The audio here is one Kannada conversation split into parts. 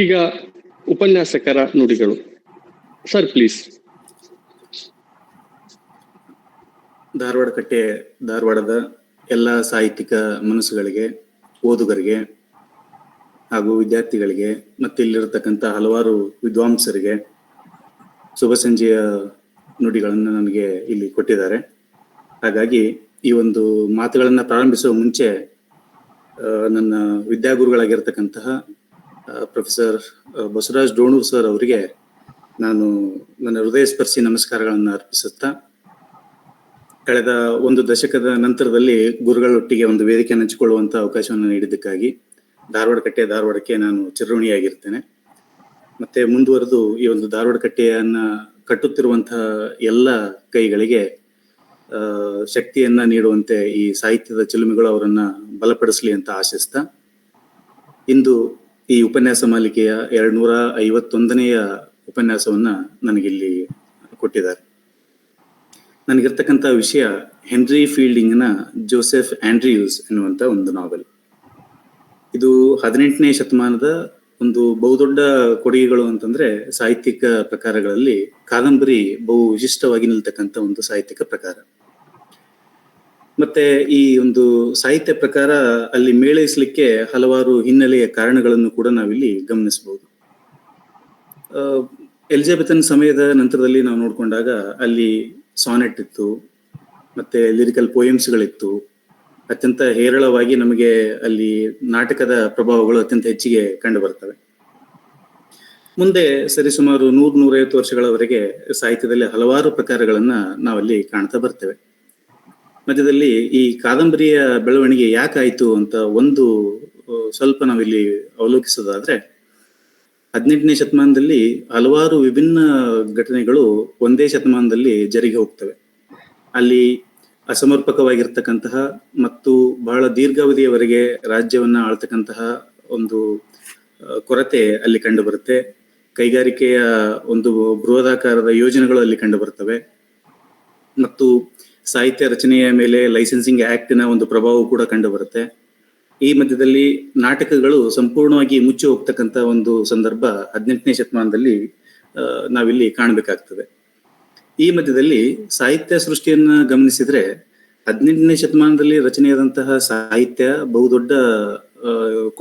ಈಗ ಉಪನ್ಯಾಸಕರ ನುಡಿಗಳು. Sir please. ಧಾರವಾಡ ಕಟ್ಟೆ ಧಾರವಾಡದ ಎಲ್ಲ ಸಾಹಿತ್ಯಿಕ ಮನಸ್ಸುಗಳಿಗೆ, ಓದುಗರಿಗೆ ಹಾಗೂ ವಿದ್ಯಾರ್ಥಿಗಳಿಗೆ ಮತ್ತು ಇಲ್ಲಿರತಕ್ಕಂಥ ಹಲವಾರು ವಿದ್ವಾಂಸರಿಗೆ ಶುಭ ಸಂಜೆಯ ನುಡಿಗಳನ್ನು ನನಗೆ ಇಲ್ಲಿ ಕೊಟ್ಟಿದ್ದಾರೆ. ಹಾಗಾಗಿ ಈ ಒಂದು ಮಾತುಗಳನ್ನು ಪ್ರಾರಂಭಿಸುವ ಮುಂಚೆ ನನ್ನ ವಿದ್ಯಾಗುರುಗಳಾಗಿರ್ತಕ್ಕಂತಹ ಪ್ರೊಫೆಸರ್ ಬಸವರಾಜ್ ಡೋಣೂರ್ ಸರ್ ಅವರಿಗೆ ನಾನು ನನ್ನ ಹೃದಯ ಸ್ಪರ್ಶಿ ನಮಸ್ಕಾರಗಳನ್ನು ಅರ್ಪಿಸುತ್ತಾ, ಕಳೆದ ಒಂದು ದಶಕದ ನಂತರದಲ್ಲಿ ಗುರುಗಳೊಟ್ಟಿಗೆ ಒಂದು ವೇದಿಕೆಯನ್ನು ಹಂಚಿಕೊಳ್ಳುವಂಥ ಅವಕಾಶವನ್ನು ನೀಡಿದ್ದಕ್ಕಾಗಿ ಧಾರವಾಡಕ್ಕೆ ನಾನು ಚಿರಋಣಿಯಾಗಿರ್ತೇನೆ. ಮತ್ತೆ ಮುಂದುವರೆದು ಈ ಒಂದು ಧಾರವಾಡ ಕಟ್ಟೆಯನ್ನ ಕಟ್ಟುತ್ತಿರುವಂತಹ ಎಲ್ಲ ಕೈಗಳಿಗೆ ಶಕ್ತಿಯನ್ನ ನೀಡುವಂತೆ ಈ ಸಾಹಿತ್ಯದ ಚಿಲುಮೆಗಳು ಅವರನ್ನ ಬಲಪಡಿಸಲಿ ಅಂತ ಆಶಿಸ್ತಾ, ಇಂದು ಈ ಉಪನ್ಯಾಸ ಮಾಲಿಕೆಯ 251ನೆಯ ಉಪನ್ಯಾಸವನ್ನ ನನಗಿಲ್ಲಿ ಕೊಟ್ಟಿದ್ದಾರೆ. ನನಗಿರ್ತಕ್ಕಂಥ ವಿಷಯ ಹೆನ್ರಿ ಫೀಲ್ಡಿಂಗ್ನ ಜೋಸೆಫ್ ಆಂಡ್ರಿಯೂಸ್ ಎನ್ನುವಂತ ಒಂದು ನಾವೆಲ್. ಇದು 18ನೇ ಶತಮಾನದ ಒಂದು ಬಹುದೊಡ್ಡ ಕೊಡುಗೆಗಳು ಅಂತಂದ್ರೆ ಸಾಹಿತ್ಯಿಕ ಪ್ರಕಾರಗಳಲ್ಲಿ ಕಾದಂಬರಿ ಬಹು ವಿಶಿಷ್ಟವಾಗಿ ನಿಲ್ತಕ್ಕಂಥ ಒಂದು ಸಾಹಿತ್ಯಿಕ ಪ್ರಕಾರ. ಮತ್ತೆ ಈ ಒಂದು ಸಾಹಿತ್ಯ ಪ್ರಕಾರ ಅಲ್ಲಿ ಮೇಳೈಸಲಿಕ್ಕೆ ಹಲವಾರು ಹಿನ್ನೆಲೆಯ ಕಾರಣಗಳನ್ನು ಕೂಡ ನಾವಿಲ್ಲಿ ಗಮನಿಸಬಹುದು. ಎಲಿಜಬೆಥನ್ ಸಮಯದ ನಂತರದಲ್ಲಿ ನಾವು ನೋಡ್ಕೊಂಡಾಗ ಅಲ್ಲಿ ಸಾನೆಟ್ ಇತ್ತು, ಮತ್ತೆ ಲಿರಿಕಲ್ ಪೋಯಮ್ಸ್ಗಳಿತ್ತು. ಅತ್ಯಂತ ಹೇರಳವಾಗಿ ನಮಗೆ ಅಲ್ಲಿ ನಾಟಕದ ಪ್ರಭಾವಗಳು ಅತ್ಯಂತ ಹೆಚ್ಚಿಗೆ ಕಂಡು ಬರ್ತವೆ. ಮುಂದೆ ಸರಿಸುಮಾರು 100-150 ವರ್ಷಗಳವರೆಗೆ ಸಾಹಿತ್ಯದಲ್ಲಿ ಹಲವಾರು ಪ್ರಕಾರಗಳನ್ನ ನಾವಲ್ಲಿ ಕಾಣ್ತಾ ಬರ್ತೇವೆ. ಮಧ್ಯದಲ್ಲಿ ಈ ಕಾದಂಬರಿಯ ಬೆಳವಣಿಗೆ ಯಾಕಾಯ್ತು ಅಂತ ಒಂದು ಸ್ವಲ್ಪ ನಾವಿಲ್ಲಿ ಅವಲೋಕಿಸೋದಾದ್ರೆ, 18ನೇ ಶತಮಾನದಲ್ಲಿ ಹಲವಾರು ವಿಭಿನ್ನ ಘಟನೆಗಳು ಒಂದೇ ಶತಮಾನದಲ್ಲಿ ಜರುಗಿ ಹೋಗ್ತವೆ. ಅಲ್ಲಿ ಅಸಮರ್ಪಕವಾಗಿರ್ತಕ್ಕಂತಹ ಮತ್ತು ಬಹಳ ದೀರ್ಘಾವಧಿಯವರೆಗೆ ರಾಜ್ಯವನ್ನ ಆಳ್ತಕ್ಕಂತಹ ಒಂದು ಕೊರತೆ ಅಲ್ಲಿ ಕಂಡು ಬರುತ್ತೆ. ಕೈಗಾರಿಕೆಯ ಒಂದು ಬೃಹದಾಕಾರದ ಯೋಜನೆಗಳು ಅಲ್ಲಿ ಕಂಡು ಬರ್ತವೆ. ಮತ್ತು ಸಾಹಿತ್ಯ ರಚನೆಯ ಮೇಲೆ ಲೈಸೆನ್ಸಿಂಗ್ ಆಕ್ಟಿನ ಒಂದು ಪ್ರಭಾವ ಕೂಡ ಕಂಡು ಬರುತ್ತೆ. ಈ ಮಧ್ಯದಲ್ಲಿ ನಾಟಕಗಳು ಸಂಪೂರ್ಣವಾಗಿ ಮುಚ್ಚಿ ಹೋಗ್ತಕ್ಕಂಥ ಒಂದು ಸಂದರ್ಭ 18ನೇ ಶತಮಾನದಲ್ಲಿ ನಾವಿಲ್ಲಿ ಕಾಣಬೇಕಾಗ್ತದೆ. ಈ ಮಧ್ಯದಲ್ಲಿ ಸಾಹಿತ್ಯ ಸೃಷ್ಟಿಯನ್ನ ಗಮನಿಸಿದ್ರೆ 18ನೇ ಶತಮಾನದಲ್ಲಿ ರಚನೆಯಾದಂತಹ ಸಾಹಿತ್ಯ ಬಹುದೊಡ್ಡ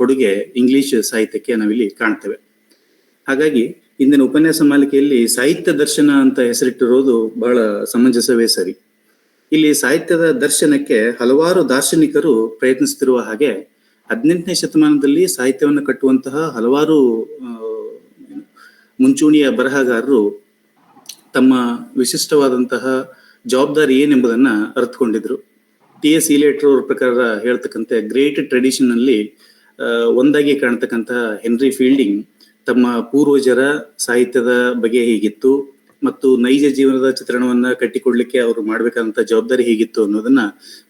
ಕೊಡುಗೆ ಇಂಗ್ಲಿಷ್ ಸಾಹಿತ್ಯಕ್ಕೆ ನಾವಿಲ್ಲಿ ಕಾಣ್ತೇವೆ. ಹಾಗಾಗಿ ಇಂದಿನ ಉಪನ್ಯಾಸ ಮಾಲಿಕೆಯಲ್ಲಿ ಸಾಹಿತ್ಯ ದರ್ಶನ ಅಂತ ಹೆಸರಿಟ್ಟಿರೋದು ಬಹಳ ಸಮಂಜಸವೇ ಸರಿ. ಇಲ್ಲಿ ಸಾಹಿತ್ಯದ ದರ್ಶನಕ್ಕೆ ಹಲವಾರು ದಾರ್ಶನಿಕರು ಪ್ರಯತ್ನಿಸುತ್ತಿರುವ ಹಾಗೆ 18ನೇ ಶತಮಾನದಲ್ಲಿ ಸಾಹಿತ್ಯವನ್ನು ಕಟ್ಟುವಂತಹ ಹಲವಾರು ಮುಂಚೂಣಿಯ ಬರಹಗಾರರು ತಮ್ಮ ವಿಶಿಷ್ಟವಾದಂತಹ ಜವಾಬ್ದಾರಿ ಏನೆಂಬುದನ್ನ ಅರ್ಥಕೊಂಡಿದ್ರು. ಟಿ.ಎಸ್. ಇಲಿಯಟ್ ಅವ್ರ ಪ್ರಕಾರ ಹೇಳ್ತಕ್ಕಂಥ ಗ್ರೇಟ್ ಟ್ರೆಡಿಷನ್ ಅಲ್ಲಿ ಒಂದಾಗಿ ಕಾಣ್ತಕ್ಕಂತಹ ಹೆನ್ರಿ ಫೀಲ್ಡಿಂಗ್ ತಮ್ಮ ಪೂರ್ವಜರ ಸಾಹಿತ್ಯದ ಬಗೆ ಹೀಗಿತ್ತು ಮತ್ತು ನೈಜ ಜೀವನದ ಚಿತ್ರಣವನ್ನ ಕಟ್ಟಿಕೊಡ್ಲಿಕ್ಕೆ ಅವರು ಮಾಡ್ಬೇಕಾದಂತ ಜವಾಬ್ದಾರಿ ಹೀಗಿತ್ತು ಅನ್ನೋದನ್ನ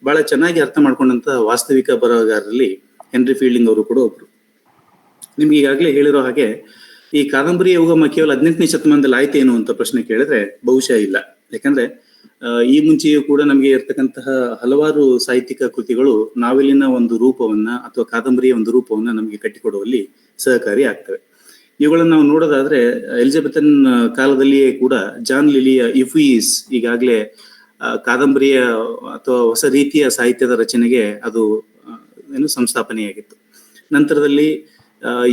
ಬಹಳ ಚೆನ್ನಾಗಿ ಅರ್ಥ ಮಾಡ್ಕೊಂಡಂತ ವಾಸ್ತವಿಕ ಬರಹಗಾರರಲ್ಲಿ ಹೆನ್ರಿ ಫೀಲ್ಡಿಂಗ್ ಅವರು ಕೂಡ ಒಬ್ರು. ನಿಮ್ಗೆ ಈಗಾಗಲೇ ಹೇಳಿರೋ ಹಾಗೆ ಈ ಕಾದಂಬರಿಯ ಉಗಮ ಕೇವಲ 18ನೇ ಶತಮಾನದಲ್ಲಿ ಆಯ್ತೇನು ಅಂತ ಪ್ರಶ್ನೆ ಕೇಳಿದ್ರೆ ಬಹುಶಃ ಇಲ್ಲ. ಯಾಕಂದ್ರೆ ಈ ಮುಂಚೆಯೂ ಕೂಡ ನಮಗೆ ಇರ್ತಕ್ಕಂತಹ ಹಲವಾರು ಸಾಹಿತ್ಯಿಕ ಕೃತಿಗಳು ನಾವೆಲ್ಲಿನ ಒಂದು ರೂಪವನ್ನ ಅಥವಾ ಕಾದಂಬರಿಯ ಒಂದು ರೂಪವನ್ನ ನಮಗೆ ಕಟ್ಟಿಕೊಡುವಲ್ಲಿ ಸಹಕಾರಿ ಆಗ್ತವೆ. ಇವುಗಳನ್ನು ನಾವು ನೋಡೋದಾದ್ರೆ ಎಲಿಜಬೆಥನ್ ಕಾಲದಲ್ಲಿಯೇ ಕೂಡ ಜಾನ್ ಲಿಲಿಯ ಇಫ್ವೀಸ್ ಈಗಾಗಲೇ ಕಾದಂಬರಿಯ ಅಥವಾ ಹೊಸ ರೀತಿಯ ಸಾಹಿತ್ಯದ ರಚನೆಗೆ ಅದು ಸಂಸ್ಥಾಪನೆಯಾಗಿತ್ತು. ನಂತರದಲ್ಲಿ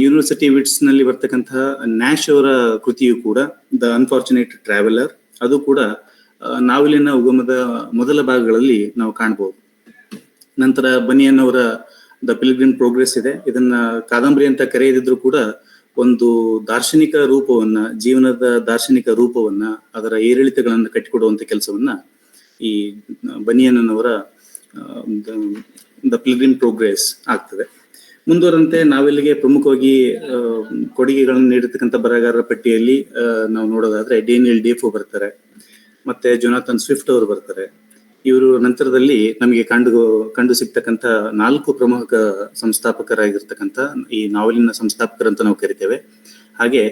ಯೂನಿವರ್ಸಿಟಿ ವಿಟ್ಸ್ ನಲ್ಲಿ ಬರ್ತಕ್ಕಂತಹ ನ್ಯಾಶ್ ಅವರ ಕೃತಿಯು ಕೂಡ ದ ಅನ್ಫಾರ್ಚುನೇಟ್ ಟ್ರಾವೆಲರ್, ಅದು ಕೂಡ ನಾವೆಲಿನ ಉಗಮದ ಮೊದಲ ಭಾಗಗಳಲ್ಲಿ ನಾವು ಕಾಣಬಹುದು. ನಂತರ ಬನಿಯನ್ ಅವರ ದ ಪಿಲ್ಗ್ರಿಮ್ ಪ್ರೋಗ್ರೆಸ್ ಇದೆ. ಇದನ್ನ ಕಾದಂಬರಿ ಅಂತ ಕರೆಯದಿದ್ರು ಕೂಡ ಒಂದು ದಾರ್ಶನಿಕ ರೂಪವನ್ನ, ಜೀವನದ ದಾರ್ಶನಿಕ ರೂಪವನ್ನ, ಅದರ ಏರಿಳಿತಗಳನ್ನು ಕಟ್ಟಿಕೊಡುವಂತ ಕೆಲಸವನ್ನ ಈ ಬನಿಯನ್ನವರ ದ ಪಿಲ್ಗ್ರಿಮ್ ಪ್ರೋಗ್ರೆಸ್ ಆಗ್ತದೆ. ಮುಂದುವರಂತೆ ನಾವೆಲ್ಲಿಗೆ ಪ್ರಮುಖವಾಗಿ ಕೊಡುಗೆಗಳನ್ನು ನೀಡಿರ್ತಕ್ಕಂಥ ಬರಹಗಾರರ ಪಟ್ಟಿಯಲ್ಲಿ ನಾವು ನೋಡೋದಾದ್ರೆ ಡೇನಿಯಲ್ ಡೇಫೋ ಬರ್ತಾರೆ, ಮತ್ತೆ ಜೊನಾಥನ್ ಸ್ವಿಫ್ಟ್ ಅವರು ಬರ್ತಾರೆ. ಇವರು ನಂತರದಲ್ಲಿ ನಮಗೆ ಕಂಡು ಸಿಗ್ತಕ್ಕಂಥ 4 ಪ್ರಮುಖ ಸಂಸ್ಥಾಪಕರಾಗಿರ್ತಕ್ಕಂಥ ಈ ನಾವೆಲಿನ ಸಂಸ್ಥಾಪಕರಂತ ನಾವು ಕರಿತೇವೆ. ಹಾಗೆ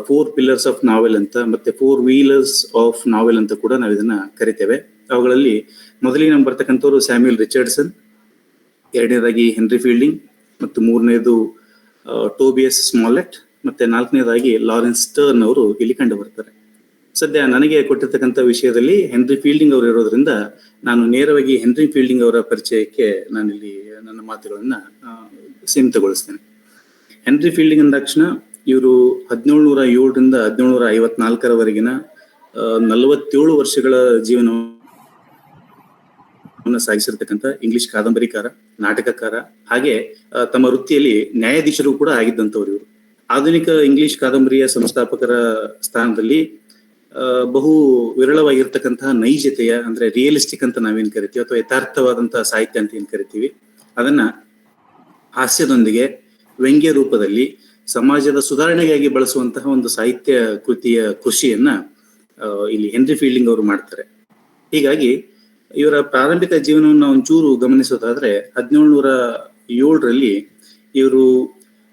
4 ಪಿಲ್ಲರ್ಸ್ ಆಫ್ ನಾವೆಲ್ ಅಂತ ಮತ್ತೆ 4 ವೀಲರ್ಸ್ ಆಫ್ ನಾವೆಲ್ ಅಂತ ಕೂಡ ನಾವು ಇದನ್ನ ಕರಿತೇವೆ. ಅವುಗಳಲ್ಲಿ ಮೊದಲಿಗೆ ನಮ್ಗೆ ಬರ್ತಕ್ಕಂಥವ್ರು ಸ್ಯಾಮ್ಯುಯಲ್ ರಿಚರ್ಡ್ಸನ್, ಎರಡನೇದಾಗಿ ಹೆನ್ರಿ ಫೀಲ್ಡಿಂಗ್, ಮತ್ತು ಮೂರನೇದು ಟೋಬಿಯಸ್ ಸ್ಮಾಲೆಟ್, ಮತ್ತೆ ನಾಲ್ಕನೇದಾಗಿ ಲಾರೆನ್ಸ್ ಸ್ಟರ್ನ್ ಅವರು ಇಲ್ಲಿ ಕಂಡು ಬರ್ತಾರೆ. ಸದ್ಯ ನನಗೆ ಕೊಟ್ಟಿರ್ತಕ್ಕಂಥ ವಿಷಯದಲ್ಲಿ ಹೆನ್ರಿ ಫೀಲ್ಡಿಂಗ್ ಅವರು ಇರೋದ್ರಿಂದ ನಾನು ನೇರವಾಗಿ ಹೆನ್ರಿ ಫೀಲ್ಡಿಂಗ್ ಅವರ ಪರಿಚಯಕ್ಕೆ ನಾನಿಲ್ಲಿ ನನ್ನ ಮಾತುಗಳನ್ನ ಸೀಮಿತಗೊಳಿಸ್ತೇನೆ. ಹೆನ್ರಿ ಫೀಲ್ಡಿಂಗ್ ಅಂದಾಕ್ಷಣ ಇವರು 1707ರಿಂದ 1754ರವರೆಗಿನ 47 ವರ್ಷಗಳ ಜೀವನವನ್ನು ಸಾಗಿಸಿರ್ತಕ್ಕಂಥ ಇಂಗ್ಲಿಷ್ ಕಾದಂಬರಿಕಾರ, ನಾಟಕಕಾರ, ಹಾಗೆ ತಮ್ಮ ವೃತ್ತಿಯಲ್ಲಿ ನ್ಯಾಯಾಧೀಶರು ಕೂಡ ಆಗಿದ್ದಂಥವ್ರು ಇವರು. ಆಧುನಿಕ ಇಂಗ್ಲಿಷ್ ಕಾದಂಬರಿಯ ಸಂಸ್ಥಾಪಕರ ಸ್ಥಾನದಲ್ಲಿ ಬಹು ವಿರಳವಾಗಿರ್ತಕ್ಕಂತಹ ನೈಜತೆಯ, ಅಂದ್ರೆ ರಿಯಲಿಸ್ಟಿಕ್ ಅಂತ ನಾವೇನ್ ಕರಿತೀವಿ, ಅಥವಾ ಯಥಾರ್ಥವಾದಂತಹ ಸಾಹಿತ್ಯ ಅಂತ ಏನ್ ಕರಿತೀವಿ, ಅದನ್ನ ಹಾಸ್ಯದೊಂದಿಗೆ ವ್ಯಂಗ್ಯ ರೂಪದಲ್ಲಿ ಸಮಾಜದ ಸುಧಾರಣೆಗಾಗಿ ಬಳಸುವಂತಹ ಒಂದು ಸಾಹಿತ್ಯ ಕೃತಿಯ ಕೃಷಿಯನ್ನ ಇಲ್ಲಿ ಹೆನ್ರಿ ಫೀಲ್ಡಿಂಗ್ ಅವರು ಮಾಡ್ತಾರೆ. ಹೀಗಾಗಿ ಇವರ ಪ್ರಾರಂಭಿಕ ಜೀವನವನ್ನು ಒಂಚೂರು ಗಮನಿಸೋದಾದ್ರೆ 1707ರಲ್ಲಿ ಇವರು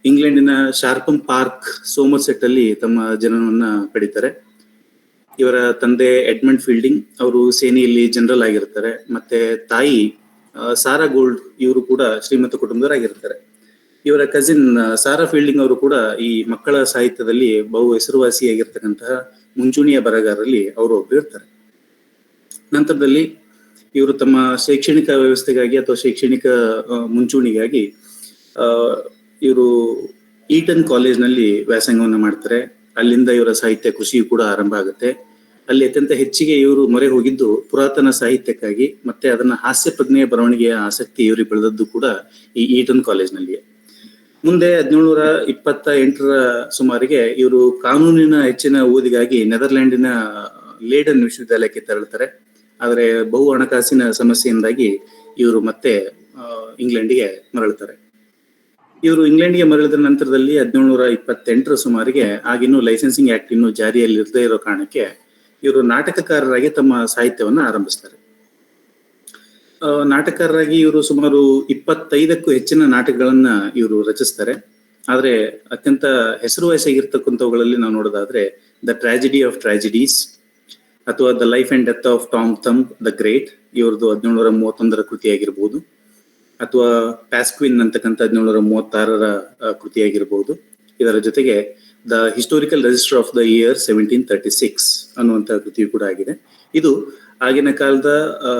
ಇಂಗ್ಲೆಂಡಿನ ಶಾರ್ಪಮ್ ಪಾರ್ಕ್, ಸೋಮರ್ಸೆಟ್ ಅಲ್ಲಿ ತಮ್ಮ ಜನನವನ್ನ ಪಡಿತಾರೆ. ಇವರ ತಂದೆ ಎಡ್ಮಂಡ್ ಫೀಲ್ಡಿಂಗ್ ಅವರು ಸೇನೆಯಲ್ಲಿ ಜನರಲ್ ಆಗಿರ್ತಾರೆ. ಮತ್ತೆ ತಾಯಿ ಸಾರಾ ಗೋಲ್ಡ್, ಇವರು ಕೂಡ ಶ್ರೀಮಂತ ಕುಟುಂಬದವರಾಗಿರ್ತಾರೆ. ಇವರ ಕಸಿನ್ ಸಾರಾ ಫೀಲ್ಡಿಂಗ್ ಅವರು ಕೂಡ ಈ ಮಕ್ಕಳ ಸಾಹಿತ್ಯದಲ್ಲಿ ಬಹು ಹೆಸರುವಾಸಿಯಾಗಿರ್ತಕ್ಕಂತಹ ಮುಂಚೂಣಿಯ ಬರಹಗಾರರಲ್ಲಿ ಅವರು ಒಬ್ಬರು ಇರ್ತಾರೆ. ನಂತರದಲ್ಲಿ ಇವರು ತಮ್ಮ ಶೈಕ್ಷಣಿಕ ವ್ಯವಸ್ಥೆಗಾಗಿ ಅಥವಾ ಶೈಕ್ಷಣಿಕ ಮುಂಚೂಣಿಗಾಗಿ ಇವರು ಈಟನ್ ಕಾಲೇಜ್ನಲ್ಲಿ ವ್ಯಾಸಂಗವನ್ನು ಮಾಡ್ತಾರೆ. ಅಲ್ಲಿಂದ ಇವರ ಸಾಹಿತ್ಯ ಕೃಷಿಯು ಕೂಡ ಆರಂಭ ಆಗುತ್ತೆ. ಅಲ್ಲಿ ಅತ್ಯಂತ ಹೆಚ್ಚಿಗೆ ಇವರು ಮೊರೆ ಹೋಗಿದ್ದು ಪುರಾತನ ಸಾಹಿತ್ಯಕ್ಕಾಗಿ, ಮತ್ತೆ ಅದನ್ನ ಹಾಸ್ಯ ಪ್ರಜ್ಞೆಯ ಬರವಣಿಗೆಯ ಆಸಕ್ತಿ ಇವರಿಗೆ ಬೆಳೆದದ್ದು ಕೂಡ ಈ ಈಟನ್ ಕಾಲೇಜ್ನಲ್ಲಿಯೇ. ಮುಂದೆ 1728ರ ಸುಮಾರಿಗೆ ಇವರು ಕಾನೂನಿನ ಹೆಚ್ಚಿನ ಓದಿಗಾಗಿ ನೆದರ್ಲ್ಯಾಂಡಿನ ಲೇಡನ್ ವಿಶ್ವವಿದ್ಯಾಲಯಕ್ಕೆ ತೆರಳುತ್ತಾರೆ. ಆದರೆ ಬಹು ಹಣಕಾಸಿನ ಸಮಸ್ಯೆಯಿಂದಾಗಿ ಇವರು ಮತ್ತೆ ಇಂಗ್ಲೆಂಡಿಗೆ ಮರಳುತ್ತಾರೆ. ಇವರು ಇಂಗ್ಲೆಂಡ್ಗೆ ಮರಳಿದ ನಂತರದಲ್ಲಿ 1728ರ ಸುಮಾರಿಗೆ, ಆಗಿನ್ನೂ ಲೈಸೆನ್ಸಿಂಗ್ ಆಕ್ಟ್ ಇನ್ನೂ ಜಾರಿಯಲ್ಲಿ ಇರದೇ ಇರೋ ಕಾರಣಕ್ಕೆ ಇವರು ನಾಟಕಕಾರರಾಗಿ ತಮ್ಮ ಸಾಹಿತ್ಯವನ್ನ ಆರಂಭಿಸ್ತಾರೆ. ನಾಟಕಕಾರರಾಗಿ ಇವರು ಸುಮಾರು 25ಕ್ಕೂ ಹೆಚ್ಚಿನ ನಾಟಕಗಳನ್ನ ಇವರು ರಚಿಸ್ತಾರೆ. ಆದ್ರೆ ಅತ್ಯಂತ ಹೆಸರುವಾಸಿಯಾಗಿರ್ತಕ್ಕಂಥವುಗಳಲ್ಲಿ ನಾವು ನೋಡೋದಾದ್ರೆ ದ ಟ್ರಾಜಿಡಿ ಆಫ್ ಟ್ರಾಜಿಡೀಸ್ ಅಥವಾ the life and death of Tom thumb the great, ಇವ್ರದ್ದು 1731ರ ಕೃತಿಯಾಗಿರ್ಬೋದು, ಅಥವಾ ಪ್ಯಾಸ್ಕ್ವಿನ್ ಅಂತಕ್ಕಂಥ 1736ರ ಕೃತಿಯಾಗಿರ್ಬೋದು. ಇದರ ಜೊತೆಗೆ the historical register of the year 1736 ಅನ್ನುವಂಥ ಕೃತಿಯು ಕೂಡ ಆಗಿದೆ. ಇದು ಆಗಿನ ಕಾಲದ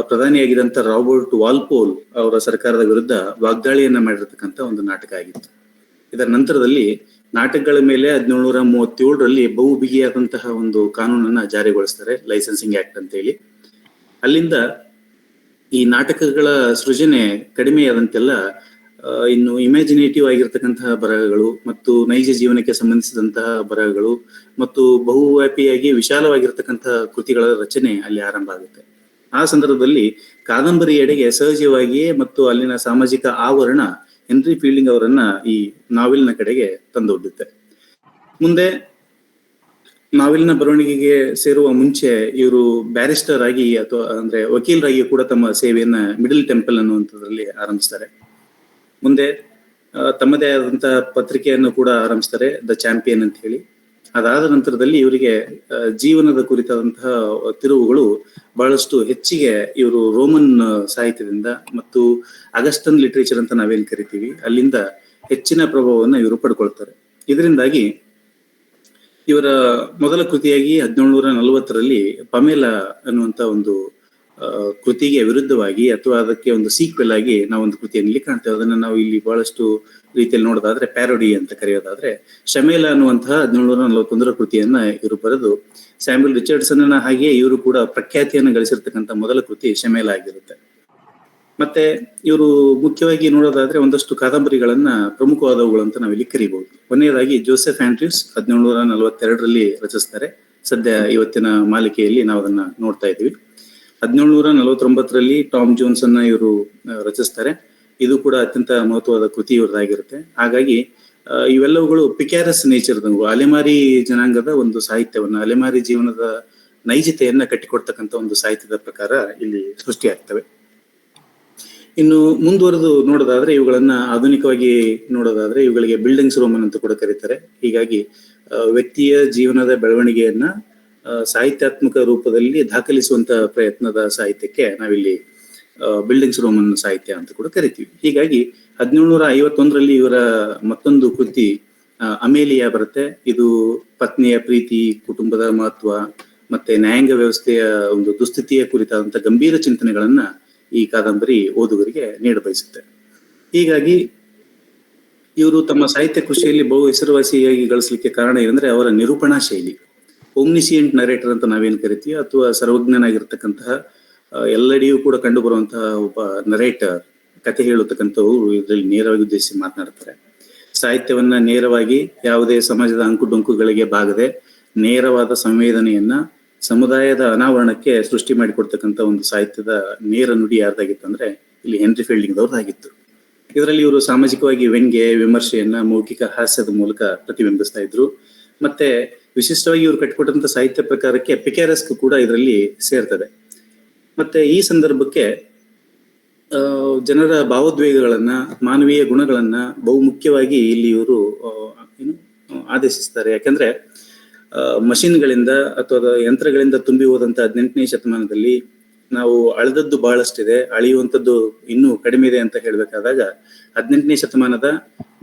ಪ್ರಧಾನಿಯಾಗಿದ್ದಂಥ ರಾಬರ್ಟ್ ವಾಲ್ಪೋಲ್ ಅವರ ಸರ್ಕಾರದ ವಿರುದ್ಧ ವಾಗ್ದಾಳಿಯನ್ನ ಮಾಡಿರ್ತಕ್ಕಂಥ ಒಂದು ನಾಟಕ ಆಗಿತ್ತು. ಇದರ ನಂತರದಲ್ಲಿ ನಾಟಕಗಳ ಮೇಲೆ 1737ರಲ್ಲಿ ಬಹು ಬಿಗಿಯಾದಂತಹ ಒಂದು ಕಾನೂನನ್ನ ಜಾರಿಗೊಳಿಸ್ತಾರೆ, ಲೈಸೆನ್ಸಿಂಗ್ ಆಕ್ಟ್ ಅಂತ ಹೇಳಿ. ಅಲ್ಲಿಂದ ಈ ನಾಟಕಗಳ ಸೃಜನೆ ಕಡಿಮೆಯಾದಂತೆಲ್ಲ ಇನ್ನು ಇಮ್ಯಾಜಿನೇಟಿವ್ ಆಗಿರ್ತಕ್ಕಂತಹ ಬರಹಗಳು ಮತ್ತು ನೈಜ ಜೀವನಕ್ಕೆ ಸಂಬಂಧಿಸಿದಂತಹ ಬರಹಗಳು ಮತ್ತು ಬಹುವ್ಯಾಪಿಯಾಗಿ ವಿಶಾಲವಾಗಿರ್ತಕ್ಕಂತಹ ಕೃತಿಗಳ ರಚನೆ ಅಲ್ಲಿ ಆರಂಭ ಆಗುತ್ತೆ. ಆ ಸಂದರ್ಭದಲ್ಲಿ ಕಾದಂಬರಿ ಎಡೆಗೆ ಸಹಜವಾಗಿಯೇ ಮತ್ತು ಅಲ್ಲಿನ ಸಾಮಾಜಿಕ ಆವರಣ ಹೆನ್ರಿ ಫೀಲ್ಡಿಂಗ್ ಅವರನ್ನ ಈ ನಾವೆಲ್ನ ಕಡೆಗೆ ತಂದೊಡ್ಡುತ್ತೆ. ಮುಂದೆ ನಾವೆಲ್ನ ಬರವಣಿಗೆಗೆ ಸೇರುವ ಮುಂಚೆ ಇವರು ಬ್ಯಾರಿಸ್ಟರ್ ಆಗಿ ಅಥವಾ ಅಂದ್ರೆ ವಕೀಲರಾಗಿ ಕೂಡ ತಮ್ಮ ಸೇವೆಯನ್ನ ಮಿಡಲ್ ಟೆಂಪಲ್ ಅನ್ನುವಂಥದ್ರಲ್ಲಿ ಆರಂಭಿಸ್ತಾರೆ. ಮುಂದೆ ತಮ್ಮದೇ ಆದಂತಹ ಪತ್ರಿಕೆಯನ್ನು ಕೂಡ ಆರಂಭಿಸ್ತಾರೆ, ದ ಚಾಂಪಿಯನ್ ಅಂತ ಹೇಳಿ. ಅದಾದ ನಂತರದಲ್ಲಿ ಇವರಿಗೆ ಜೀವನದ ಕುರಿತಾದಂತಹ ತಿರುವುಗಳು ಬಹಳಷ್ಟು ಹೆಚ್ಚಿಗೆ ಇವರು ರೋಮನ್ ಸಾಹಿತ್ಯದಿಂದ ಮತ್ತು ಅಗಸ್ಟನ್ ಲಿಟರೇಚರ್ ಅಂತ ನಾವೇನ್ ಕರಿತೀವಿ, ಅಲ್ಲಿಂದ ಹೆಚ್ಚಿನ ಪ್ರಭಾವವನ್ನು ಇವರು ಪಡ್ಕೊಳ್ತಾರೆ. ಇದರಿಂದಾಗಿ ಇವರ ಮೊದಲ ಕೃತಿಯಾಗಿ 1740ರಲ್ಲಿ ಪಮೇಲಾ ಅನ್ನುವಂತ ಒಂದು ಕೃತಿಗೆ ವಿರುದ್ಧವಾಗಿ ಅಥವಾ ಅದಕ್ಕೆ ಒಂದು ಸೀಕ್ವೆಲ್ ಆಗಿ ನಾವೊಂದು ಕೃತಿಯನ್ನು ಇಲ್ಲಿ ಕಾಣ್ತೇವೆ. ಅದನ್ನ ನಾವು ಇಲ್ಲಿ ಬಹಳಷ್ಟು ರೀತಿಯಲ್ಲಿ ನೋಡೋದಾದ್ರೆ ಪ್ಯಾರೋಡಿ ಅಂತ ಕರೆಯೋದಾದ್ರೆ ಶಮೇಲಾ ಅನ್ನುವಂತಹ 1741ರ ಕೃತಿಯನ್ನ ಇವರು ಬರೆದು ಸ್ಯಾಮ್ಯುಯಲ್ ರಿಚರ್ಡ್ಸನ್ ಹಾಗೆ ಇವರು ಕೂಡ ಪ್ರಖ್ಯಾತಿಯನ್ನು ಗಳಿಸಿರ್ತಕ್ಕಂಥ ಮೊದಲ ಕೃತಿ ಶಮೇಲಾ ಆಗಿರುತ್ತೆ. ಮತ್ತೆ ಇವರು ಮುಖ್ಯವಾಗಿ ನೋಡೋದಾದ್ರೆ ಒಂದಷ್ಟು ಕಾದಂಬರಿಗಳನ್ನ ಪ್ರಮುಖವಾದವುಗಳು ಅಂತ ನಾವಿಲ್ಲಿ ಕರಿಬಹುದು. ಕೊನೆಯದಾಗಿ ಜೋಸೆಫ್ ಆಂಡ್ರ್ಯೂಸ್ 1742ರಲ್ಲಿ ರಚಿಸ್ತಾರೆ. ಸದ್ಯ ಇವತ್ತಿನ ಮಾಲಿಕೆಯಲ್ಲಿ ನಾವು ಅದನ್ನ ನೋಡ್ತಾ ಇದ್ದೀವಿ. 1749ರಲ್ಲಿ ಟಾಮ್ ಜೋನ್ಸ್ ಅನ್ನ ಇವರು ರಚಿಸ್ತಾರೆ. ಇದು ಕೂಡ ಅತ್ಯಂತ ಮಹತ್ವವಾದ ಕೃತಿ ಇವರದಾಗಿರುತ್ತೆ. ಹಾಗಾಗಿ ಇವೆಲ್ಲವುಗಳು ಪಿಕ್ಯಾರಸ್ ನೇಚರ್ದವು, ಅಲೆಮಾರಿ ಜನಾಂಗದ ಒಂದು ಸಾಹಿತ್ಯವನ್ನ, ಅಲೆಮಾರಿ ಜೀವನದ ನೈಜತೆಯನ್ನ ಕಟ್ಟಿಕೊಡ್ತಕ್ಕಂಥ ಒಂದು ಸಾಹಿತ್ಯದ ಪ್ರಕಾರ ಇಲ್ಲಿ ಸೃಷ್ಟಿಯಾಗ್ತವೆ. ಇನ್ನು ಮುಂದುವರೆದು ನೋಡೋದಾದ್ರೆ ಇವುಗಳನ್ನ ಆಧುನಿಕವಾಗಿ ನೋಡೋದಾದ್ರೆ ಇವುಗಳಿಗೆ ಬಿಲ್ಡಿಂಗ್ಸ್ ರೋಮನ್ ಅಂತ ಕೂಡ ಕರೀತಾರೆ. ಹೀಗಾಗಿ ವ್ಯಕ್ತಿಯ ಜೀವನದ ಬೆಳವಣಿಗೆಯನ್ನ ಸಾಹಿತ್ಯಾತ್ಮಕ ರೂಪದಲ್ಲಿ ದಾಖಲಿಸುವಂತ ಪ್ರಯತ್ನದ ಸಾಹಿತ್ಯಕ್ಕೆ ನಾವಿಲ್ಲಿ ಬಿಲ್ಡಿಂಗ್ಸ್ ರೋಮನ್ ಸಾಹಿತ್ಯ ಅಂತ ಕೂಡ ಕರಿತೀವಿ. ಹೀಗಾಗಿ 1751ರಲ್ಲಿ ಇವರ ಮತ್ತೊಂದು ಕೃತಿ ಅಮೇಲಿಯಾ ಬರುತ್ತೆ. ಇದು ಪತ್ನಿಯ ಪ್ರೀತಿ, ಕುಟುಂಬದ ಮಹತ್ವ ಮತ್ತೆ ನ್ಯಾಯಾಂಗ ವ್ಯವಸ್ಥೆಯ ಒಂದು ದುಸ್ಥಿತಿಯ ಕುರಿತಾದಂತ ಗಂಭೀರ ಚಿಂತನೆಗಳನ್ನ ಈ ಕಾದಂಬರಿ ಓದುಗರಿಗೆ ನೀಡಬಯಸುತ್ತೆ. ಹೀಗಾಗಿ ಇವರು ತಮ್ಮ ಸಾಹಿತ್ಯ ಕೃಷಿಯಲ್ಲಿ ಬಹು ಹೆಸರುವಾಸಿಯಾಗಿ ಗಳಿಸಲಿಕ್ಕೆ ಕಾರಣ ಏನಂದ್ರೆ ಅವರ ನಿರೂಪಣಾ ಶೈಲಿ. ಓಮ್ನಿಸಿಯಂಟ್ ನರೇಟರ್ ಅಂತ ನಾವೇನ್ ಕರಿತೀವಿ, ಅಥವಾ ಸರ್ವಜ್ಞನಾಗಿರ್ತಕ್ಕಂತಹ ಎಲ್ಲೆಡೆಯೂ ಕೂಡ ಕಂಡು ಬರುವಂತಹ ಒಬ್ಬ ನರೇಟರ್, ಕಥೆ ಹೇಳತಕ್ಕಂಥವ್ರು ಇದರಲ್ಲಿ ನೇರವಾಗಿ ಉದ್ದೇಶಿಸಿ ಮಾತನಾಡ್ತಾರೆ. ಸಾಹಿತ್ಯವನ್ನ ನೇರವಾಗಿ ಯಾವುದೇ ಸಮಾಜದ ಅಂಕುಡೊಂಕುಗಳಿಗೆ ಬಾಗದೆ ನೇರವಾದ ಸಂವೇದನೆಯನ್ನ ಸಮುದಾಯದ ಅನಾವರಣಕ್ಕೆ ಸೃಷ್ಟಿ ಮಾಡಿಕೊಡ್ತಕ್ಕಂಥ ಒಂದು ಸಾಹಿತ್ಯದ ನೇರ ನುಡಿ ಯಾರ್ದಾಗಿತ್ತಂದ್ರೆ ಇಲ್ಲಿ ಹೆನ್ರಿ ಫೀಲ್ಡಿಂಗ್ ಅವ್ರದ್ದಾಗಿತ್ತು. ಇದರಲ್ಲಿ ಇವರು ಸಾಮಾಜಿಕವಾಗಿ ವ್ಯಂಗ್ಯ, ವಿಮರ್ಶೆಯನ್ನ ಮೌಖಿಕ ಹಾಸ್ಯದ ಮೂಲಕ ಪ್ರತಿಬಿಂಬಿಸ್ತಾ ಇದ್ರು. ಮತ್ತೆ ವಿಶಿಷ್ಟವಾಗಿ ಇವರು ಕಟ್ಟಿಕೊಟ್ಟಂತ ಸಾಹಿತ್ಯ ಪ್ರಕಾರಕ್ಕೆ ಪಿಕ್ಯಾರೆಸ್ಕ್ ಕೂಡ ಇದರಲ್ಲಿ ಸೇರ್ತದೆ. ಮತ್ತೆ ಈ ಸಂದರ್ಭಕ್ಕೆ ಜನರ ಭಾವೋದ್ವೇಗಗಳನ್ನ, ಮಾನವೀಯ ಗುಣಗಳನ್ನ ಬಹುಮುಖ್ಯವಾಗಿ ಇಲ್ಲಿ ಇವರು ಆದೇಶಿಸ್ತಾರೆ. ಯಾಕಂದ್ರೆ ಮಷಿನ್ಗಳಿಂದ ಅಥವಾ ಯಂತ್ರಗಳಿಂದ ತುಂಬಿ ಹೋದಂತ 18ನೇ ಶತಮಾನದಲ್ಲಿ ನಾವು ಅಳೆದದ್ದು ಬಹಳಷ್ಟಿದೆ, ಅಳೆಯುವಂಥದ್ದು ಇನ್ನೂ ಕಡಿಮೆ ಇದೆ ಅಂತ ಹೇಳ್ಬೇಕಾದಾಗ 18ನೇ ಶತಮಾನದ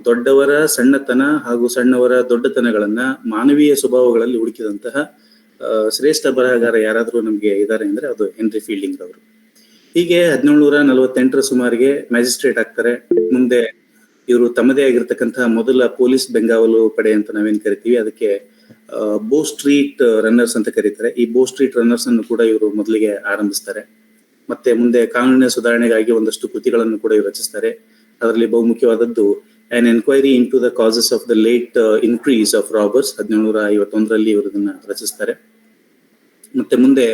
ದೊಡ್ಡವರ ಸಣ್ಣತನ ಹಾಗೂ ಸಣ್ಣವರ ದೊಡ್ಡತನಗಳನ್ನ ಮಾನವೀಯ ಸ್ವಭಾವಗಳಲ್ಲಿ ಹುಡುಕಿದಂತಹ ಶ್ರೇಷ್ಠ ಬರಹಗಾರ ಯಾರಾದ್ರೂ ನಮ್ಗೆ ಇದ್ದಾರೆ ಅಂದ್ರೆ ಅದು ಹೆನ್ರಿ ಫೀಲ್ಡಿಂಗ್ ಅವರು. ಹೀಗೆ 1748 ಸುಮಾರಿಗೆ ಮ್ಯಾಜಿಸ್ಟ್ರೇಟ್ ಆಗ್ತಾರೆ. ಮುಂದೆ ಇವರು ತಮ್ಮದೇ ಆಗಿರ್ತಕ್ಕಂತಹ ಮೊದಲ ಪೊಲೀಸ್ ಬೆಂಗಾವಲು ಪಡೆ ಅಂತ ನಾವೇನ್ ಕರಿತೀವಿ, ಅದಕ್ಕೆ ಬೋ ಸ್ಟ್ರೀಟ್ ರನ್ನರ್ಸ್ ಅಂತ ಕರೀತಾರೆ. ಈ ಬೋ ಸ್ಟ್ರೀಟ್ ರನ್ನರ್ಸ್ ಅನ್ನು ಕೂಡ ಇವರು ಮೊದಲಿಗೆ ಆರಂಭಿಸ್ತಾರೆ. ಮತ್ತೆ ಮುಂದೆ ಕಾನೂನಿನ ಸುಧಾರಣೆಗಾಗಿ ಒಂದಷ್ಟು ಕೃತಿಗಳನ್ನು ಕೂಡ ಇವರು ರಚಿಸ್ತಾರೆ. ಅದರಲ್ಲಿ ಬಹುಮುಖ್ಯವಾದದ್ದು an enquiry into the causes of the late increase of robbers, 1751ರಲ್ಲಿ ಇವರು ಇದನ್ನ ರಚಿಸ್ತಾರೆ. ಮತ್ತೆ ಮುಂದೆ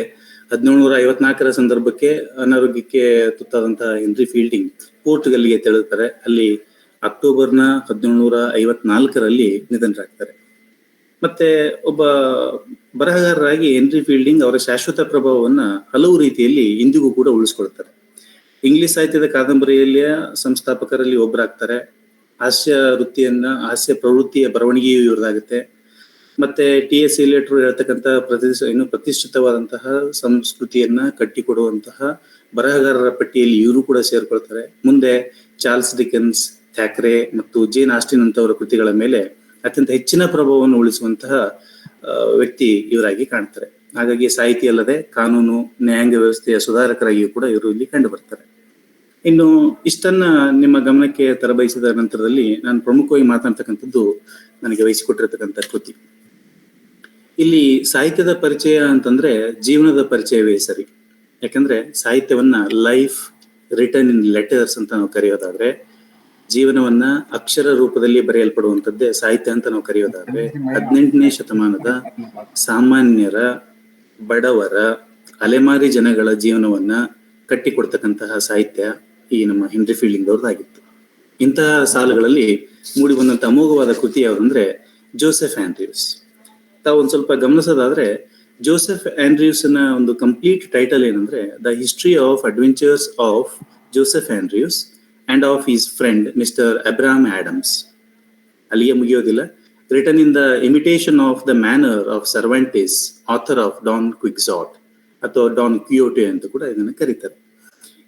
1754 ಸಂದರ್ಭಕ್ಕೆ ಅನಾರೋಗ್ಯಕ್ಕೆ ತುತ್ತಾದಂತಹ ಹೆನ್ರಿ ಫೀಲ್ಡಿಂಗ್ ಪೋರ್ಟುಗಲ್ಗೆ ತೆರಳುತ್ತಾರೆ. ಅಲ್ಲಿ ಅಕ್ಟೋಬರ್ನ 1754ರಲ್ಲಿ ನಿಧನರಾಗ್ತಾರೆ. ಮತ್ತೆ ಒಬ್ಬ ಬರಹಗಾರರಾಗಿ ಹೆನ್ರಿ ಫೀಲ್ಡಿಂಗ್ ಅವರ ಶಾಶ್ವತ ಪ್ರಭಾವವನ್ನ ಹಲವು ರೀತಿಯಲ್ಲಿ ಇಂದಿಗೂ ಕೂಡ ಉಳಿಸ್ಕೊಳ್ತಾರೆ. ಇಂಗ್ಲಿಷ್ ಸಾಹಿತ್ಯದ ಕಾದಂಬರಿಯಲ್ಲಿಯ ಸಂಸ್ಥಾಪಕರಲ್ಲಿ ಒಬ್ಬರಾಗ್ತಾರೆ. ಹಾಸ್ಯ ಪ್ರವೃತ್ತಿಯ ಬರವಣಿಗೆಯೂ ಇವ್ರದಾಗುತ್ತೆ. ಮತ್ತೆ ಟಿ.ಎಸ್. ಇಲಿಯಟ್ ಹೇಳ್ತಕ್ಕಂಥ ಪ್ರತಿಷ್ಠಿತವಾದಂತಹ ಸಂಸ್ಕೃತಿಯನ್ನ ಕಟ್ಟಿಕೊಡುವಂತಹ ಬರಹಗಾರರ ಪಟ್ಟಿಯಲ್ಲಿ ಇವರು ಕೂಡ ಸೇರ್ಕೊಳ್ತಾರೆ. ಮುಂದೆ ಚಾರ್ಲ್ಸ್ ಡಿಕೆನ್ಸ್, ಥ್ಯಾಕ್ರೆ ಮತ್ತು ಜೇನ್ ಆಸ್ಟಿನ್ ಅಂತವರ ಕೃತಿಗಳ ಮೇಲೆ ಅತ್ಯಂತ ಹೆಚ್ಚಿನ ಪ್ರಭಾವವನ್ನು ಉಳಿಸುವಂತಹ ವ್ಯಕ್ತಿ ಇವರಾಗಿ ಕಾಣ್ತಾರೆ. ಹಾಗಾಗಿ ಸಾಹಿತಿ ಅಲ್ಲದೆ ಕಾನೂನು, ನ್ಯಾಯಾಂಗ ವ್ಯವಸ್ಥೆಯ ಸುಧಾರಕರಾಗಿಯೂ ಕೂಡ ಇವರು ಇಲ್ಲಿ ಕಂಡು ಬರ್ತಾರೆ. ಇನ್ನು ಇಷ್ಟನ್ನ ನಿಮ್ಮ ಗಮನಕ್ಕೆ ತರಬಯಸಿದ ನಂತರದಲ್ಲಿ ನಾನು ಪ್ರಮುಖವಾಗಿ ಮಾತಾಡ್ತಕ್ಕಂಥದ್ದು ನನಗೆ ವಹಿಸಿಕೊಟ್ಟಿರ್ತಕ್ಕಂಥ ಕೃತಿ. ಇಲ್ಲಿ ಸಾಹಿತ್ಯದ ಪರಿಚಯ ಅಂತಂದ್ರೆ ಜೀವನದ ಪರಿಚಯವೇ ಸರಿ. ಯಾಕಂದ್ರೆ ಸಾಹಿತ್ಯವನ್ನ ಲೈಫ್ ರಿಟರ್ನ್ ಇನ್ ಲೆಟರ್ಸ್ ಅಂತ ನಾವು ಕರೆಯೋದಾದ್ರೆ, ಜೀವನವನ್ನ ಅಕ್ಷರ ರೂಪದಲ್ಲಿ ಬರೆಯಲ್ಪಡುವಂಥದ್ದೇ ಸಾಹಿತ್ಯ ಅಂತ ನಾವು ಕರೆಯೋದಾದ್ರೆ, 18ನೇ ಶತಮಾನದ ಸಾಮಾನ್ಯರ, ಬಡವರ, ಅಲೆಮಾರಿ ಜನಗಳ ಜೀವನವನ್ನ ಕಟ್ಟಿಕೊಡ್ತಕ್ಕಂತಹ ಸಾಹಿತ್ಯ ಈ ನಮ್ಮ ಹೆನ್ರಿ ಫೀಲ್ಡಿಂಗ್ ಅವ್ರದ್ದಾಗಿತ್ತು. ಇಂತಹ ಸಾಲುಗಳಲ್ಲಿ ಮೂಡಿ ಬಂದಂತ ಅಮೋಘವಾದ ಕೃತಿ ಯಾವುದಂದ್ರೆ ಜೋಸೆಫ್ ಆಂಡ್ರ್ಯೂಸ್. ತಾವು ಒಂದ್ ಸ್ವಲ್ಪ ಗಮನಿಸೋದಾದ್ರೆ, ಜೋಸೆಫ್ ಆಂಡ್ರ್ಯೂಸ್ ನ ಒಂದು ಕಂಪ್ಲೀಟ್ ಟೈಟಲ್ ಏನಂದ್ರೆ the history of adventures of Joseph Andrews and of his friend Mr Abraham Adams. ಅಲ್ಲಿಗೆ ಮುಗಿಯೋದಿಲ್ಲ. Written in the imitation of the manner of Cervantes, author of Don Quixote ಅಥವಾ ಡಾನ್ ಕ್ವಿಯೋಟೆ ಅಂತ ಕೂಡ ಇದನ್ನು ಕರೀತಾರೆ.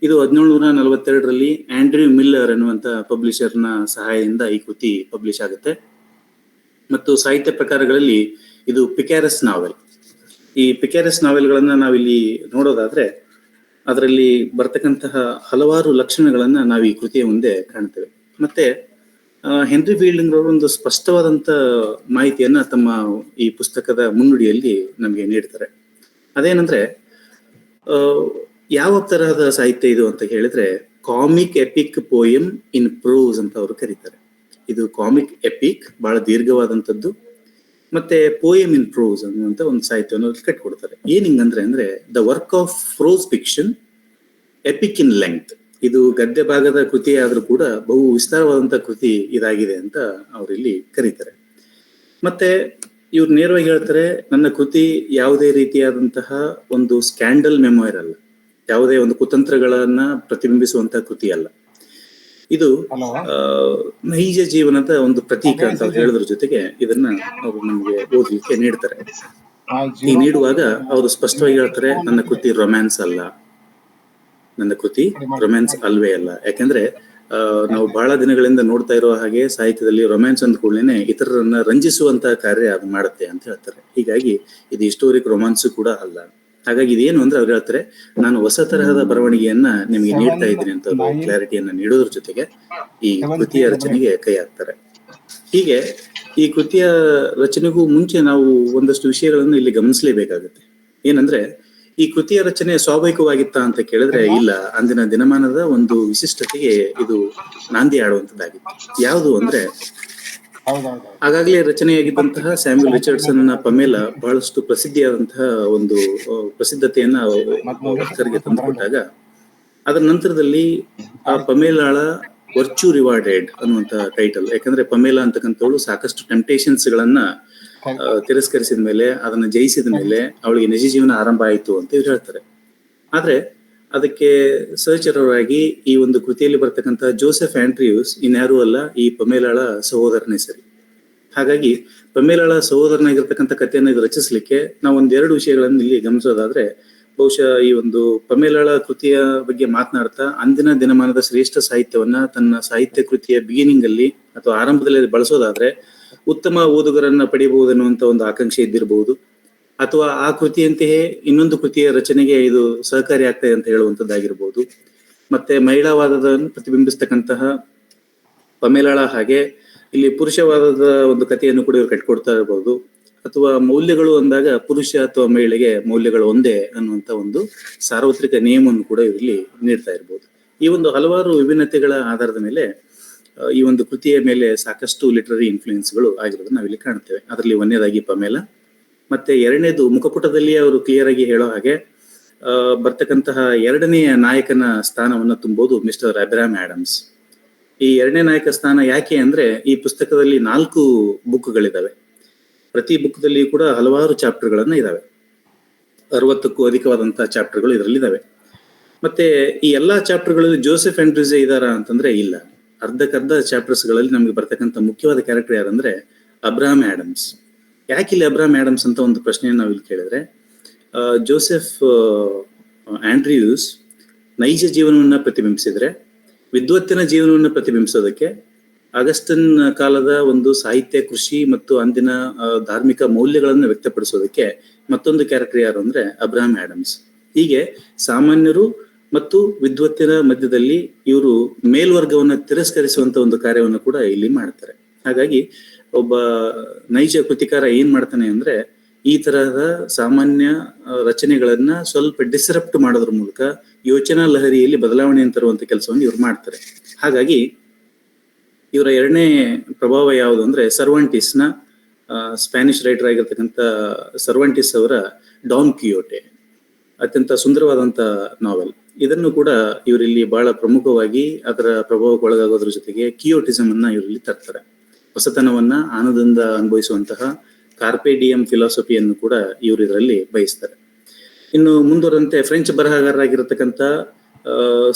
ಇದು 1742ರಲ್ಲಿ ಆಂಡ್ರ್ಯೂ ಮಿಲ್ಲರ್ ಎನ್ನುವಂತ ಪಬ್ಲಿಷರ್ನ ಸಹಾಯದಿಂದ ಈ ಕೃತಿ ಪಬ್ಲಿಷ್ ಆಗುತ್ತೆ. ಮತ್ತು ಸಾಹಿತ್ಯ ಪ್ರಕಾರಗಳಲ್ಲಿ ಇದು ಪಿಕ್ಯಾರಸ್ ನಾವೆಲ್. ಈ ಪಿಕ್ಯಾರಸ್ ನಾವೆಲ್ಗಳನ್ನ ನಾವಿಲ್ಲಿ ನೋಡೋದಾದ್ರೆ ಅದರಲ್ಲಿ ಬರ್ತಕ್ಕಂತಹ ಹಲವಾರು ಲಕ್ಷಣಗಳನ್ನ ನಾವು ಈ ಕೃತಿಯ ಮುಂದೆ ಕಾಣ್ತೇವೆ. ಮತ್ತೆ ಹೆನ್ರಿ ಫೀಲ್ಡಿಂಗ್ ಅವರು ಒಂದು ಸ್ಪಷ್ಟವಾದಂತ ಮಾಹಿತಿಯನ್ನ ತಮ್ಮ ಈ ಪುಸ್ತಕದ ಮುನ್ನುಡಿಯಲ್ಲಿ ನಮಗೆ ನೀಡ್ತಾರೆ. ಅದೇನಂದ್ರೆ ಯಾವ ತರಹದ ಸಾಹಿತ್ಯ ಇದು ಅಂತ ಹೇಳಿದ್ರೆ ಕಾಮಿಕ್ ಎಪಿಕ್ ಪೋಯಮ್ ಇನ್ ಪ್ರೋಸ್ ಅಂತ ಅವರು ಕರೀತಾರೆ. ಇದು ಕಾಮಿಕ್ ಎಪಿಕ್, ಬಹಳ ದೀರ್ಘವಾದಂಥದ್ದು, ಮತ್ತೆ ಪೋಯಮ್ ಇನ್ ಪ್ರೋಸ್ ಅನ್ನುವಂತ ಒಂದು ಸಾಹಿತ್ಯವನ್ನು ಕಟ್ಟಿಕೊಡ್ತಾರೆ. ಅಂದ್ರೆ the work of prose fiction epic in length. ಇದು ಗದ್ಯ ಭಾಗದ ಕೃತಿ ಆದ್ರೂ ಕೂಡ ಬಹು ವಿಸ್ತಾರವಾದಂತ ಕೃತಿ ಇದಾಗಿದೆ ಅಂತ ಅವರಿಲ್ಲಿ ಕರೀತಾರೆ. ಮತ್ತೆ ಇವ್ರು ನೇರವಾಗಿ ಹೇಳ್ತಾರೆ, ನನ್ನ ಕೃತಿ ಯಾವುದೇ ರೀತಿಯಾದಂತಹ ಒಂದು ಸ್ಕ್ಯಾಂಡಲ್ ಮೆಮೊಯರ್ ಅಲ್ಲ, ಯಾವುದೇ ಒಂದು ಕುತಂತ್ರಗಳನ್ನ ಪ್ರತಿಬಿಂಬಿಸುವಂತಹ ಕೃತಿ ಅಲ್ಲ. ಇದು ನೈಜ ಜೀವನದ ಒಂದು ಪ್ರತೀಕ ಅಂತ ಹೇಳೋದ್ರ ಜೊತೆಗೆ ಇದನ್ನ ಅವರು ನಮ್ಗೆ ಓದಲಿಕ್ಕೆ ನೀಡ್ತಾರೆ. ಈ ನೀಡುವಾಗ ಅವರು ಸ್ಪಷ್ಟವಾಗಿ ಹೇಳ್ತಾರೆ, ನನ್ನ ಕೃತಿ ರೊಮ್ಯಾನ್ಸ್ ಅಲ್ಲ, ನನ್ನ ಕೃತಿ ರೊಮ್ಯಾನ್ಸ್ ಅಲ್ವೇ ಅಲ್ಲ. ಯಾಕಂದ್ರೆ ನಾವು ಬಹಳ ದಿನಗಳಿಂದ ನೋಡ್ತಾ ಇರುವ ಹಾಗೆ ಸಾಹಿತ್ಯದಲ್ಲಿ ರೊಮ್ಯಾನ್ಸ್ ಅಂದ ಕೂಡಲೇ ಇತರರನ್ನ ರಂಜಿಸುವಂತಹ ಕಾರ್ಯ ಅದು ಮಾಡುತ್ತೆ ಅಂತ ಹೇಳ್ತಾರೆ. ಹೀಗಾಗಿ ಇದು ಹಿಸ್ಟೋರಿಕ್ ರೊಮ್ಯಾನ್ಸ್ ಕೂಡ ಅಲ್ಲ. ಹಾಗಾಗಿ ಇದೇನು ಅಂದ್ರೆ ಅವ್ರು ಹೇಳ್ತಾರೆ, ನಾನು ಹೊಸ ತರಹದ ಬರವಣಿಗೆಯನ್ನ ನಿಮಗೆ ನೀಡ್ತಾ ಇದ್ದೀನಿ ಅಂತ ಅವರು ಕ್ಲಾರಿಟಿಯನ್ನ ನೀಡೋದ್ರ ಜೊತೆಗೆ ಈ ಕೃತಿಯ ರಚನೆಗೆ ಕೈ ಹಾಕ್ತಾರೆ. ಹೀಗೆ ಈ ಕೃತಿಯ ರಚನೆಗೂ ಮುಂಚೆ ನಾವು ಒಂದಷ್ಟು ವಿಷಯಗಳನ್ನು ಇಲ್ಲಿ ಗಮನಿಸಲೇಬೇಕಾಗುತ್ತೆ. ಏನಂದ್ರೆ, ಈ ಕೃತಿಯ ರಚನೆ ಸ್ವಾಭಾವಿಕವಾಗಿತ್ತ ಅಂತ ಕೇಳಿದ್ರೆ ಇಲ್ಲ, ಅಂದಿನ ದಿನಮಾನದ ಒಂದು ವಿಶಿಷ್ಟತೆಗೆ ಇದು ನಾಂದಿ ಆಡುವಂತದ್ದಾಗಿತ್ತು. ಯಾವುದು ಅಂದ್ರೆ, ಆಗಾಗಲೇ ರಚನೆಯಾಗಿದ್ದಂತಹ ಸ್ಯಾಮ್ಯುಯಲ್ ರಿಚರ್ಡ್ಸನ್ ಪಮೇಲಾ ಬಹಳಷ್ಟು ಪ್ರಸಿದ್ಧಿಯಾದಂತಹ ಒಂದು ಪ್ರಸಿದ್ಧತೆಯನ್ನ ಕರಿಗೆ ತಂದುಕೊಟ್ಟಾಗ, ಅದರ ನಂತರದಲ್ಲಿ ಆ ಪಮೇಲಾಳ ವರ್ಚ್ಯೂ ರಿವಾರ್ಡೆಡ್ ಅನ್ನುವಂತ ಟೈಟಲ್, ಯಾಕಂದ್ರೆ ಪಮೇಲಾ ಅಂತಕ್ಕಂಥವಳು ಸಾಕಷ್ಟು ಟೆಂಪ್ಟೇಷನ್ಸ್ ಗಳನ್ನ ತಿರಸ್ಕರಿಸಿದ ಮೇಲೆ, ಅದನ್ನ ಜಯಿಸಿದ ಮೇಲೆ ಅವಳಿಗೆ ನಿಜ ಜೀವನ ಆರಂಭ ಆಯಿತು ಅಂತ ಇವ್ರು ಹೇಳ್ತಾರೆ. ಆದ್ರೆ ಅದಕ್ಕೆ ಸಹಚರರಾಗಿ ಈ ಒಂದು ಕೃತಿಯಲ್ಲಿ ಬರ್ತಕ್ಕಂಥ ಜೋಸೆಫ್ ಆಂಡ್ರಿಯೂಸ್ ಇನ್ಯಾರೂ ಅಲ್ಲ, ಈ ಪಮೇಲಾಳ ಸಹೋದರನೇ ಸರಿ. ಹಾಗಾಗಿ ಪಮೇಲಾಳ ಸಹೋದರನಾಗಿರ್ತಕ್ಕಂಥ ಕಥೆಯನ್ನು ಇದು ರಚಿಸಲಿಕ್ಕೆ ನಾವು ಒಂದೆರಡು ವಿಷಯಗಳನ್ನು ಇಲ್ಲಿ ಗಮನಿಸೋದಾದ್ರೆ, ಬಹುಶಃ ಈ ಒಂದು ಪಮೇಲಾಳ ಕೃತಿಯ ಬಗ್ಗೆ ಮಾತನಾಡ್ತಾ ಅಂದಿನ ದಿನಮಾನದ ಶ್ರೇಷ್ಠ ಸಾಹಿತ್ಯವನ್ನ ತನ್ನ ಸಾಹಿತ್ಯ ಕೃತಿಯ ಬಿಗಿನಿಂಗ್ ಅಲ್ಲಿ ಅಥವಾ ಆರಂಭದಲ್ಲಿ ಬಳಸೋದಾದ್ರೆ ಉತ್ತಮ ಓದುಗರನ್ನ ಪಡೆಯಬಹುದನ್ನುವಂತ ಒಂದು ಆಕಾಂಕ್ಷೆ ಇದ್ದಿರಬಹುದು, ಅಥವಾ ಆ ಕೃತಿಯಂತೆಯೇ ಇನ್ನೊಂದು ಕೃತಿಯ ರಚನೆಗೆ ಇದು ಸಹಕಾರಿ ಆಗ್ತದೆ ಅಂತ ಹೇಳುವಂತದ್ದಾಗಿರ್ಬೋದು. ಮತ್ತೆ ಮಹಿಳಾವಾದವನ್ನು ಪ್ರತಿಬಿಂಬಿಸ್ತಕ್ಕಂತಹ ಪಮೇಲಾಳ ಹಾಗೆ ಇಲ್ಲಿ ಪುರುಷವಾದದ ಒಂದು ಕಥೆಯನ್ನು ಕೂಡ ಇವರು ಕಟ್ಕೊಡ್ತಾ ಇರಬಹುದು, ಅಥವಾ ಮೌಲ್ಯಗಳು ಅಂದಾಗ ಪುರುಷ ಅಥವಾ ಮಹಿಳೆಗೆ ಮೌಲ್ಯಗಳು ಒಂದೇ ಅನ್ನುವಂತ ಒಂದು ಸಾರ್ವತ್ರಿಕ ನಿಯಮವನ್ನು ಕೂಡ ಇವರಲ್ಲಿ ನೀಡ್ತಾ ಇರಬಹುದು. ಈ ಒಂದು ಹಲವಾರು ವಿಭಿನ್ನತೆಗಳ ಆಧಾರದ ಮೇಲೆ ಈ ಒಂದು ಕೃತಿಯ ಮೇಲೆ ಸಾಕಷ್ಟು ಲಿಟರರಿ ಇನ್ಫ್ಲೂಯೆನ್ಸ್ಗಳು ಆಗಿರೋದನ್ನ ನಾವಿಲ್ಲಿ ಕಾಣ್ತೇವೆ. ಅದರಲ್ಲಿ ಒಂದನೇದಾಗಿ ಪಮೇಲಾ, ಮತ್ತೆ ಎರಡನೇದು ಮುಖಪುಟದಲ್ಲಿ ಅವರು ಕ್ಲಿಯರ್ ಆಗಿ ಹೇಳೋ ಹಾಗೆ ಬರ್ತಕ್ಕಂತಹ ಎರಡನೆಯ ನಾಯಕನ ಸ್ಥಾನವನ್ನು ತುಂಬೋದು ಮಿಸ್ಟರ್ ಅಬ್ರಹಾಂ ಆಡಮ್ಸ್. ಈ ಎರಡನೇ ನಾಯಕ ಸ್ಥಾನ ಯಾಕೆ ಅಂದ್ರೆ, ಈ ಪುಸ್ತಕದಲ್ಲಿ 4 ಬುಕ್ಗಳಿದಾವೆ. ಪ್ರತಿ ಬುಕ್ದಲ್ಲಿ ಕೂಡ ಹಲವಾರು ಚಾಪ್ಟರ್ಗಳನ್ನ ಇದಾವೆ. 60ಕ್ಕೂ ಅಧಿಕವಾದಂತಹ ಚಾಪ್ಟರ್ಗಳು ಇದರಲ್ಲಿ ಇದಾವೆ. ಮತ್ತೆ ಈ ಎಲ್ಲಾ ಚಾಪ್ಟರ್ಗಳಲ್ಲಿ ಜೋಸೆಫ್ ಆಂಡ್ರ್ಯೂಸ್ ಇದಾರಾ ಅಂತಂದ್ರೆ ಇಲ್ಲ. ಅರ್ಧಕ್ಕರ್ಧ ಚಾಪ್ಟರ್ಸ್ ಗಳಲ್ಲಿ ನಮ್ಗೆ ಬರ್ತಕ್ಕಂಥ ಮುಖ್ಯವಾದ ಕ್ಯಾರೆಕ್ಟರ್ ಯಾರಂದ್ರೆ ಅಬ್ರಹಾಂ ಆಡಮ್ಸ್. ಯಾಕೆ ಇಲ್ಲಿ ಅಬ್ರಹಾಂ ಆಡಮ್ಸ್ ಅಂತ ಒಂದು ಪ್ರಶ್ನೆಯನ್ನು ನಾವು ಇಲ್ಲಿ ಕೇಳಿದ್ರೆ, ಜೋಸೆಫ್ ಆಂಡ್ರ್ಯೂಸ್ ನೈಜ ಜೀವನವನ್ನ ಪ್ರತಿಬಿಂಬಿಸಿದ್ರೆ, ವಿದ್ವತ್ತಿನ ಜೀವನವನ್ನು ಪ್ರತಿಬಿಂಬಿಸೋದಕ್ಕೆ ಆಗಸ್ಟನ್ ಕಾಲದ ಒಂದು ಸಾಹಿತ್ಯ ಕೃಷಿ ಮತ್ತು ಅಂದಿನ ಧಾರ್ಮಿಕ ಮೌಲ್ಯಗಳನ್ನು ವ್ಯಕ್ತಪಡಿಸೋದಕ್ಕೆ ಮತ್ತೊಂದು ಕ್ಯಾರೆಕ್ಟರ್ ಯಾರು ಅಂದ್ರೆ ಅಬ್ರಹಾಂ ಆಡಮ್ಸ್. ಹೀಗೆ ಸಾಮಾನ್ಯರು ಮತ್ತು ವಿದ್ವತ್ತಿನ ಮಧ್ಯದಲ್ಲಿ ಇವರು ಮೇಲ್ವರ್ಗವನ್ನ ತಿರಸ್ಕರಿಸುವಂತ ಒಂದು ಕಾರ್ಯವನ್ನು ಕೂಡ ಇಲ್ಲಿ ಮಾಡ್ತಾರೆ. ಹಾಗಾಗಿ ಒಬ್ಬ ನೈಜ ಕೃತಿಕಾರ ಏನ್ ಮಾಡ್ತಾನೆ ಅಂದ್ರೆ, ಈ ತರಹದ ಸಾಮಾನ್ಯ ರಚನೆಗಳನ್ನ ಸ್ವಲ್ಪ ಡಿಸ್ರಪ್ಟ್ ಮಾಡೋದ್ರ ಮೂಲಕ ಯೋಚನಾ ಲಹರಿಯಲ್ಲಿ ಬದಲಾವಣೆಯನ್ನು ತರುವಂತ ಕೆಲಸವನ್ನು ಇವ್ರು ಮಾಡ್ತಾರೆ. ಹಾಗಾಗಿ ಇವರ ಎರಡನೇ ಪ್ರಭಾವ ಯಾವುದು ಅಂದ್ರೆ ಸರ್ವಾಂಟಿಸ್ನ ಸ್ಪ್ಯಾನಿಷ್ ರೈಟರ್ ಆಗಿರ್ತಕ್ಕಂಥ ಸರ್ವಾಂಟಿಸ್ ಅವರ ಡಾನ್ ಕಿಯೋಟೆ, ಅತ್ಯಂತ ಸುಂದರವಾದಂತ ನಾವೆಲ್. ಇದನ್ನು ಕೂಡ ಇವರಲ್ಲಿ ಬಹಳ ಪ್ರಮುಖವಾಗಿ ಅದರ ಪ್ರಭಾವಕ್ಕೆ ಒಳಗಾಗೋದ್ರ ಜೊತೆಗೆ ಕಿಯೋಟಿಸಮ್ ಅನ್ನ ಇವರಲ್ಲಿ ತರ್ತಾರೆ. ಹೊಸತನವನ್ನ ಆನಂದದಿಂದ ಅನುಭವಿಸುವಂತಹ ಕಾರ್ಪೆಡಿಯಂ ಫಿಲಾಸಫಿಯನ್ನು ಕೂಡ ಇವರು ಇದರಲ್ಲಿ ಬಯಸ್ತಾರೆ. ಇನ್ನು ಮುಂದುವರೆದಂತೆ ಫ್ರೆಂಚ್ ಬರಹಗಾರರಾಗಿರತಕ್ಕಂಥ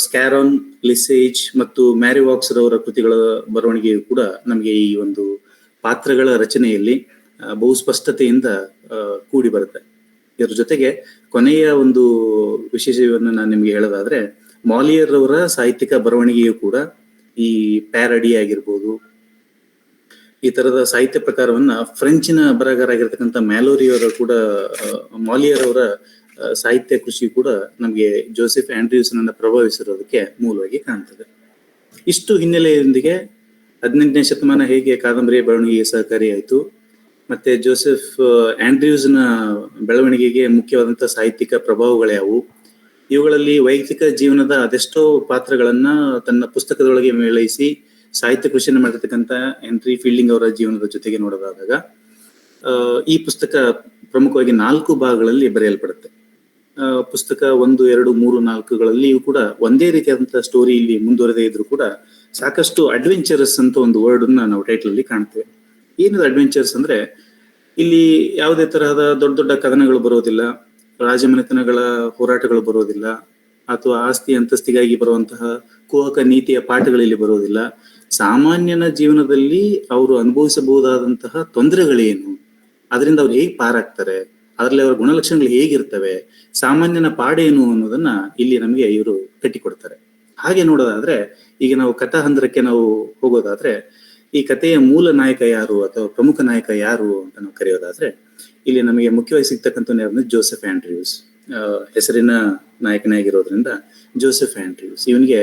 ಸ್ಕ್ಯಾರಾನ್, ಲಿಸೇಜ್ ಮತ್ತು ಮ್ಯಾರಿವಾಕ್ಸ್ ರವರ ಕೃತಿಗಳ ಬರವಣಿಗೆಯು ಕೂಡ ನಮಗೆ ಈ ಒಂದು ಪಾತ್ರಗಳ ರಚನೆಯಲ್ಲಿ ಬಹು ಸ್ಪಷ್ಟತೆಯಿಂದ ಕೂಡಿ ಬರುತ್ತೆ. ಇದರ ಜೊತೆಗೆ ಕೊನೆಯ ಒಂದು ವಿಶೇಷವನ್ನು ನಾನು ನಿಮ್ಗೆ ಹೇಳೋದಾದ್ರೆ, ಮಾಲಿಯರ್ ಅವರ ಸಾಹಿತ್ಯಿಕ ಬರವಣಿಗೆಯು ಕೂಡ ಈ ಪ್ಯಾರಡಿ ಆಗಿರ್ಬೋದು, ಈ ತರದ ಸಾಹಿತ್ಯ ಪ್ರಕಾರವನ್ನ ಫ್ರೆಂಚಿನ ಬರಹಗಾರ ಆಗಿರ್ತಕ್ಕಂಥ ಮ್ಯಾಲೋರಿಯವರ ಕೂಡ ಮಾಲಿಯರ್ ಅವರ ಸಾಹಿತ್ಯ ಕೃಷಿ ಕೂಡ ನಮಗೆ ಜೋಸೆಫ್ ಆಂಡ್ರ್ಯೂಸ್ನನ್ನ ಪ್ರಭಾವಿಸಿರೋದಕ್ಕೆ ಮೂಲವಾಗಿ ಕಾಣ್ತದೆ. ಇಷ್ಟು ಹಿನ್ನೆಲೆಯೊಂದಿಗೆ 18ನೇ ಶತಮಾನ ಹೇಗೆ ಕಾದಂಬರಿಯ ಬೆಳವಣಿಗೆಗೆ ಸಹಕಾರಿಯಾಯಿತು, ಮತ್ತೆ ಜೋಸೆಫ್ ಆಂಡ್ರ್ಯೂಸ್ನ ಬೆಳವಣಿಗೆಗೆ ಮುಖ್ಯವಾದಂತಹ ಸಾಹಿತ್ಯಿಕ ಪ್ರಭಾವಗಳ್ಯಾವು, ಇವುಗಳಲ್ಲಿ ವೈಯಕ್ತಿಕ ಜೀವನದ ಅದೆಷ್ಟೋ ಪಾತ್ರಗಳನ್ನ ತನ್ನ ಪುಸ್ತಕದೊಳಗೆ ಮೇಳೈಸಿ ಸಾಹಿತ್ಯ ಕೃಷಿಯನ್ನು ಮಾಡಿರ್ತಕ್ಕಂಥ ಹೆನ್ರಿ ಫೀಲ್ಡಿಂಗ್ ಅವರ ಜೀವನದ ಜೊತೆಗೆ ನೋಡೋದಾದಾಗ ಈ ಪುಸ್ತಕ ಪ್ರಮುಖವಾಗಿ 4 ಭಾಗಗಳಲ್ಲಿ ಬರೆಯಲ್ಪಡುತ್ತೆ. ಪುಸ್ತಕ 1, 2, 3, 4ಗಳಲ್ಲಿ ಇವು ಕೂಡ ಒಂದೇ ರೀತಿಯಾದಂತಹ ಸ್ಟೋರಿ ಇಲ್ಲಿ ಮುಂದುವರೆದೇ ಇದ್ರು ಕೂಡ ಸಾಕಷ್ಟು ಅಡ್ವೆಂಚರಸ್ ಅಂತ ಒಂದು ವರ್ಡ್ ಅನ್ನ ನಾವು ಟೈಟಲ್ ಅಲ್ಲಿ ಕಾಣ್ತೇವೆ. ಏನಿದೆ ಅಡ್ವೆಂಚರ್ಸ್ ಅಂದ್ರೆ, ಇಲ್ಲಿ ಯಾವುದೇ ತರಹದ ದೊಡ್ಡ ದೊಡ್ಡ ಕದನಗಳು ಬರೋದಿಲ್ಲ, ರಾಜಮನೆತನಗಳ ಹೋರಾಟಗಳು ಬರೋದಿಲ್ಲ, ಅಥವಾ ಆಸ್ತಿ ಅಂತಸ್ತಿಗಾಗಿ ಬರುವಂತಹ ಕುಹಕ ನೀತಿಯ ಪಾಠಗಳು ಇಲ್ಲಿ ಬರೋದಿಲ್ಲ. ಸಾಮಾನ್ಯನ ಜೀವನದಲ್ಲಿ ಅವರು ಅನುಭವಿಸಬಹುದಾದಂತಹ ತೊಂದರೆಗಳೇನು, ಅದರಿಂದ ಅವ್ರು ಹೇಗೆ ಪಾರಾಗ್ತಾರೆ, ಅದರಲ್ಲಿ ಅವರ ಗುಣಲಕ್ಷಣಗಳು ಹೇಗಿರ್ತವೆ, ಸಾಮಾನ್ಯನ ಪಾಡೇನು ಅನ್ನೋದನ್ನ ಇಲ್ಲಿ ನಮಗೆ ಇವರು ಕಟ್ಟಿಕೊಡ್ತಾರೆ. ಹಾಗೆ ನೋಡೋದಾದ್ರೆ ಈಗ ನಾವು ಕಥಾಹಂದರಕ್ಕೆ ನಾವು ಹೋಗೋದಾದ್ರೆ ಈ ಕಥೆಯ ಮೂಲ ನಾಯಕ ಯಾರು ಅಥವಾ ಪ್ರಮುಖ ನಾಯಕ ಯಾರು ಅಂತ ನಾವು ಕರೆಯೋದಾದ್ರೆ ಇಲ್ಲಿ ನಮಗೆ ಮುಖ್ಯವಾಗಿ ಸಿಗ್ತಕ್ಕಂಥ ಜೋಸೆಫ್ ಆಂಡ್ರ್ಯೂಸ್. ಹೆಸರಿನ ನಾಯಕನೇ ಆಗಿರೋದ್ರಿಂದ ಜೋಸೆಫ್ ಆಂಡ್ರ್ಯೂಸ್. ಇವನಿಗೆ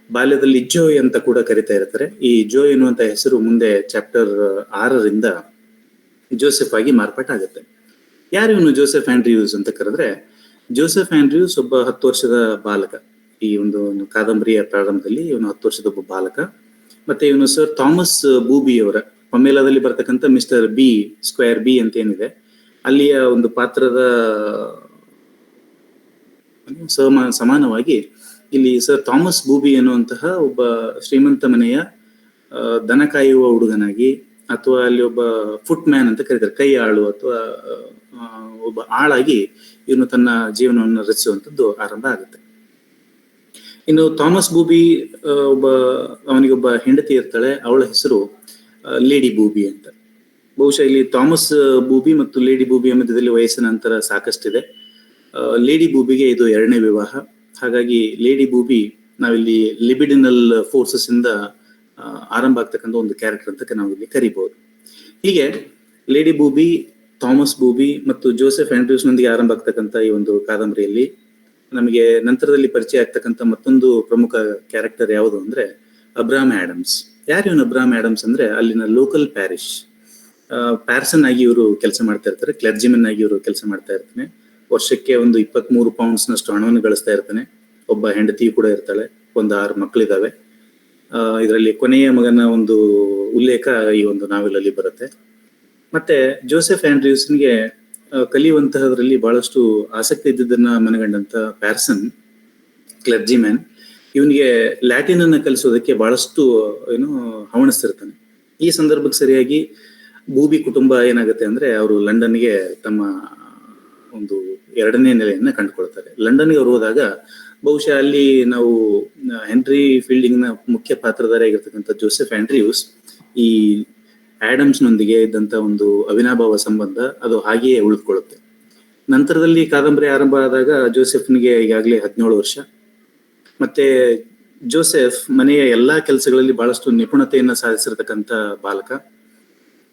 ಬಾಲ್ಯದಲ್ಲಿ ಜೋಯ್ ಅಂತ ಕೂಡ ಕರಿತಾ ಇರ್ತಾರೆ. ಈ ಜೋಯ್ ಎನ್ನುವಂತ ಹೆಸರು ಮುಂದೆ ಚಾಪ್ಟರ್ 6ರಿಂದ ಜೋಸೆಫ್ ಆಗಿ ಮಾರ್ಪಾಟಾಗುತ್ತೆ. ಯಾರು ಇವನು ಜೋಸೆಫ್ ಆಂಡ್ರ್ಯೂಸ್ ಅಂತ ಕರೆದ್ರೆ, ಜೋಸೆಫ್ ಆಂಡ್ರ್ಯೂಸ್ ಒಬ್ಬ 10 ವರ್ಷದ ಬಾಲಕ. ಈ ಒಂದು ಕಾದಂಬರಿಯ ಪ್ರಾರಂಭದಲ್ಲಿ ಇವನು 10 ವರ್ಷದ ಒಬ್ಬ ಬಾಲಕ. ಮತ್ತೆ ಇವನು ಸರ್ ಥಾಮಸ್ ಬೂಬಿ ಅವರ ಪಮೇಲಾದಲ್ಲಿ ಬರ್ತಕ್ಕಂಥ ಮಿಸ್ಟರ್ ಬಿ, ಸ್ಕ್ವೇರ್ ಬಿ ಅಂತ ಏನಿದೆ ಅಲ್ಲಿಯ ಒಂದು ಪಾತ್ರದ ಸಮಾನವಾಗಿ ಇಲ್ಲಿ ಸರ್ ಥಾಮಸ್ ಬೂಬಿ ಎನ್ನುವಂತಹ ಒಬ್ಬ ಶ್ರೀಮಂತ ಮನೆಯ ದನ ಕಾಯುವ ಹುಡುಗನಾಗಿ, ಅಥವಾ ಅಲ್ಲಿ ಒಬ್ಬ ಫುಟ್ ಮ್ಯಾನ್ ಅಂತ ಕರೀತಾರೆ, ಕೈ ಆಳು ಅಥವಾ ಒಬ್ಬ ಆಳಾಗಿ ಇವನು ತನ್ನ ಜೀವನವನ್ನು ರಚಿಸುವಂಥದ್ದು ಆರಂಭ ಆಗುತ್ತೆ. ಇನ್ನು ಥಾಮಸ್ ಬೂಬಿ ಅವನಿಗೊಬ್ಬ ಹೆಂಡತಿ ಇರ್ತಾಳೆ. ಅವಳ ಹೆಸರು ಲೇಡಿ ಬೂಬಿ ಅಂತ. ಬಹುಶಃ ಇಲ್ಲಿ ಥಾಮಸ್ ಬೂಬಿ ಮತ್ತು ಲೇಡಿ ಬೂಬಿಯ ಮಧ್ಯದಲ್ಲಿ ವಯಸ್ಸಿನ ಅಂತರ ಸಾಕಷ್ಟಿದೆ. ಲೇಡಿ ಬೂಬಿಗೆ ಇದು 2ನೇ ವಿವಾಹ. ಹಾಗಾಗಿ ಲೇಡಿ ಬೂಬಿ ನಾವಿಲ್ಲಿ ಲಿಬಿಡಿನಲ್ ಫೋರ್ಸಸ್ ಇಂದ ಆರಂಭ ಆಗ್ತಕ್ಕಂಥ ಒಂದು ಕ್ಯಾರೆಕ್ಟರ್ ಅಂತ ನಾವು ಇಲ್ಲಿ ಕರಿಬಹುದು. ಹೀಗೆ ಲೇಡಿ ಬೂಬಿ, ಥಾಮಸ್ ಬೂಬಿ ಮತ್ತು ಜೋಸೆಫ್ ಆಂಡ್ರ್ಯೂಸ್ ನೊಂದಿಗೆ ಆರಂಭ ಆಗ್ತಕ್ಕಂಥ ಈ ಒಂದು ಕಾದಂಬರಿಯಲ್ಲಿ ನಮಗೆ ನಂತರದಲ್ಲಿ ಪರಿಚಯ ಆಗ್ತಕ್ಕಂಥ ಮತ್ತೊಂದು ಪ್ರಮುಖ ಕ್ಯಾರೆಕ್ಟರ್ ಯಾವುದು ಅಂದ್ರೆ ಅಬ್ರಾಮ್ ಆಡಮ್ಸ್. ಯಾರು ಇವನು ಅಬ್ರಾಮ್ ಆಡಮ್ಸ್ ಅಂದ್ರೆ ಅಲ್ಲಿನ ಲೋಕಲ್ ಪ್ಯಾರಿಶ್ ಪ್ಯಾರ್ಸನ್ ಆಗಿ ಇವರು ಕೆಲಸ ಮಾಡ್ತಾ ಇರ್ತಾರೆ. ಕ್ಲರ್ಜಿಮನ್ ಆಗಿ ಇವರು ಕೆಲಸ ಮಾಡ್ತಾ ಇರ್ತಾನೆ. ವರ್ಷಕ್ಕೆ ಒಂದು 23 ಪೌಂಡ್ಸ್ ನಷ್ಟು ಹಣವನ್ನು ಗಳಿಸ್ತಾ ಇರ್ತಾನೆ. ಒಬ್ಬ ಹೆಂಡತಿ ಕೂಡ ಇರ್ತಾಳೆ, ಒಂದು 6 ಮಕ್ಕಳಿದಾವೆ. ಇದರಲ್ಲಿ ಕೊನೆಯ ಮಗನ ಒಂದು ಉಲ್ಲೇಖ ಈ ಒಂದು ನಾವೆಲಲ್ಲಿ ಬರುತ್ತೆ. ಮತ್ತೆ ಜೋಸೆಫ್ ಆಂಡ್ರ್ಯೂಸ್ಗೆ ಕಲಿಯುವಂತಹದ್ರಲ್ಲಿ ಬಹಳಷ್ಟು ಆಸಕ್ತಿ ಇದ್ದಿದ್ದನ್ನ ಮನಗಂಡಂತ ಪ್ಯಾರ್ಸನ್ ಕ್ಲರ್ಜಿಮ್ಯಾನ್ ಇವನಿಗೆ ಲ್ಯಾಟಿನ್ ಅನ್ನ ಕಲಿಸೋದಕ್ಕೆ ಬಹಳಷ್ಟು ಹವಣಿಸ್ತಿರ್ತಾನೆ. ಈ ಸಂದರ್ಭಕ್ಕೆ ಸರಿಯಾಗಿ ಬೂಬಿ ಕುಟುಂಬ ಏನಾಗುತ್ತೆ ಅಂದ್ರೆ ಅವರು ಲಂಡನ್ಗೆ ತಮ್ಮ ಒಂದು 2ನೇ ನೆಲೆಯನ್ನ ಕಂಡುಕೊಳ್ತಾರೆ. ಲಂಡನ್ಗೆ ಅವರು ಹೋದಾಗ ಬಹುಶಃ ಅಲ್ಲಿ ನಾವು ಹೆನ್ರಿ ಫೀಲ್ಡಿಂಗ್ ನ ಮುಖ್ಯ ಪಾತ್ರಧಾರಿಯಾಗಿರ್ತಕ್ಕಂಥ ಜೋಸೆಫ್ ಆಂಡ್ರ್ಯೂಸ್ ಈ ಆಡಮ್ಸ್ ನೊಂದಿಗೆ ಇದ್ದಂತ ಒಂದು ಅವಿನಾಭಾವ ಸಂಬಂಧ ಅದು ಹಾಗೆಯೇ ಉಳಿದುಕೊಳ್ಳುತ್ತೆ. ನಂತರದಲ್ಲಿ ಕಾದಂಬರಿ ಆರಂಭ ಆದಾಗ ಜೋಸೆಫ್ನಿಗೆ ಈಗಾಗಲೇ 17 ವರ್ಷ. ಮತ್ತೆ ಜೋಸೆಫ್ ಮನೆಯ ಎಲ್ಲಾ ಕೆಲಸಗಳಲ್ಲಿ ಬಹಳಷ್ಟು ನಿಪುಣತೆಯನ್ನ ಸಾಧಿಸಿರ್ತಕ್ಕಂಥ ಬಾಲಕ.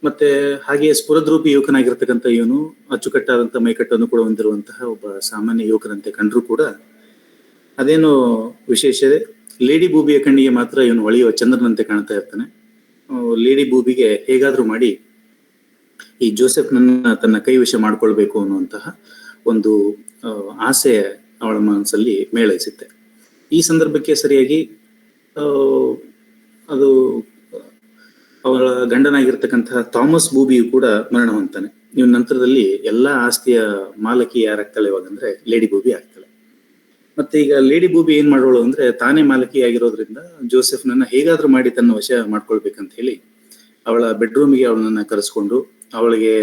ಮತ್ತೆ ಹಾಗೆಯೇ ಸ್ಫುರದ್ರೂಪಿ ಯುವಕನಾಗಿರ್ತಕ್ಕಂಥ ಇವನು ಅಚ್ಚುಕಟ್ಟಾದಂಥ ಮೈಕಟ್ಟನ್ನು ಕೂಡ ಹೊಂದಿರುವಂತಹ ಒಬ್ಬ ಸಾಮಾನ್ಯ ಯುವಕರಂತೆ ಕಂಡ್ರು ಕೂಡ ಅದೇನು ವಿಶೇಷ ಲೇಡಿ ಬೂಬಿಯ ಕಣ್ಣಿಗೆ ಮಾತ್ರ ಇವನು ಹೊಳೆಯುವ ಚಂದ್ರನಂತೆ ಕಾಣ್ತಾ ಇರ್ತಾನೆ. ಲೇಡಿ ಬೂಬಿಗೆ ಹೇಗಾದ್ರೂ ಮಾಡಿ ಈ ಜೋಸೆಫ್ನನ್ನ ತನ್ನ ಕೈವಶ ಮಾಡ್ಕೊಳ್ಬೇಕು ಅನ್ನುವಂತಹ ಒಂದು ಆಸೆ ಅವಳ ಮನಸ್ಸಲ್ಲಿ ಮೇಳೈಸುತ್ತೆ. ಈ ಸಂದರ್ಭಕ್ಕೆ ಸರಿಯಾಗಿ ಅದು ಅವಳ ಗಂಡನಾಗಿರ್ತಕ್ಕಂತಹ ಥಾಮಸ್ ಬೂಬಿಯು ಕೂಡ ಮರಣ ಹೊಂತಾನೆ. ಇವನ ನಂತರದಲ್ಲಿ ಎಲ್ಲಾ ಆಸ್ತಿಯ ಮಾಲಕಿ ಯಾರಾಗ್ತಾಳೆ ಇವಾಗಂದ್ರೆ ಲೇಡಿ ಬೂಬಿ ಆಗ್ತಾಳೆ. ಮತ್ತೆ ಈಗ ಲೇಡಿ ಬೂಬಿ ಏನ್ ಮಾಡೋಳು ಅಂದ್ರೆ ತಾನೇ ಮಾಲಕಿ ಆಗಿರೋದ್ರಿಂದ ಜೋಸೆಫ್ನನ್ನ ಹೇಗಾದ್ರೂ ಮಾಡಿ ತನ್ನ ವಶ ಮಾಡ್ಕೊಳ್ಬೇಕಂತ ಹೇಳಿ ಅವಳ ಬೆಡ್ರೂಮಿಗೆ ಅವಳನ್ನ ಕರೆಸ್ಕೊಂಡು ಅವಳಿಗೆ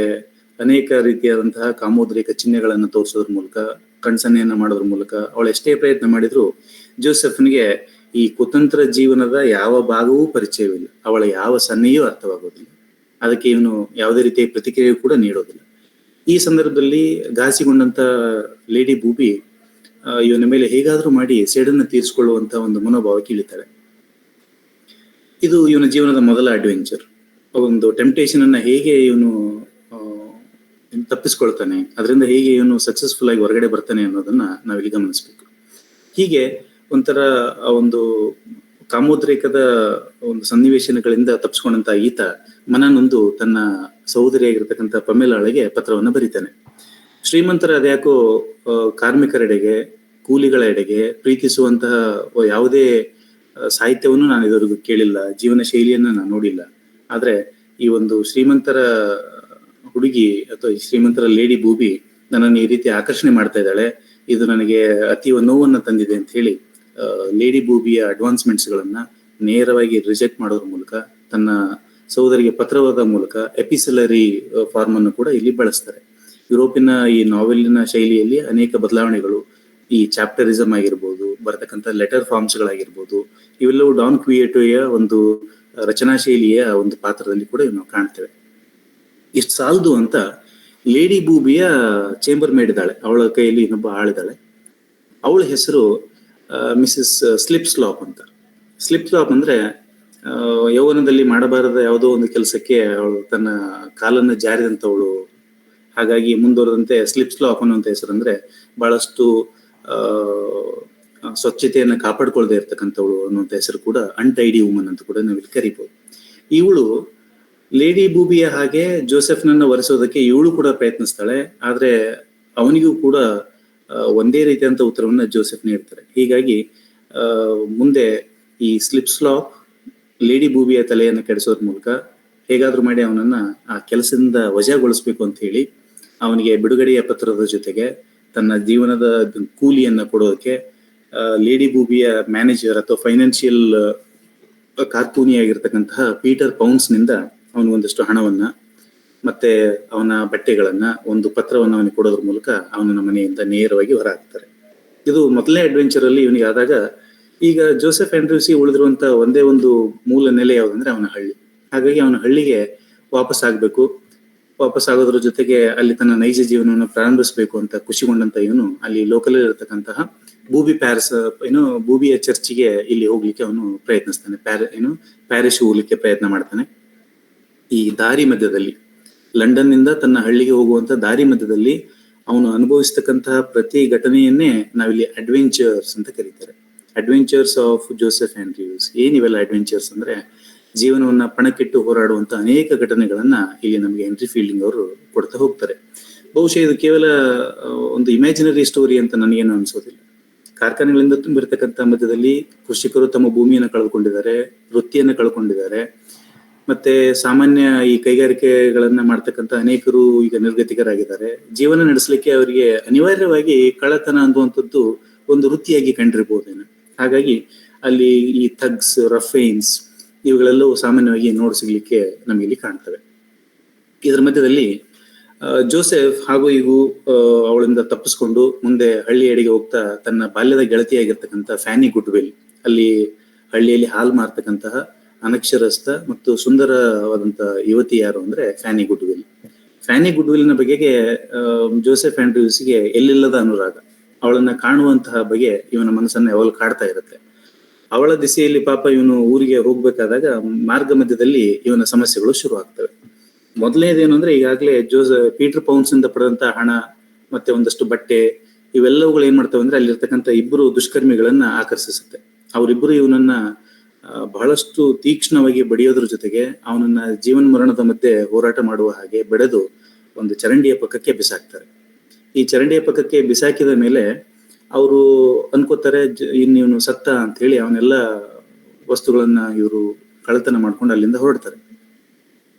ಅನೇಕ ರೀತಿಯಾದಂತಹ ಕಾಮೋದ್ರೇಕ ಚಿಹ್ನೆಗಳನ್ನ ತೋರಿಸೋದ್ರ ಮೂಲಕ, ಕಣ್ಸನ್ನೆಯನ್ನ ಮಾಡೋದ್ರ ಮೂಲಕ ಅವಳು ಎಷ್ಟೇ ಪ್ರಯತ್ನ ಮಾಡಿದ್ರು ಜೋಸೆಫ್ನಿಗೆ ಈ ಕುತಂತ್ರ ಜೀವನದ ಯಾವ ಭಾಗವೂ ಪರಿಚಯವಿಲ್ಲ. ಅವಳ ಯಾವ ಸನ್ನೆಯೂ ಅರ್ಥವಾಗೋದಿಲ್ಲ. ಅದಕ್ಕೆ ಇವನು ಯಾವುದೇ ರೀತಿಯ ಪ್ರತಿಕ್ರಿಯೆ ಕೂಡ ನೀಡೋದಿಲ್ಲ. ಈ ಸಂದರ್ಭದಲ್ಲಿ ಘಾಸಿಗೊಂಡಂತ ಲೇಡಿ ಬೂಬಿ ಇವನ ಮೇಲೆ ಹೇಗಾದ್ರೂ ಮಾಡಿ ಸೇಡನ್ನು ತೀರಿಸಿಕೊಳ್ಳುವಂತ ಒಂದು ಮನೋಭಾವಕ್ಕೆ ಇಳಿತಾಳೆ. ಇದು ಇವನ ಜೀವನದ ಮೊದಲ ಅಡ್ವೆಂಚರ್. ಒಂದು ಟೆಂಪ್ಟೇಷನ್ ಅನ್ನ ಹೇಗೆ ಇವನು ತಪ್ಪಿಸ್ಕೊಳ್ತಾನೆ, ಅದರಿಂದ ಹೇಗೆ ಇವನು ಸಕ್ಸಸ್ಫುಲ್ ಆಗಿ ಹೊರಗಡೆ ಬರ್ತಾನೆ ಅನ್ನೋದನ್ನ ನಾವಿಲ್ಲಿ ಗಮನಿಸ್ಬೇಕು. ಹೀಗೆ ಒಂಥರ ಒಂದು ಕಾಮೋದ್ರೇಕದ ಒಂದು ಸನ್ನಿವೇಶಗಳಿಂದ ತಪ್ಪಿಸ್ಕೊಂಡಂತ ಈತ ಮನನೊಂದು ತನ್ನ ಸಹೋದರಿಯಾಗಿರ್ತಕ್ಕಂಥ ಪಮೇಲಾಳಿಗೆ ಪತ್ರವನ್ನು ಬರೀತಾನೆ. ಶ್ರೀಮಂತರ ಅದ್ಯಾಕೋ ಕಾರ್ಮಿಕರೆಡೆಗೆ, ಕೂಲಿಗಳ ಎಡೆಗೆ ಪ್ರೀತಿಸುವಂತಹ ಯಾವುದೇ ಸಾಹಿತ್ಯವನ್ನು ನಾನು ಇದುವರೆಗೂ ಕೇಳಿಲ್ಲ, ಜೀವನ ಶೈಲಿಯನ್ನ ನಾನು ನೋಡಿಲ್ಲ. ಆದ್ರೆ ಈ ಒಂದು ಶ್ರೀಮಂತರ ಹುಡುಗಿ ಅಥವಾ ಶ್ರೀಮಂತರ ಲೇಡಿ ಬೂಬಿ ನನ್ನನ್ನು ಈ ರೀತಿ ಆಕರ್ಷಣೆ ಮಾಡ್ತಾ ಇದ್ದಾಳೆ, ಇದು ನನಗೆ ಅತೀವ ನೋವನ್ನ ತಂದಿದೆ ಅಂತ ಹೇಳಿ ಲೇಡಿ ಬೂಬಿಯ ಅಡ್ವಾನ್ಸ್ಮೆಂಟ್ಸ್ ಗಳನ್ನ ನೇರವಾಗಿ ರಿಜೆಕ್ಟ್ ಮಾಡೋದ್ರ ಮೂಲಕ ತನ್ನ ಸಹೋದರಿಗೆ ಪತ್ರವಾದ ಮೂಲಕ ಎಪಿಸಲರಿ ಫಾರ್ಮ್ ಅನ್ನು ಕೂಡ ಇಲ್ಲಿ ಬಳಸ್ತಾರೆ. ಯುರೋಪಿನ ಈ ನಾವೆಲಿನ ಶೈಲಿಯಲ್ಲಿ ಅನೇಕ ಬದಲಾವಣೆಗಳು, ಈ ಚಾಪ್ಟರಿಸಮ್ ಆಗಿರ್ಬೋದು, ಬರ್ತಕ್ಕಂಥ ಲೆಟರ್ ಫಾರ್ಮ್ಸ್ ಗಳಾಗಿರ್ಬೋದು, ಇವೆಲ್ಲವೂ ಡಾನ್ ಕ್ವಿಯೇಟೋಯ ಒಂದು ರಚನಾ ಶೈಲಿಯ ಒಂದು ಪಾತ್ರದಲ್ಲಿ ಕೂಡ ನಾವು ಕಾಣ್ತೇವೆ. ಇಷ್ಟು ಸಾಲದು ಅಂತ ಲೇಡಿ ಬೂಬಿಯ ಚೇಂಬರ್ ಮೇಡ್ ಇದ್ದಾಳೆ, ಅವಳ ಕೈಯಲ್ಲಿ ಇನ್ನೊಬ್ಬ ಆಳಿದಾಳೆ. ಅವಳ ಹೆಸರು ಮಿಸಸ್ ಸ್ಲಿಪ್ ಸ್ಲಾಪ್ ಅಂತ. ಸ್ಲಿಪ್ ಸ್ಲಾಪ್ ಅಂದ್ರೆ ಯೌವನದಲ್ಲಿ ಮಾಡಬಾರದ ಯಾವುದೋ ಒಂದು ಕೆಲಸಕ್ಕೆ ಅವಳು ತನ್ನ ಕಾಲನ್ನು ಜಾರಿದಂತವಳು, ಹಾಗಾಗಿ ಮುಂದುವರೆದಂತೆ ಸ್ಲಿಪ್ ಸ್ಲಾಪ್ ಅನ್ನುವಂಥ ಹೆಸರು. ಅಂದ್ರೆ ಬಹಳಷ್ಟು ಸ್ವಚ್ಛತೆಯನ್ನು ಕಾಪಾಡ್ಕೊಳ್ದೇ ಇರ್ತಕ್ಕಂಥವಳು ಅನ್ನುವಂಥ ಹೆಸರು ಕೂಡ ಅನ್ಟೈಡಿ ವುಮನ್ ಅಂತ ಕೂಡ ನಾವಿಲ್ಲಿ ಕರಿಬಹುದು. ಇವಳು ಲೇಡಿ ಬೂಬಿಯ ಹಾಗೆ ಜೋಸೆಫ್ನನ್ನ ಒರೆಸೋದಕ್ಕೆ ಇವಳು ಕೂಡ ಪ್ರಯತ್ನಿಸ್ತಾಳೆ, ಆದ್ರೆ ಅವನಿಗೂ ಕೂಡ ಒಂದೇ ರೀತಿಯಂತ ಉತ್ತರವನ್ನ ಜೋಸೆಫ್ ನೀಡ್ತಾರೆ. ಹೀಗಾಗಿ ಮುಂದೆ ಈ ಸ್ಲಿಪ್ ಸ್ಲಾಪ್ ಲೇಡಿ ಬೂಬಿಯ ತಲೆಯನ್ನು ಕೆಡಿಸೋದ್ರ ಮೂಲಕ ಹೇಗಾದ್ರೂ ಮಾಡಿ ಅವನನ್ನ ಆ ಕೆಲಸದಿಂದ ವಜಾಗೊಳಿಸ್ಬೇಕು ಅಂತ ಹೇಳಿ ಅವನಿಗೆ ಬಿಡುಗಡೆಯ ಪತ್ರದ ಜೊತೆಗೆ ತನ್ನ ಜೀವನದ ಕೂಲಿಯನ್ನ ಕೊಡೋದಕ್ಕೆ ಲೇಡಿ ಬೂಬಿಯ ಮ್ಯಾನೇಜರ್ ಅಥವಾ ಫೈನಾನ್ಷಿಯಲ್ ಕಾರ್ಕೂನಿಯಾಗಿರ್ತಕ್ಕಂತಹ ಪೀಟರ್ ಪೌನ್ಸ್ ನಿಂದ ಅವನಿಗೊಂದಷ್ಟು ಹಣವನ್ನ ಮತ್ತೆ ಅವನ ಬಟ್ಟೆಗಳನ್ನ ಒಂದು ಪತ್ರವನ್ನು ಅವನಿಗೆ ಕೊಡೋದ್ರ ಮೂಲಕ ಅವನ ಮನೆಯಿಂದ ನೇರವಾಗಿ ಹೊರ ಹಾಕ್ತಾರೆ. ಇದು ಮೊದಲನೇ ಅಡ್ವೆಂಚರ್ ಅಲ್ಲಿ ಇವನಿಗೆ ಆದಾಗ. ಈಗ ಜೋಸೆಫ್ ಆಂಡ್ರ್ಯೂಸಿ ಉಳಿದಿರುವಂತ ಒಂದೇ ಒಂದು ಮೂಲ ನೆಲೆ ಯಾವುದಂದ್ರೆ ಅವನ ಹಳ್ಳಿ. ಹಾಗಾಗಿ ಅವನ ಹಳ್ಳಿಗೆ ವಾಪಸ್ ಆಗ್ಬೇಕು. ವಾಪಸ್ ಆಗೋದ್ರ ಜೊತೆಗೆ ಅಲ್ಲಿ ತನ್ನ ನೈಜ ಜೀವನವನ್ನು ಪ್ರಾರಂಭಿಸಬೇಕು ಅಂತ ಖುಷಿಗೊಂಡಂತ ಇವನು ಅಲ್ಲಿ ಲೋಕಲ್ ಇರತಕ್ಕಂತಹ ಬೂಬಿ ಪ್ಯಾರಿಸ್ ಬೂಬಿಯ ಚರ್ಚಿಗೆ ಇಲ್ಲಿ ಹೋಗ್ಲಿಕ್ಕೆ ಅವನು ಪ್ರಯತ್ನಿಸ್ತಾನೆ. ಪ್ಯಾರಿಸ್ ಹೋಗ್ಲಿಕ್ಕೆ ಪ್ರಯತ್ನ ಮಾಡ್ತಾನೆ. ಈ ದಾರಿ ಮಧ್ಯದಲ್ಲಿ ಲಂಡನ್ ನಿಂದ ತನ್ನ ಹಳ್ಳಿಗೆ ಹೋಗುವಂತ ದಾರಿ ಮಧ್ಯದಲ್ಲಿ ಅವನು ಅನುಭವಿಸ್ತಕ್ಕಂತಹ ಪ್ರತಿ ಘಟನೆಯನ್ನೇ ನಾವಿಲ್ಲಿ ಅಡ್ವೆಂಚರ್ಸ್ ಅಂತ ಕರೀತಾರೆ. Adventures of Joseph Andrews. ಏನಿವೆಲ್ಲ ಅಡ್ವೆಂಚರ್ಸ್ ಅಂದ್ರೆ ಜೀವನವನ್ನ ಪಣಕ್ಕಿಟ್ಟು ಹೋರಾಡುವಂತ ಅನೇಕ ಘಟನೆಗಳನ್ನ ಇಲ್ಲಿ ನಮಗೆ ಹೆನ್ರಿ ಫೀಲ್ಡಿಂಗ್ ಅವರು ಕೊಡ್ತಾ ಹೋಗ್ತಾರೆ. ಬಹುಶಃ ಇದು ಕೇವಲ ಒಂದು ಇಮ್ಯಾಜಿನರಿ ಸ್ಟೋರಿ ಅಂತ ನನಗೇನು ಅನ್ಸೋದಿಲ್ಲ. ಕಾರ್ಖಾನೆಗಳಿಂದ ತುಂಬಿರ್ತಕ್ಕಂಥ ಮಧ್ಯದಲ್ಲಿ ಕೃಷಿಕರು ತಮ್ಮ ಭೂಮಿಯನ್ನು ಕಳ್ಕೊಂಡಿದ್ದಾರೆ, ವೃತ್ತಿಯನ್ನು ಕಳ್ಕೊಂಡಿದ್ದಾರೆ. ಮತ್ತೆ ಸಾಮಾನ್ಯ ಈ ಕೈಗಾರಿಕೆಗಳನ್ನ ಮಾಡ್ತಕ್ಕಂಥ ಅನೇಕರು ಈಗ ನಿರ್ಗತಿಕರಾಗಿದ್ದಾರೆ. ಜೀವನ ನಡೆಸಲಿಕ್ಕೆ ಅವರಿಗೆ ಅನಿವಾರ್ಯವಾಗಿ ಕಳ್ಳತನ ಅನ್ನುವಂಥದ್ದು ಒಂದು ವೃತ್ತಿಯಾಗಿ ಕಂಡಿರ್ಬೋದೇನು. ಹಾಗಾಗಿ ಅಲ್ಲಿ ಈ ಥಗ್ಸ್, ರಫೇನ್ಸ್ ಇವುಗಳೆಲ್ಲವೂ ಸಾಮಾನ್ಯವಾಗಿ ಸಿಗ್ಲಿಕ್ಕೆ ನಮಗೆ ಇಲ್ಲಿ ಕಾಣ್ತವೆ. ಇದರ ಮಧ್ಯದಲ್ಲಿ ಜೋಸೆಫ್ ಹಾಗೂ ಈಗೂ ಅವಳಿಂದ ತಪ್ಪಿಸ್ಕೊಂಡು ಮುಂದೆ ಹಳ್ಳಿ ಅಡಿಗೆ ಹೋಗ್ತಾ ತನ್ನ ಬಾಲ್ಯದ ಗೆಳತಿಯಾಗಿರ್ತಕ್ಕಂಥ ಫ್ಯಾನಿ ಗುಡ್ವಿಲ್, ಅಲ್ಲಿ ಹಳ್ಳಿಯಲ್ಲಿ ಹಾಲು ಮಾರ್ತಕ್ಕಂತಹ ಅನಕ್ಷರಸ್ಥ ಮತ್ತು ಸುಂದರವಾದಂತ ಯುವತಿ ಯಾರು ಅಂದ್ರೆ ಫ್ಯಾನಿ ಗುಡ್ವಿಲ್. ಫ್ಯಾನಿ ಗುಡ್ವಿಲ್ನ ಬಗೆಗೆ ಜೋಸೆಫ್ ಆಂಡ್ರ್ಯೂಸ್ಗೆ ಎಲ್ಲಿಲ್ಲದ ಅನುರಾಗ. ಅವಳನ್ನ ಕಾಣುವಂತಹ ಬಗೆ ಇವನ ಮನಸ್ಸನ್ನ ಯಾವಾಗಲೂ ಕಾಡ್ತಾ ಇರುತ್ತೆ. ಅವಳ ದಿಸೆಯಲ್ಲಿ ಪಾಪ ಇವನು ಊರಿಗೆ ಹೋಗ್ಬೇಕಾದಾಗ ಮಾರ್ಗ ಮಧ್ಯದಲ್ಲಿ ಇವನ ಸಮಸ್ಯೆಗಳು ಶುರು ಆಗ್ತವೆ. ಮೊದಲನೇದೇನು ಅಂದ್ರೆ ಈಗಾಗಲೇ ಪೀಟರ್ ಪೌನ್ಸ್ ಇಂದ ಪಡೆದಂತ ಹಣ ಮತ್ತೆ ಒಂದಷ್ಟು ಬಟ್ಟೆ ಇವೆಲ್ಲವುಗಳು ಏನ್ ಮಾಡ್ತವೆ ಅಂದ್ರೆ ಅಲ್ಲಿರ್ತಕ್ಕಂಥ ಇಬ್ಬರು ದುಷ್ಕರ್ಮಿಗಳನ್ನ ಆಕರ್ಷಿಸುತ್ತೆ. ಅವರಿಬ್ಬರು ಇವನನ್ನ ಬಹಳಷ್ಟು ತೀಕ್ಷ್ಣವಾಗಿ ಬಡಿಯೋದ್ರ ಜೊತೆಗೆ ಅವನನ್ನ ಜೀವನ ಮರಣದ ಮಧ್ಯೆ ಹೋರಾಟ ಮಾಡುವ ಹಾಗೆ ಬೆಳೆದು ಒಂದು ಚರಂಡಿಯ ಪಕ್ಕಕ್ಕೆ ಬಿಸಾಕ್ತಾರೆ. ಈ ಚರಂಡಿಯ ಪಕ್ಕಕ್ಕೆ ಬಿಸಾಕಿದ ಮೇಲೆ ಅವರು ಅನ್ಕೋತಾರೆ ಇನ್ನಿವನು ಸತ್ತ ಅಂತ ಹೇಳಿ ಅವನೆಲ್ಲ ವಸ್ತುಗಳನ್ನ ಇವರು ಕಳ್ಳತನ ಮಾಡ್ಕೊಂಡು ಅಲ್ಲಿಂದ ಹೊರಡ್ತಾರೆ.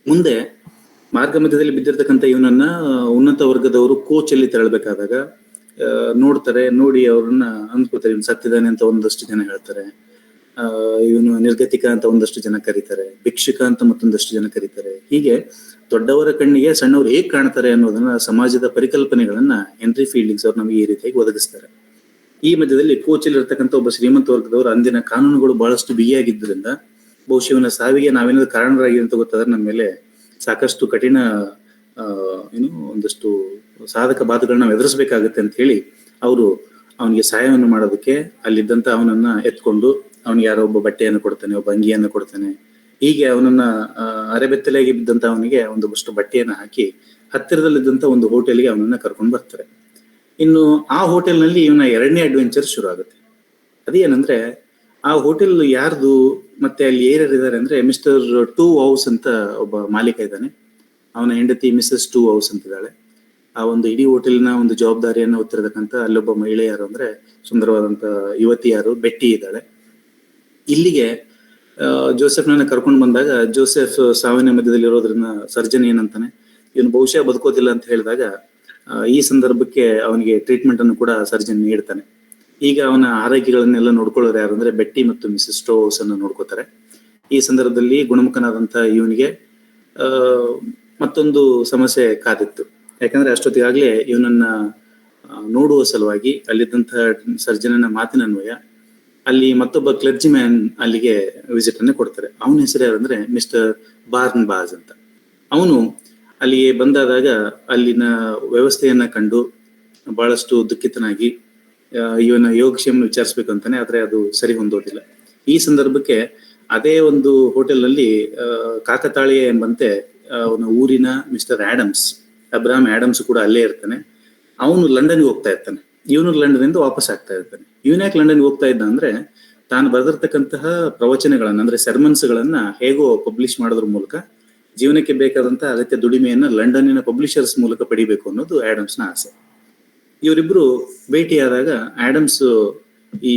ಮುಂದೆ ಮಾರ್ಗ ಮಧ್ಯದಲ್ಲಿ ಬಿದ್ದಿರ್ತಕ್ಕಂಥ ಇವನನ್ನ ಉನ್ನತ ವರ್ಗದವರು ಕೋಚಲ್ಲಿ ತೆರಳಬೇಕಾದಾಗ ನೋಡ್ತಾರೆ. ನೋಡಿ ಅವ್ರನ್ನ ಅನ್ಕೋತಾರೆ ಇವನು ಸತ್ತಿದ್ದಾನೆ ಅಂತ ಒಂದಷ್ಟು ಜನ ಹೇಳ್ತಾರೆ. ಇವನು ನಿರ್ಗತಿಕ ಅಂತ ಒಂದಷ್ಟು ಜನ ಕರೀತಾರೆ, ಭಿಕ್ಷುಕ ಅಂತ ಮತ್ತೊಂದಷ್ಟು ಜನ ಕರೀತಾರೆ. ಹೀಗೆ ದೊಡ್ಡವರ ಕಣ್ಣಿಗೆ ಸಣ್ಣವರು ಹೇಗ್ ಕಾಣ್ತಾರೆ ಅನ್ನೋದನ್ನ ಸಮಾಜದ ಪರಿಕಲ್ಪನೆಗಳನ್ನ ಹೆನ್ರಿ ಫೀಲ್ಡಿಂಗ್ಸ್ ಅವ್ರು ನಮಗೆ ಈ ರೀತಿಯಾಗಿ ಒದಗಿಸ್ತಾರೆ. ಈ ಮಧ್ಯದಲ್ಲಿ ಕೋಚಲ್ಲಿ ಇರ್ತಕ್ಕಂಥ ಒಬ್ಬ ಶ್ರೀಮಂತ ವರ್ಗದವರು ಅಂದಿನ ಕಾನೂನುಗಳು ಬಹಳಷ್ಟು ಬಿಗಿಯಾಗಿದ್ದರಿಂದ ಬಹುಶಃ ಇವನ ಸಾವಿಗೆ ನಾವೇನಾದ್ರು ಕಾರಣರಾಗಿ ಅಂತ ಗೊತ್ತಾದ್ರೆ ನಮ್ಮ ಮೇಲೆ ಸಾಕಷ್ಟು ಕಠಿಣ ಒಂದಷ್ಟು ಸಾಧಕ ಬಾಧಗಳನ್ನ ನಾವು ಎದುರಿಸಬೇಕಾಗತ್ತೆ ಅಂತ ಹೇಳಿ ಅವರು ಅವನಿಗೆ ಸಹಾಯವನ್ನು ಮಾಡೋದಕ್ಕೆ ಅಲ್ಲಿದ್ದಂತ ಅವನನ್ನ ಎತ್ಕೊಂಡು ಅವನಿಗೆ ಯಾರೋ ಒಬ್ಬ ಬಟ್ಟೆಯನ್ನು ಕೊಡ್ತಾನೆ, ಒಬ್ಬ ಅಂಗಿಯನ್ನು ಕೊಡ್ತಾನೆ. ಹೀಗೆ ಅವನನ್ನ ಅರೆಬೆತ್ತಲೆಯಾಗಿ ಬಿದ್ದಂತ ಅವನಿಗೆ ಒಂದಷ್ಟು ಬಟ್ಟೆಯನ್ನು ಹಾಕಿ ಹತ್ತಿರದಲ್ಲಿದ್ದಂತ ಒಂದು ಹೋಟೆಲ್ಗೆ ಅವನನ್ನ ಕರ್ಕೊಂಡು ಬರ್ತಾರೆ. ಇನ್ನು ಆ ಹೋಟೆಲ್ನಲ್ಲಿ ಇವನ ಎರಡನೇ ಅಡ್ವೆಂಚರ್ ಶುರು ಆಗುತ್ತೆ. ಅದೇನಂದ್ರೆ ಆ ಹೋಟೆಲ್ ಯಾರ್ದು ಮತ್ತೆ ಅಲ್ಲಿ ಯಾರ್ಯಾರಿದ್ದಾರೆ ಅಂದ್ರೆ ಮಿಸ್ಟರ್ ಟೂ ಹೌಸ್ ಅಂತ ಒಬ್ಬ ಮಾಲೀಕ ಇದ್ದಾನೆ. ಅವನ ಹೆಂಡತಿ ಮಿಸಸ್ ಟೂ ಹೌಸ್ ಅಂತಿದ್ದಾಳೆ. ಆ ಒಂದು ಇಡೀ ಹೋಟೆಲ್ನ ಒಂದು ಜವಾಬ್ದಾರಿಯನ್ನು ಹೊತ್ತಿರತಕ್ಕಂಥ ಅಲ್ಲೊಬ್ಬ ಮಹಿಳೆ ಯಾರು ಅಂದ್ರೆ ಸುಂದರವಾದಂತ ಯುವತಿ ಯಾರು ಬೆಟ್ಟಿ ಇದ್ದಾಳೆ. ಇಲ್ಲಿಗೆ ಜೋಸೆಫ್ನ ಕರ್ಕೊಂಡು ಬಂದಾಗ ಜೋಸೆಫ್ ಸಾವಿನ ಮಧ್ಯದಲ್ಲಿ ಇರೋದ್ರಿಂದ ಸರ್ಜನ್ ಏನಂತಾನೆ, ಇವನು ಬಹುಶಃ ಬದುಕೋದಿಲ್ಲ ಅಂತ ಹೇಳಿದಾಗ ಈ ಸಂದರ್ಭಕ್ಕೆ ಅವನಿಗೆ ಟ್ರೀಟ್ಮೆಂಟ್ ಅನ್ನು ಕೂಡ ಸರ್ಜನ್ ನೀಡ್ತಾನೆ. ಈಗ ಅವನ ಆರೈಕೆಗಳನ್ನೆಲ್ಲ ನೋಡ್ಕೊಳ್ಳೋರು ಯಾರು ಅಂದ್ರೆ ಬೆಟ್ಟಿ ಮತ್ತು ಮಿಸಸ್ ಟೋಸ್ ಅನ್ನು ನೋಡ್ಕೋತಾರೆ. ಈ ಸಂದರ್ಭದಲ್ಲಿ ಗುಣಮುಖನಾದಂತ ಇವನಿಗೆ ಮತ್ತೊಂದು ಸಮಸ್ಯೆ ಕಾದಿತ್ತು. ಯಾಕಂದ್ರೆ ಅಷ್ಟೊತ್ತಿಗಾಗ್ಲೇ ಇವನನ್ನ ನೋಡುವ ಸಲುವಾಗಿ ಅಲ್ಲಿದ್ದಂತಹ ಸರ್ಜನನ ಮಾತಿನನ್ವಯ ಅಲ್ಲಿ ಮತ್ತೊಬ್ಬ ಕ್ಲರ್ಜಿ ಮ್ಯಾನ್ ಅಲ್ಲಿಗೆ ವಿಸಿಟ್ ಅನ್ನು ಕೊಡ್ತಾರೆ. ಅವನ ಹೆಸರು ಯಾರಂದ್ರೆ ಮಿಸ್ಟರ್ ಬಾರ್ನ್ ಬಾಜ್ ಅಂತ. ಅವನು ಅಲ್ಲಿಗೆ ಬಂದಾದಾಗ ಅಲ್ಲಿನ ವ್ಯವಸ್ಥೆಯನ್ನ ಕಂಡು ಬಹಳಷ್ಟು ದುಃಖಿತನಾಗಿ ಇವನ ಯೋಗಕ್ಷೇಮ ವಿಚಾರಿಸ್ಬೇಕು ಅಂತಾನೆ, ಆದ್ರೆ ಅದು ಸರಿ ಹೊಂದೋದಿಲ್ಲ. ಈ ಸಂದರ್ಭಕ್ಕೆ ಅದೇ ಒಂದು ಹೋಟೆಲ್ನಲ್ಲಿ ಕಾಕತಾಳೀಯ ಎಂಬಂತೆ ಅವನ ಊರಿನ ಮಿಸ್ಟರ್ ಅಬ್ರಾಹಂ ಆಡಮ್ಸ್ ಕೂಡ ಅಲ್ಲೇ ಇರ್ತಾನೆ. ಅವನು ಲಂಡನ್ಗೆ ಹೋಗ್ತಾ ಇರ್ತಾನೆ, ಇವನು ಲಂಡನ್ನಿಂದ ವಾಪಸ್ ಆಗ್ತಾ ಇರ್ತಾನೆ. ಇವನ್ಯಾಕೆ ಲಂಡನ್ಗೆ ಹೋಗ್ತಾ ಇದ್ದ ಅಂದ್ರೆ, ತಾನು ಬರೆದಿರ್ತಕ್ಕಂತಹ ಪ್ರವಚನಗಳನ್ನ ಅಂದ್ರೆ ಸೆರ್ಮನ್ಸ್ಗಳನ್ನ ಹೇಗೋ ಪಬ್ಲಿಷ್ ಮಾಡೋದ್ರ ಮೂಲಕ ಜೀವನಕ್ಕೆ ಬೇಕಾದಂತಹ ಅಗತ್ಯ ದುಡಿಮೆಯನ್ನ ಲಂಡನ್ನಿನ ಪಬ್ಲಿಷರ್ಸ್ ಮೂಲಕ ಪಡಿಬೇಕು ಅನ್ನೋದು ಆಡಮ್ಸ್ನ ಆಸೆ. ಇವರಿಬ್ರು ಭೇಟಿಯಾದಾಗ ಆಡಮ್ಸ್ ಈ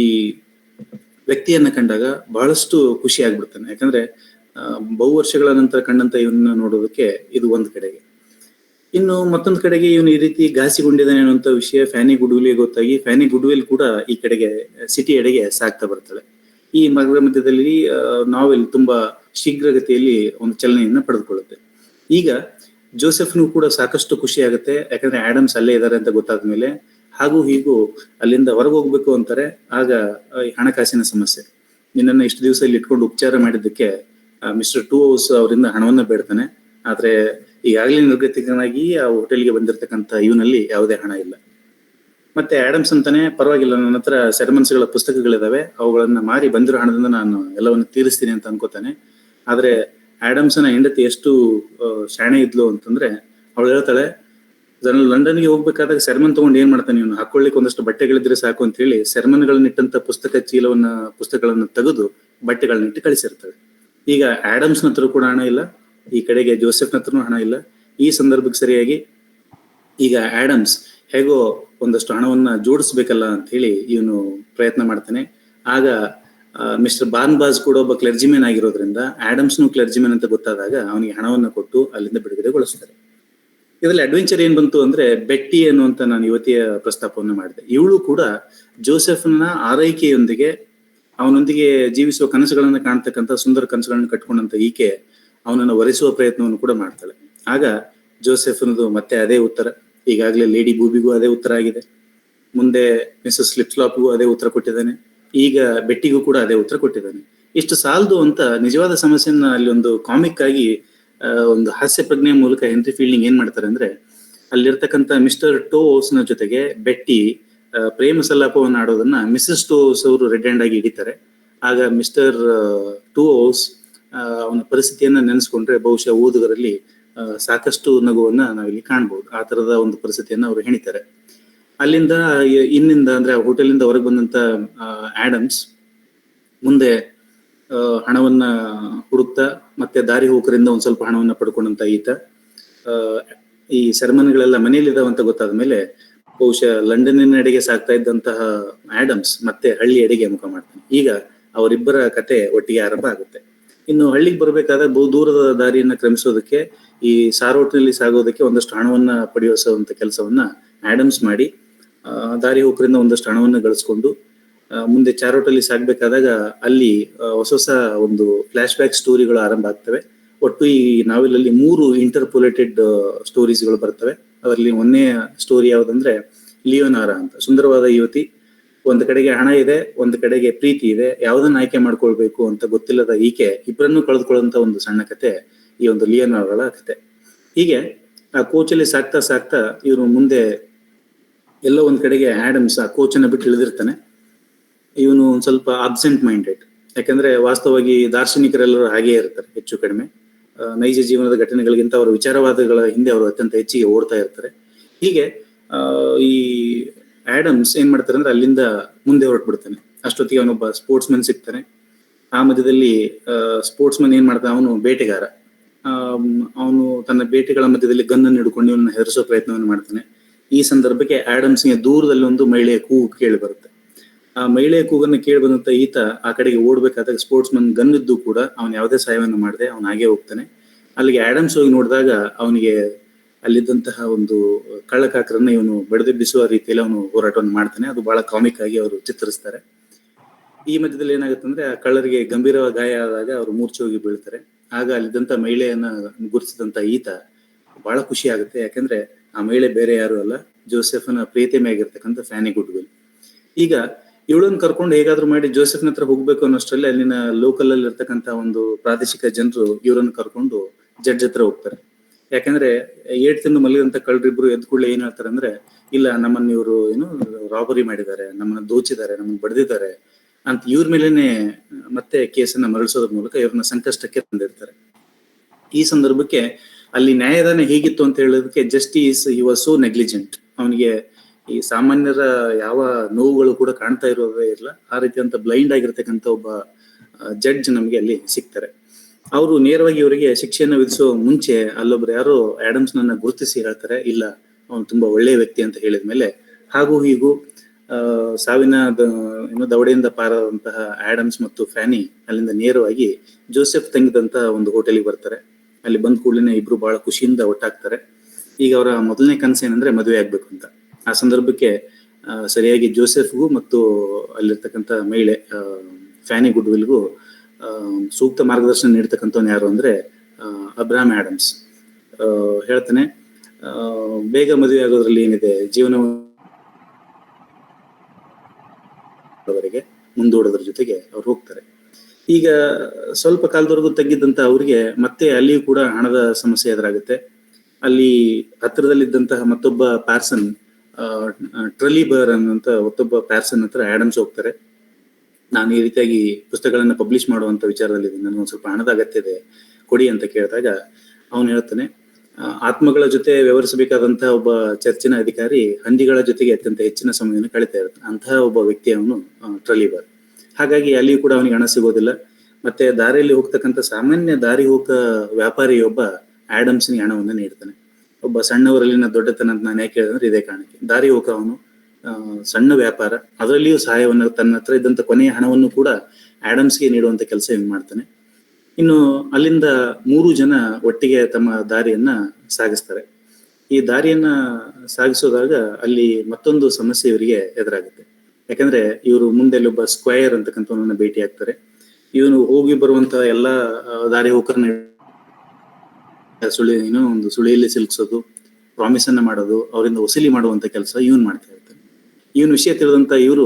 ವ್ಯಕ್ತಿಯನ್ನ ಕಂಡಾಗ ಬಹಳಷ್ಟು ಖುಷಿ ಆಗ್ಬಿಡ್ತಾನೆ. ಯಾಕಂದ್ರೆ ಬಹು ವರ್ಷಗಳ ನಂತರ ಕಂಡಂತ ಇವನ್ನ ನೋಡೋದಕ್ಕೆ ಇದು ಒಂದ್ ಕಡೆಗೆ. ಇನ್ನು ಮತ್ತೊಂದು ಕಡೆಗೆ ಇವನು ಈ ರೀತಿ ಘಾಸಿಗೊಂಡಿದ್ದಾನೆ ಅನ್ನುವಂಥ ವಿಷಯ ಫ್ಯಾನಿ ಗುಡ್ವಿಲ್ಗೆ ಗೊತ್ತಾಗಿ ಫ್ಯಾನಿ ಗುಡ್ವಿಲ್ ಕೂಡ ಈ ಕಡೆಗೆ ಸಿಟಿ ಎಡೆಗೆ ಸಾಗ್ತಾ ಬರ್ತಾಳೆ. ಈ ಮಧ್ಯದಲ್ಲಿ ನಾವೆಲ್ ತುಂಬಾ ಶೀಘ್ರಗತಿಯಲ್ಲಿ ಒಂದು ಚಲನೆಯನ್ನ ಪಡೆದುಕೊಳ್ಳುತ್ತೆ. ಈಗ ಜೋಸೆಫ್ನು ಕೂಡ ಸಾಕಷ್ಟು ಖುಷಿ ಆಗುತ್ತೆ, ಯಾಕಂದ್ರೆ ಆಡಮ್ಸ್ ಅಲ್ಲೇ ಇದ್ದಾರೆ ಅಂತ ಗೊತ್ತಾದ ಮೇಲೆ. ಹಾಗೂ ಹೀಗೂ ಅಲ್ಲಿಂದ ಹೊರಗೆ ಹೋಗ್ಬೇಕು ಅಂತಾರೆ. ಆಗ ಹಣಕಾಸಿನ ಸಮಸ್ಯೆ, ನಿನ್ನನ್ನು ಇಷ್ಟು ದಿವಸ ಇಲ್ಲಿ ಇಟ್ಕೊಂಡು ಉಪಚಾರ ಮಾಡಿದ್ದಕ್ಕೆ ಮಿಸ್ಟರ್ ಟೂ ಹೌಸ್ ಅವರಿಂದ ಹಣವನ್ನ ಬೇಡ್ತಾನೆ. ಆದ್ರೆ ಈಗಾಗಲೇ ನಿರ್ಗತಿಕನಾಗಿ ಆ ಹೋಟೆಲ್ಗೆ ಬಂದಿರತಕ್ಕಂಥ ಇವನಲ್ಲಿ ಯಾವುದೇ ಹಣ ಇಲ್ಲ. ಮತ್ತೆ ಆಡಮ್ಸ್ ಅಂತಾನೆ, ಪರವಾಗಿಲ್ಲ, ನನ್ನ ಹತ್ರ ಸೆರೆಮನ್ಸ್ಗಳ ಪುಸ್ತಕಗಳಿದಾವೆ, ಅವುಗಳನ್ನ ಮಾರಿ ಬಂದಿರೋ ಹಣದಿಂದ ನಾನು ಎಲ್ಲವನ್ನು ತೀರಿಸ್ತೀನಿ ಅಂತ ಅನ್ಕೋತಾನೆ. ಆದ್ರೆ ಆಡಮ್ಸನ ಹೆಂಡತಿ ಎಷ್ಟು ಶಾಣೆ ಇದ್ಲು ಅಂತಂದ್ರೆ, ಅವಳು ಹೇಳ್ತಾಳೆ, ಲಂಡನ್ಗೆ ಹೋಗ್ಬೇಕಾದಾಗ ಸೆರ್ಮನ್ ತಗೊಂಡು ಏನ್ ಮಾಡ್ತಾನೆ ಇವನು, ಹಾಕೊಳ್ಳಿಕ್ಕೆ ಒಂದಷ್ಟು ಬಟ್ಟೆಗಳಿದ್ರೆ ಸಾಕು ಅಂತ ಹೇಳಿ ಸೆರ್ಮನ್ಗಳನ್ನಿಟ್ಟಂತ ಪುಸ್ತಕಗಳನ್ನ ತೆಗೆದು ಬಟ್ಟೆಗಳನ್ನಿಟ್ಟು ಕಳಿಸಿರ್ತಾಳೆ. ಈಗ ಆಡಮ್ಸ್ನ ಹತ್ರ ಕೂಡ ಹಣ ಇಲ್ಲ, ಈ ಕಡೆಗೆ ಜೋಸೆಫ್ನ ಹತ್ರನೂ ಹಣ ಇಲ್ಲ. ಈ ಸಂದರ್ಭಕ್ಕೆ ಸರಿಯಾಗಿ ಈಗ ಆಡಮ್ಸ್ ಹೇಗೋ ಒಂದಷ್ಟು ಹಣವನ್ನ ಜೋಡಿಸ್ಬೇಕಲ್ಲ ಅಂತ ಹೇಳಿ ಇವನು ಪ್ರಯತ್ನ ಮಾಡ್ತಾನೆ. ಆಗ ಮಿಸ್ಟರ್ ಬಾರ್ನ್ಬಾಸ್ ಕೂಡ ಒಬ್ಬ ಕ್ಲರ್ಜಿಮೆನ್ ಆಗಿರೋದ್ರಿಂದ ಆಡಮ್ಸ್ನು ಕ್ಲರ್ಜಿಮೆನ್ ಅಂತ ಗೊತ್ತಾದಾಗ ಅವನಿಗೆ ಹಣವನ್ನ ಕೊಟ್ಟು ಅಲ್ಲಿಂದ ಬಿಡುಗಡೆಗೊಳಿಸ್ತಾರೆ. ಇದರಲ್ಲಿ ಅಡ್ವೆಂಚರ್ ಏನ್ ಬಂತು ಅಂದ್ರೆ, ಬೆಟ್ಟಿ ಅನ್ನುವಂತ ನಾನು ಯುವತಿಯ ಪ್ರಸ್ತಾಪವನ್ನು ಮಾಡಿದೆ. ಇವಳು ಕೂಡ ಜೋಸೆಫ್ನ ಆರೈಕೆಯೊಂದಿಗೆ ಅವನೊಂದಿಗೆ ಜೀವಿಸುವ ಕನಸುಗಳನ್ನ ಕಾಣ್ತಕ್ಕಂಥ ಸುಂದರ ಕನಸುಗಳನ್ನ ಕಟ್ಕೊಂಡಂತ ಈಕೆ ಅವನನ್ನು ಒರೆಸುವ ಪ್ರಯತ್ನವನ್ನು ಕೂಡ ಮಾಡ್ತಾಳೆ. ಆಗ ಜೋಸೆಫ್ನದು ಮತ್ತೆ ಅದೇ ಉತ್ತರ, ಈಗಾಗಲೇ ಲೇಡಿ ಬೂಬಿಗೂ ಅದೇ ಉತ್ತರ ಆಗಿದೆ, ಮುಂದೆ ಮಿಸಸ್ ಸ್ಲಿಪ್ಸ್ಲಾಪ್ಗೂ ಅದೇ ಉತ್ತರ ಕೊಟ್ಟಿದ್ದಾನೆ, ಈಗ ಬೆಟ್ಟಿಗೂ ಕೂಡ ಅದೇ ಉತ್ತರ ಕೊಟ್ಟಿದ್ದಾನೆ. ಇಷ್ಟು ಸಾಲದು ಅಂತ ನಿಜವಾದ ಸಮಸ್ಯೆಯನ್ನ ಅಲ್ಲಿ ಒಂದು ಕಾಮಿಕ್ ಆಗಿ ಒಂದು ಹಾಸ್ಯ ಪ್ರಜ್ಞೆಯ ಮೂಲಕ ಹೆನ್ರಿ ಫೀಲ್ಡಿಂಗ್ ಏನ್ ಮಾಡ್ತಾರೆ ಅಂದ್ರೆ, ಅಲ್ಲಿರ್ತಕ್ಕಂಥ ಮಿಸ್ಟರ್ ಟೋಸ್ನ ಜೊತೆಗೆ ಬೆಟ್ಟಿ ಪ್ರೇಮ ಸಲ್ಲಾಪವನ್ನು ಆಡೋದನ್ನ ಮಿಸಸ್ ಟೋಸ್ ಅವರು ರೆಡ್ ಹ್ಯಾಂಡ್ ಆಗಿ ಹಿಡಿತಾರೆ. ಆಗ ಮಿಸ್ಟರ್ ಟೋಸ್ ಅವನ ಪರಿಸ್ಥಿತಿಯನ್ನ ನೆನೆಸ್ಕೊಂಡ್ರೆ ಬಹುಶಃ ಓದುಗರಲ್ಲಿ ಸಾಕಷ್ಟು ನಗುವನ್ನ ನಾವಿಲ್ಲಿ ಕಾಣ್ಬಹುದು. ಆ ತರದ ಒಂದು ಪರಿಸ್ಥಿತಿಯನ್ನ ಅವರು ಹೆಣಿತಾರೆ. ಅಲ್ಲಿಂದ ಇನ್ನಿಂದ ಅಂದ್ರೆ ಆ ಹೋಟೆಲಿಂದ ಹೊರಗೆ ಬಂದಂತ ಆಡಮ್ಸ್ ಮುಂದೆ ಹಣವನ್ನ ಹುಡುಕ್ತಾ ಮತ್ತೆ ದಾರಿ ಹೋಕರಿಂದ ಒಂದ್ ಸ್ವಲ್ಪ ಹಣವನ್ನ ಪಡ್ಕೊಂಡಂತ ಈತ ಈ ಸೆರೆಮನಿಗಳೆಲ್ಲ ಮನೆಯಲ್ಲಿದ್ದಾವಂತ ಗೊತ್ತಾದ ಮೇಲೆ ಬಹುಶಃ ಲಂಡನ್ನಿನ ಎಡೆಗೆ ಸಾಗ್ತಾ ಇದ್ದಂತಹ ಆಡಮ್ಸ್ ಮತ್ತೆ ಹಳ್ಳಿ ಎಡೆಗೆ ಮುಖ ಮಾಡ್ತಾನೆ. ಈಗ ಅವರಿಬ್ಬರ ಕತೆ ಒಟ್ಟಿಗೆ ಆರಂಭ ಆಗುತ್ತೆ. ಇನ್ನು ಹಳ್ಳಿಗೆ ಬರಬೇಕಾದ ಬಹು ದೂರದ ದಾರಿಯನ್ನ ಕ್ರಮಿಸೋದಕ್ಕೆ, ಈ ಸಾರೋಟ್ನಲ್ಲಿ ಸಾಗೋದಕ್ಕೆ ಒಂದಷ್ಟು ಹಣವನ್ನ ಪಡೆಯುವಂತ ಕೆಲಸವನ್ನ ಆಡಮ್ಸ್ ಮಾಡಿ ದಾರಿ ಹೋಕರಿಂದ ಒಂದಷ್ಟು ಹಣವನ್ನ ಗಳಿಸ್ಕೊಂಡು ಮುಂದೆ ಚಾರೋಟಲ್ಲಿ ಸಾಗ್ಬೇಕಾದಾಗ ಅಲ್ಲಿ ಹೊಸ ಒಂದು ಫ್ಲಾಶ್ ಬ್ಯಾಕ್ ಸ್ಟೋರಿಗಳು ಆರಂಭ ಆಗ್ತವೆ. ಒಟ್ಟು ಈ ನಾವೆಲಲ್ಲಿ 3 ಇಂಟರ್ಪೋಲೇಟೆಡ್ ಸ್ಟೋರೀಸ್ಗಳು ಬರ್ತವೆ. ಅದರಲ್ಲಿ ಒಂದೇ ಸ್ಟೋರಿ ಯಾವ್ದಂದ್ರೆ ಲಿಯೋನಾರಾ ಅಂತ, ಸುಂದರವಾದ ಯುವತಿ, ಒಂದು ಕಡೆಗೆ ಹಣ ಇದೆ, ಒಂದು ಕಡೆಗೆ ಪ್ರೀತಿ ಇದೆ, ಯಾವ್ದನ್ನ ಆಯ್ಕೆ ಮಾಡ್ಕೊಳ್ಬೇಕು ಅಂತ ಗೊತ್ತಿಲ್ಲದ ಈಕೆ ಇಬ್ಬರನ್ನು ಕಳೆದುಕೊಳ್ಳುವಂತ ಒಂದು ಸಣ್ಣ ಕತೆ ಈ ಒಂದು ಲಿಯೋನಾರಾಳ ಕತೆ. ಹೀಗೆ ಆ ಕೋಚಲ್ಲಿ ಸಾಕ್ತಾ ಸಾಕ್ತಾ ಇವರು ಮುಂದೆ ಎಲ್ಲೋ ಒಂದ್ ಕಡೆಗೆ ಆಡಮ್ಸ್ ಆ ಕೋಚನ್ನ ಬಿಟ್ಟು ಇಳಿದಿರ್ತಾನೆ. ಇವನು ಒಂದ್ ಸ್ವಲ್ಪ ಅಬ್ಸೆಂಟ್ ಮೈಂಡೆಡ್, ಯಾಕಂದ್ರೆ ವಾಸ್ತವವಾಗಿ ದಾರ್ಶನಿಕರೆಲ್ಲರೂ ಹಾಗೇ ಇರ್ತಾರೆ, ಹೆಚ್ಚು ಕಡಿಮೆ ನೈಜ ಜೀವನದ ಘಟನೆಗಳಿಗಿಂತ ಅವರ ವಿಚಾರವಾದಗಳ ಹಿಂದೆ ಅವರು ಅತ್ಯಂತ ಹೆಚ್ಚಿಗೆ ಓಡ್ತಾ ಇರ್ತಾರೆ. ಹೀಗೆ ಈ ಆಡಮ್ಸ್ ಏನ್ ಮಾಡ್ತಾರೆ ಅಂದ್ರೆ ಅಲ್ಲಿಂದ ಮುಂದೆ ಹೊರಟ್ಬಿಡ್ತಾನೆ. ಅಷ್ಟೊತ್ತಿಗೆ ಅವನೊಬ್ಬ ಸ್ಪೋರ್ಟ್ಸ್ ಮನ್ ಸಿಗ್ತಾನೆ. ಆ ಮಧ್ಯದಲ್ಲಿ ಸ್ಪೋರ್ಟ್ಸ್ ಮನ್ ಏನ್ ಮಾಡ್ತಾನೆ, ಅವನು ಬೇಟೆಗಾರ. ಅವನು ತನ್ನ ಬೇಟೆಗಳ ಮಧ್ಯದಲ್ಲಿ ಗನ್ನನ್ನು ಹಿಡ್ಕೊಂಡು ಇವನ್ನ ಹೆದರಿಸೋ ಪ್ರಯತ್ನವನ್ನು ಮಾಡ್ತಾನೆ. ಈ ಸಂದರ್ಭಕ್ಕೆ ಆಡಮ್ಸ್ಗೆ ದೂರದಲ್ಲಿ ಒಂದು ಮಹಿಳೆಯ ಕೂಗು ಕೇಳಿ ಬರುತ್ತೆ. ಆ ಮಹಿಳೆಯ ಕೂಗನ್ನು ಕೇಳಿ ಬಂದಂತ ಈತ ಆ ಕಡೆಗೆ ಓಡ್ಬೇಕಾದಾಗ ಸ್ಪೋರ್ಟ್ಸ್ ಮನ್ ಗನ್ನಿದ್ದು ಕೂಡ ಅವನು ಯಾವುದೇ ಸಹಾಯವನ್ನು ಮಾಡದೆ ಅವನು ಹಾಗೆ ಹೋಗ್ತಾನೆ. ಅಲ್ಲಿಗೆ ಆಡಮ್ಸ್ ಹೋಗಿ ನೋಡಿದಾಗ ಅವನಿಗೆ ಅಲ್ಲಿದ್ದಂತಹ ಒಂದು ಕಳ್ಳಕಾಕರನ್ನ ಇವನು ಬಡಿದೆಬ್ಬಿಸುವ ರೀತಿಯಲ್ಲಿ ಅವನು ಹೋರಾಟವನ್ನು ಮಾಡ್ತಾನೆ. ಅದು ಬಹಳ ಕಾಮಿಕ್ ಆಗಿ ಅವರು ಚಿತ್ರಿಸ್ತಾರೆ. ಈ ಮಧ್ಯದಲ್ಲಿ ಏನಾಗುತ್ತಂದ್ರೆ ಆ ಕಳ್ಳರಿಗೆ ಗಂಭೀರವಾಗಿ ಗಾಯ ಆದಾಗ ಅವರು ಮೂರ್ಛೆ ಹೋಗಿ ಬೀಳ್ತಾರೆ. ಆಗ ಅಲ್ಲಿದ್ದಂತ ಮಹಿಳೆಯನ್ನ ಗುರುತಿಸಿದಂತ ಈತ ಬಹಳ ಖುಷಿ ಆಗುತ್ತೆ, ಯಾಕಂದ್ರೆ ಆ ಮಹಿಳೆ ಬೇರೆ ಯಾರು ಅಲ್ಲ, ಜೋಸೆಫ್ನ ಪ್ರೀತಿಮೆ ಆಗಿರ್ತಕ್ಕಂಥ ಫ್ಯಾನಿ ಗುಡ್ವಿಲ್. ಈಗ ಇವಳನ್ನ ಕರ್ಕೊಂಡು ಹೇಗಾದ್ರೂ ಮಾಡಿ ಜೋಸೆಫ್ನ ಹತ್ರ ಹೋಗ್ಬೇಕು ಅನ್ನೋಷ್ಟರಲ್ಲಿ ಅಲ್ಲಿನ ಲೋಕಲ್ ಅಲ್ಲಿ ಇರ್ತಕ್ಕಂಥ ಒಂದು ಪ್ರಾದೇಶಿಕ ಜನರು ಇವರನ್ನು ಕರ್ಕೊಂಡು ಜಡ್ಜ್ ಹತ್ರ ಹೋಗ್ತಾರೆ. ಯಾಕಂದ್ರೆ 8 ತಿಂದು ಮಲಗಿದಂತ ಕಳ್ಳರಿಬ್ರು ಎದ್ದ ಕೂಡಲೇ ಏನ್ ಹೇಳ್ತಾರೆ ಅಂದ್ರೆ, ಇಲ್ಲ ನಮ್ಮನ್ನ ಇವರು ಏನು ರಾಬರಿ ಮಾಡಿದ್ದಾರೆ, ನಮ್ಮನ್ನ ದೋಚಿದ್ದಾರೆ, ನಮ್ಮನ್ನ ಬಡ್ದಿದ್ದಾರೆ ಅಂತ ಇವ್ರ ಮೇಲೇನೆ ಮತ್ತೆ ಕೇಸನ್ನ ಮರಳಿಸೋದ್ರ ಮೂಲಕ ಇವ್ರನ್ನ ಸಂಕಷ್ಟಕ್ಕೆ ತಂದಿರ್ತಾರೆ. ಈ ಸಂದರ್ಭಕ್ಕೆ ಅಲ್ಲಿ ನ್ಯಾಯದಾನ ಹೇಗಿತ್ತು ಅಂತ ಹೇಳೋದಕ್ಕೆ, justice he was so negligent. ಅವನಿಗೆ ಈ ಸಾಮಾನ್ಯರ ಯಾವ ನೋವುಗಳು ಕೂಡ ಕಾಣ್ತಾ ಇರೋದೇ ಇಲ್ಲ, ಆ ರೀತಿಯಂತ ಬ್ಲೈಂಡ್ ಆಗಿರ್ತಕ್ಕಂಥ ಒಬ್ಬ ಜಡ್ಜ್ ನಮ್ಗೆ ಅಲ್ಲಿ ಸಿಗ್ತಾರೆ. ಅವರು ನೇರವಾಗಿ ಇವರಿಗೆ ಶಿಕ್ಷೆಯನ್ನು ವಿಧಿಸೋ ಮುಂಚೆ ಅಲ್ಲೊಬ್ರು ಯಾರೋ ಆಡಮ್ಸ್ ನನ್ನ ಗುರುತಿಸಿ ಹೇಳ್ತಾರೆ, ಇಲ್ಲ ಅವನು ತುಂಬಾ ಒಳ್ಳೆಯ ವ್ಯಕ್ತಿ ಅಂತ ಹೇಳಿದ್ಮೇಲೆ ಹಾಗೂ ಹೀಗೂ ಸಾವಿನ ದವಡೆಯಿಂದ ಪಾರಾದಂತಹ ಆಡಮ್ಸ್ ಮತ್ತು ಫ್ಯಾನಿ ಅಲ್ಲಿಂದ ನೇರವಾಗಿ ಜೋಸೆಫ್ ತಂಗಿದಂತ ಒಂದು ಹೋಟೆಲಿಗೆ ಬರ್ತಾರೆ. ಅಲ್ಲಿ ಬಂದ ಕೂಡಲೇ ಇಬ್ರು ಬಹಳ ಖುಷಿಯಿಂದ ಒಟ್ಟಾಗ್ತಾರೆ. ಈಗ ಅವರ ಮೊದಲನೇ ಕನಸು ಏನಂದ್ರೆ ಮದುವೆ ಆಗ್ಬೇಕು ಅಂತ. ಆ ಸಂದರ್ಭಕ್ಕೆ ಸರಿಯಾಗಿ ಜೋಸೆಫ್ಗೂ ಮತ್ತು ಅಲ್ಲಿರ್ತಕ್ಕಂಥ ಮಹಿಳೆ ಫ್ಯಾನಿ ಗುಡ್ವಿಲ್ಗೂ ಸೂಕ್ತ ಮಾರ್ಗದರ್ಶನ ನೀಡ್ತಕ್ಕಂಥವ್ನು ಯಾರು ಅಂದ್ರೆ ಅಬ್ರಾಹಂ ಆಡಮ್ಸ್. ಹೇಳ್ತಾನೆ, ಬೇಗ ಮದುವೆ ಆಗೋದ್ರಲ್ಲಿ ಏನಿದೆ, ಜೀವನವರೆಗೆ ಮುಂದೂಡೋದ್ರ ಜೊತೆಗೆ ಅವ್ರು ಹೋಗ್ತಾರೆ. ಈಗ ಸ್ವಲ್ಪ ಕಾಲದವರೆಗೂ ತಗ್ಗಿದ್ದಂತ ಅವ್ರಿಗೆ ಮತ್ತೆ ಅಲ್ಲಿಯೂ ಕೂಡ ಹಣದ ಸಮಸ್ಯೆ ಎದುರಾಗುತ್ತೆ. ಅಲ್ಲಿ ಹತ್ತಿರದಲ್ಲಿದ್ದಂತಹ ಮತ್ತೊಬ್ಬ ಪ್ಯಾರ್ಸನ್, ಟ್ರಲಿಬರ್ ಅನ್ನುವಂತ ಮತ್ತೊಬ್ಬ ಪ್ಯಾರ್ಸನ್ ಹತ್ರ ಆಡಮ್ಸ್ ಹೋಗ್ತಾರೆ. ನಾನು ಈ ರೀತಿಯಾಗಿ ಪುಸ್ತಕಗಳನ್ನ ಪಬ್ಲಿಷ್ ಮಾಡುವಂತ ವಿಚಾರದಲ್ಲಿದ್ದೀನಿ, ನನಗೊಂದು ಸ್ವಲ್ಪ ಹಣದ ಅಗತ್ಯ ಇದೆ, ಕೊಡಿ ಅಂತ ಕೇಳಿದಾಗ ಅವನು ಹೇಳ್ತಾನೆ, ಆತ್ಮಗಳ ಜೊತೆ ವ್ಯವಹರಿಸಬೇಕಾದಂತಹ ಒಬ್ಬ ಚರ್ಚಿನ ಅಧಿಕಾರಿ ಹಂದಿಗಳ ಜೊತೆಗೆ ಅತ್ಯಂತ ಹೆಚ್ಚಿನ ಸಮಯವನ್ನು ಕಳೀತಾ ಇರ್ತಾನೆ. ಅಂತಹ ಒಬ್ಬ ವ್ಯಕ್ತಿ ಅವನು ಟ್ರಲಿಬರ್. ಹಾಗಾಗಿ ಅಲ್ಲಿಯೂ ಕೂಡ ಅವನಿಗೆ ಹಣ ಸಿಗೋದಿಲ್ಲ. ಮತ್ತೆ ದಾರಿಯಲ್ಲಿ ಹೋಗ್ತಕ್ಕಂಥ ಸಾಮಾನ್ಯ ದಾರಿ ಹೋಗ ವ್ಯಾಪಾರಿಯೊಬ್ಬ ಆಡಮ್ಸ್ನಿಗೆ ಹಣವನ್ನು ನೀಡ್ತಾನೆ. ಒಬ್ಬ ಸಣ್ಣವರಲ್ಲಿನ ದೊಡ್ಡತನ ಅಂತ ನಾನು ಯಾಕೆ ಹೇಳಿದ್ರೆ ಇದೇ ಕಾರಣಕ್ಕೆ. ದಾರಿ ಹೋಗ ಅವನು ಸಣ್ಣ ವ್ಯಾಪಾರ, ಅದರಲ್ಲಿಯೂ ಸಹಾಯವನ್ನು ತನ್ನ ಹತ್ರ ಇದ್ದಂತ ಕೊನೆಯ ಹಣವನ್ನು ಕೂಡ ಆಡಮ್ಸ್ಗೆ ನೀಡುವಂತ ಕೆಲಸ ಇವ್ನು ಮಾಡ್ತಾನೆ. ಇನ್ನು ಅಲ್ಲಿಂದ 3 ಜನ ಒಟ್ಟಿಗೆ ತಮ್ಮ ದಾರಿಯನ್ನ ಸಾಗಿಸ್ತಾರೆ. ಈ ದಾರಿಯನ್ನ ಸಾಗಿಸೋದಾಗ ಅಲ್ಲಿ ಮತ್ತೊಂದು ಸಮಸ್ಯೆ ಇವರಿಗೆ ಎದುರಾಗುತ್ತೆ. ಯಾಕಂದ್ರೆ ಇವರು ಮುಂದೆ ಒಬ್ಬ ಸ್ಕ್ವೈರ್ ಅಂತಕ್ಕಂಥವನ್ನ ಭೇಟಿ ಆಗ್ತಾರೆ. ಇವನು ಹೋಗಿ ಬರುವಂತ ಎಲ್ಲಾ ದಾರಿ ಹೋಕರನ್ನ ಒಂದು ಸುಳಿಯಲ್ಲಿ ಸಿಲುಕಿಸೋದು, ಪ್ರಾಮಿಸ್ ಅನ್ನ ಮಾಡೋದು, ಅವರಿಂದ ವಸೂಲಿ ಮಾಡುವಂತ ಕೆಲಸ ಇವನ್ ಮಾಡ್ತಾ ಇರ್ತಾನೆ. ಇವನ್ ವಿಷಯ ತಿಳಿದಂತ ಇವರು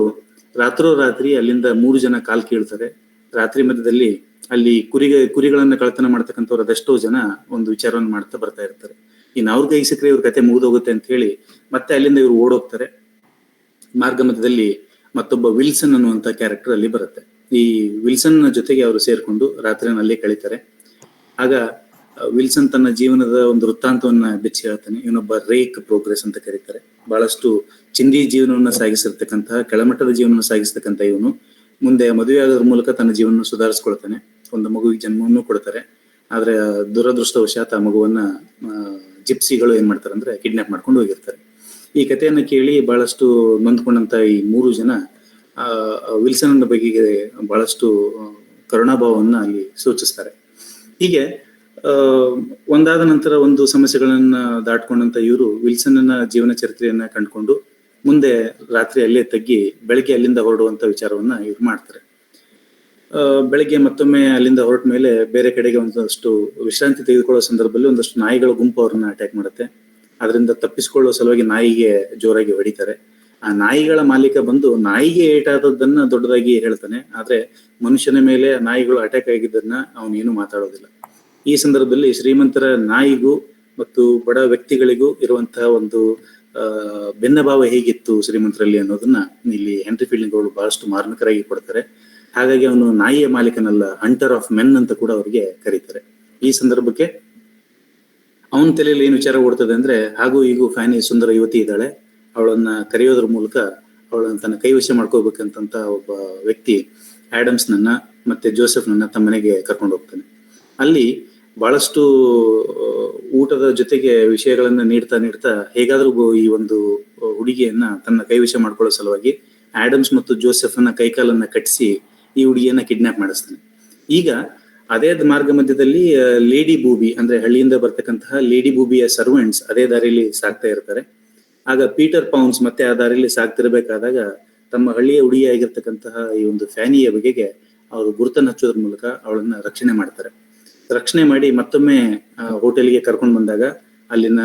ರಾತ್ರೋರಾತ್ರಿ ಅಲ್ಲಿಂದ 3 ಜನ ಕಾಲ್ ಕೀಳ್ತಾರೆ. ರಾತ್ರಿ ಮಧ್ಯದಲ್ಲಿ ಅಲ್ಲಿ ಕುರಿಗಳನ್ನ ಕಳ್ತನ ಮಾಡ್ತಕ್ಕಂಥವ್ರು ಅದೆಷ್ಟೋ ಜನ ಒಂದು ವಿಚಾರವನ್ನು ಮಾಡ್ತಾ ಬರ್ತಾ ಇರ್ತಾರೆ. ಇನ್ನು ಅವ್ರ ಕೈ ಸಿಕ್ಕರೆ ಇವ್ರ ಕತೆ ಮುಗಿದೋಗುತ್ತೆ ಅಂತ ಹೇಳಿ ಮತ್ತೆ ಅಲ್ಲಿಂದ ಇವ್ರು ಓಡೋಗ್ತಾರೆ. ಮಾರ್ಗ ಮಧ್ಯದಲ್ಲಿ ಮತ್ತೊಬ್ಬ ವಿಲ್ಸನ್ ಅನ್ನುವಂತ ಕ್ಯಾರೆಕ್ಟರ್ ಅಲ್ಲಿ ಬರುತ್ತೆ. ಈ ವಿಲ್ಸನ್ ಜೊತೆಗೆ ಅವರು ಸೇರ್ಕೊಂಡು ರಾತ್ರಿನ ಅಲ್ಲೇ ಕಳೀತಾರೆ. ಆಗ ವಿಲ್ಸನ್ ತನ್ನ ಜೀವನದ ಒಂದು ವೃತ್ತಾಂತವನ್ನ ಬೆಚ್ಚಿ ಹೇಳ್ತಾನೆ. ಇವನೊಬ್ಬ ರೇಕ್ ಪ್ರೋಗ್ರೆಸ್ ಅಂತ ಕರೀತಾರೆ. ಬಹಳಷ್ಟು ಚಿಂದಿ ಜೀವನವನ್ನ ಸಾಗಿಸಿರ್ತಕ್ಕಂತಹ, ಕೆಳಮಟ್ಟದ ಜೀವನವನ್ನು ಸಾಗಿಸ್ತಕ್ಕಂಥ ಇವನು ಮುಂದೆ ಮದುವೆ ಆಗೋದ್ರ ಮೂಲಕ ತನ್ನ ಜೀವನ ಸುಧಾರಿಸ್ಕೊಳ್ತಾನೆ. ಒಂದು ಮಗುವಿಗೆ ಜನ್ಮವನ್ನು ಕೊಡ್ತಾರೆ. ಆದ್ರೆ ದುರದೃಷ್ಟವಶಾತ್ ಆ ಮಗುವನ್ನ ಜಿಪ್ಸಿಗಳು ಏನ್ ಮಾಡ್ತಾರೆ ಅಂದ್ರೆ ಕಿಡ್ನಾಪ್ ಮಾಡ್ಕೊಂಡು ಹೋಗಿರ್ತಾರೆ. ಈ ಕಥೆಯನ್ನ ಕೇಳಿ ಬಹಳಷ್ಟು ನೊಂದ್ಕೊಂಡಂತ ಈ 3 ಜನ ವಿಲ್ಸನ್ ಬಗೆಗೆ ಬಹಳಷ್ಟು ಕರುಣಾಭಾವವನ್ನ ಅಲ್ಲಿ ಸೂಚಿಸ್ತಾರೆ. ಹೀಗೆ ಒಂದಾದ ನಂತರ ಒಂದು ಸಮಸ್ಯೆಗಳನ್ನ ದಾಟ್ಕೊಂಡಂತ ಇವರು ವಿಲ್ಸನ್ನ ಜೀವನ ಚರಿತ್ರೆಯನ್ನ ಕಂಡುಕೊಂಡು ಮುಂದೆ ರಾತ್ರಿ ಅಲ್ಲೇ ತಗ್ಗಿ ಬೆಳಗ್ಗೆ ಅಲ್ಲಿಂದ ಹೊರಡುವಂತ ವಿಚಾರವನ್ನ ಇವ್ರು ಮಾಡ್ತಾರೆ. ಬೆಳಗ್ಗೆ ಮತ್ತೊಮ್ಮೆ ಅಲ್ಲಿಂದ ಹೊರಟ ಮೇಲೆ ಬೇರೆ ಕಡೆಗೆ ಒಂದಷ್ಟು ವಿಶ್ರಾಂತಿ ತೆಗೆದುಕೊಳ್ಳೋ ಸಂದರ್ಭದಲ್ಲಿ ಒಂದಷ್ಟು ನಾಯಿಗಳ ಗುಂಪು ಅವ್ರನ್ನ ಅಟ್ಯಾಕ್ ಮಾಡುತ್ತೆ. ಅದರಿಂದ ತಪ್ಪಿಸಿಕೊಳ್ಳುವ ಸಲುವಾಗಿ ನಾಯಿಗೆ ಜೋರಾಗಿ ಹೊಡಿತಾರೆ. ಆ ನಾಯಿಗಳ ಮಾಲೀಕ ಬಂದು ನಾಯಿಗೆ ಏಟಾದದ್ದನ್ನ ದೊಡ್ಡದಾಗಿ ಹೇಳ್ತಾನೆ. ಆದ್ರೆ ಮನುಷ್ಯನ ಮೇಲೆ ನಾಯಿಗಳು ಅಟ್ಯಾಕ್ ಆಗಿದ್ದನ್ನ ಅವನೇನು ಮಾತಾಡೋದಿಲ್ಲ. ಈ ಸಂದರ್ಭದಲ್ಲಿ ಶ್ರೀಮಂತರ ನಾಯಿಗೂ ಮತ್ತು ಬಡ ವ್ಯಕ್ತಿಗಳಿಗೂ ಇರುವಂತಹ ಒಂದು ಭಿನ್ನಭಾವ ಹೇಗಿತ್ತು ಶ್ರೀಮಂತರಲ್ಲಿ ಅನ್ನೋದನ್ನ ಇಲ್ಲಿ ಹೆನ್ರಿ ಫೀಲ್ಡಿಂಗ್ ಅವರು ಬಹಳಷ್ಟು ಮಾರ್ಮಿಕರಾಗಿ ಕೊಡ್ತಾರೆ. ಹಾಗಾಗಿ ಅವನು ನಾಯಿಯ ಮಾಲೀಕನಲ್ಲ, ಹಂಟರ್ ಆಫ್ ಮೆನ್ ಅಂತ ಕೂಡ ಅವರಿಗೆ ಕರೀತಾರೆ. ಈ ಸಂದರ್ಭಕ್ಕೆ ಅವನ ತಲೆಯಲ್ಲಿ ಏನು ವಿಚಾರ ಓಡ್ತದೆ ಅಂದ್ರೆ, ಹಾಗೂ ಹೀಗೂ ಫ್ಯಾನಿ ಸುಂದರ ಯುವತಿ ಇದ್ದಾಳೆ, ಅವಳನ್ನ ಕರೆಯೋದ್ರ ಮೂಲಕ ಅವಳನ್ನ ತನ್ನ ಕೈವಶ ಮಾಡ್ಕೋಬೇಕಂತ ಒಬ್ಬ ವ್ಯಕ್ತಿ ಆಡಮ್ಸ್ ನನ್ನ ಮತ್ತೆ ಜೋಸೆಫ್ ನನ್ನ ತಮ್ಮ ಮನೆಗೆ ಕರ್ಕೊಂಡು ಹೋಗ್ತಾನೆ. ಅಲ್ಲಿ ಬಹಳಷ್ಟು ಊಟದ ಜೊತೆಗೆ ವಿಷಯಗಳನ್ನ ನೀಡ್ತಾ ಹೇಗಾದ್ರೂ ಈ ಒಂದು ಹುಡುಗಿಯನ್ನ ತನ್ನ ಕೈವಶ ಮಾಡ್ಕೊಳ್ಳೋ ಸಲುವಾಗಿ ಆಡಮ್ಸ್ ಮತ್ತು ಜೋಸೆಫ್ನ ಕೈಕಾಲನ್ನ ಕಟ್ಟಿಸಿ ಈ ಹುಡುಗಿಯನ್ನ ಕಿಡ್ನಾಪ್ ಮಾಡಿಸ್ತಾನೆ. ಈಗ ಅದೇ ಮಾರ್ಗ ಮಧ್ಯದಲ್ಲಿ ಲೇಡಿ ಬೂಬಿ ಅಂದ್ರೆ ಹಳ್ಳಿಯಿಂದ ಬರ್ತಕ್ಕಂತಹ ಲೇಡಿ ಬೂಬಿಯ ಸರ್ವೆಂಟ್ಸ್ ಅದೇ ದಾರಿಯಲ್ಲಿ ಸಾಕ್ತಾ ಇರ್ತಾರೆ. ಆಗ ಪೀಟರ್ ಪೌನ್ಸ್ ಮತ್ತೆ ಆ ದಾರಿಯಲ್ಲಿ ಸಾಕ್ತಿರ್ಬೇಕಾದಾಗ ತಮ್ಮ ಹಳ್ಳಿಯ ಹುಡುಗಿಯಾಗಿರ್ತಕ್ಕಂತಹ ಈ ಒಂದು ಫ್ಯಾನಿಯ ಬಗೆಗೆ ಅವರು ಗುರುತನ್ನು ಹಚ್ಚೋದ್ರ ಮೂಲಕ ಅವಳನ್ನ ರಕ್ಷಣೆ ಮಾಡ್ತಾರೆ. ರಕ್ಷಣೆ ಮಾಡಿ ಮತ್ತೊಮ್ಮೆ ಹೋಟೆಲ್ಗೆ ಕರ್ಕೊಂಡು ಬಂದಾಗ ಅಲ್ಲಿನ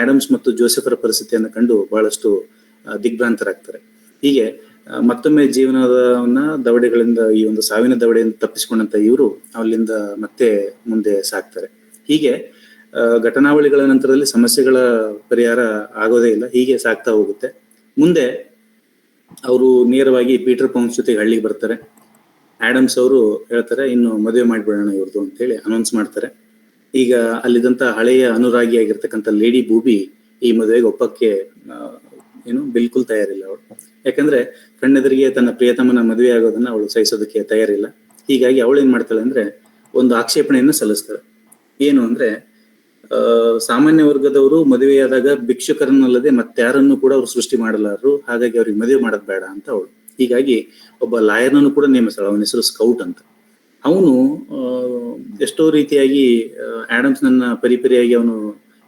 ಆಡಮ್ಸ್ ಮತ್ತು ಜೋಸೆಫರ ಪರಿಸ್ಥಿತಿಯನ್ನು ಕಂಡು ಬಹಳಷ್ಟು ದಿಗ್ಭ್ರಾಂತರಾಗ್ತಾರೆ. ಹೀಗೆ ಮತ್ತೊಮ್ಮೆ ಜೀವನವನ್ನ ದವಡೆಗಳಿಂದ ಈ ಒಂದು ಸಾವಿನ ದವಡೆಯಿಂದ ತಪ್ಪಿಸಿಕೊಂಡಂತ ಇವರು ಅಲ್ಲಿಂದ ಮತ್ತೆ ಮುಂದೆ ಸಾಕ್ತಾರೆ. ಹೀಗೆ ಘಟನಾವಳಿಗಳ ನಂತರದಲ್ಲಿ ಸಮಸ್ಯೆಗಳ ಪರಿಹಾರ ಆಗೋದೇ ಇಲ್ಲ, ಹೀಗೆ ಸಾಗ್ತಾ ಹೋಗುತ್ತೆ. ಮುಂದೆ ಅವರು ನೇರವಾಗಿ ಪೀಟರ್ ಪೌನ್ಸ್ ಜೊತೆಗೆ ಹಳ್ಳಿಗೆ ಬರ್ತಾರೆ. ಆಡಮ್ಸ್ ಅವರು ಹೇಳ್ತಾರೆ, ಇನ್ನು ಮದುವೆ ಮಾಡಿಬಿಡೋಣ ಇವ್ರದ್ದು ಅಂತೇಳಿ ಅನೌನ್ಸ್ ಮಾಡ್ತಾರೆ. ಈಗ ಅಲ್ಲಿದ್ದಂತ ಹಳೆಯ ಅನುರಾಗಿಯಾಗಿರ್ತಕ್ಕಂಥ ಲೇಡಿ ಬೂಬಿ ಈ ಮದುವೆಗೆ ಒಪ್ಪಕ್ಕೆ ಬಿಲ್ಕುಲ್ ತಯಾರಿಲ್ಲ ಅವಳು. ಯಾಕಂದ್ರೆ ಕಣ್ಣೆದುರಿಗೆ ತನ್ನ ಪ್ರಿಯತಮನ ಮದುವೆ ಆಗೋದನ್ನ ಅವಳು ಸಹಿಸೋದಕ್ಕೆ ತಯಾರಿಲ್ಲ. ಹೀಗಾಗಿ ಅವಳು ಏನ್ ಮಾಡ್ತಾಳೆ ಅಂದ್ರೆ ಒಂದು ಆಕ್ಷೇಪಣೆಯನ್ನು ಸಲ್ಲಿಸ್ತಾಳೆ. ಏನು ಅಂದ್ರೆ ಸಾಮಾನ್ಯ ವರ್ಗದವರು ಮದುವೆಯಾದಾಗ ಭಿಕ್ಷುಕರನ್ನಲ್ಲದೆ ಮತ್ತಾರನ್ನು ಕೂಡ ಅವ್ರು ಸೃಷ್ಟಿ ಮಾಡಲಾರರು, ಹಾಗಾಗಿ ಅವ್ರಿಗೆ ಮದುವೆ ಮಾಡೋದ್ ಬೇಡ ಅಂತ ಅವಳು. ಹೀಗಾಗಿ ಒಬ್ಬ ಲಾಯರ್ನನ್ನು ಕೂಡ ನೇಮಿಸ್ತಾಳೆ. ಅವನ ಹೆಸರು ಸ್ಕೌಟ್ ಅಂತ. ಅವನು ಎಷ್ಟೋ ರೀತಿಯಾಗಿ ಆಡಮ್ಸ್ ನನ್ನ ಪರಿಪರಿಯಾಗಿ ಅವನು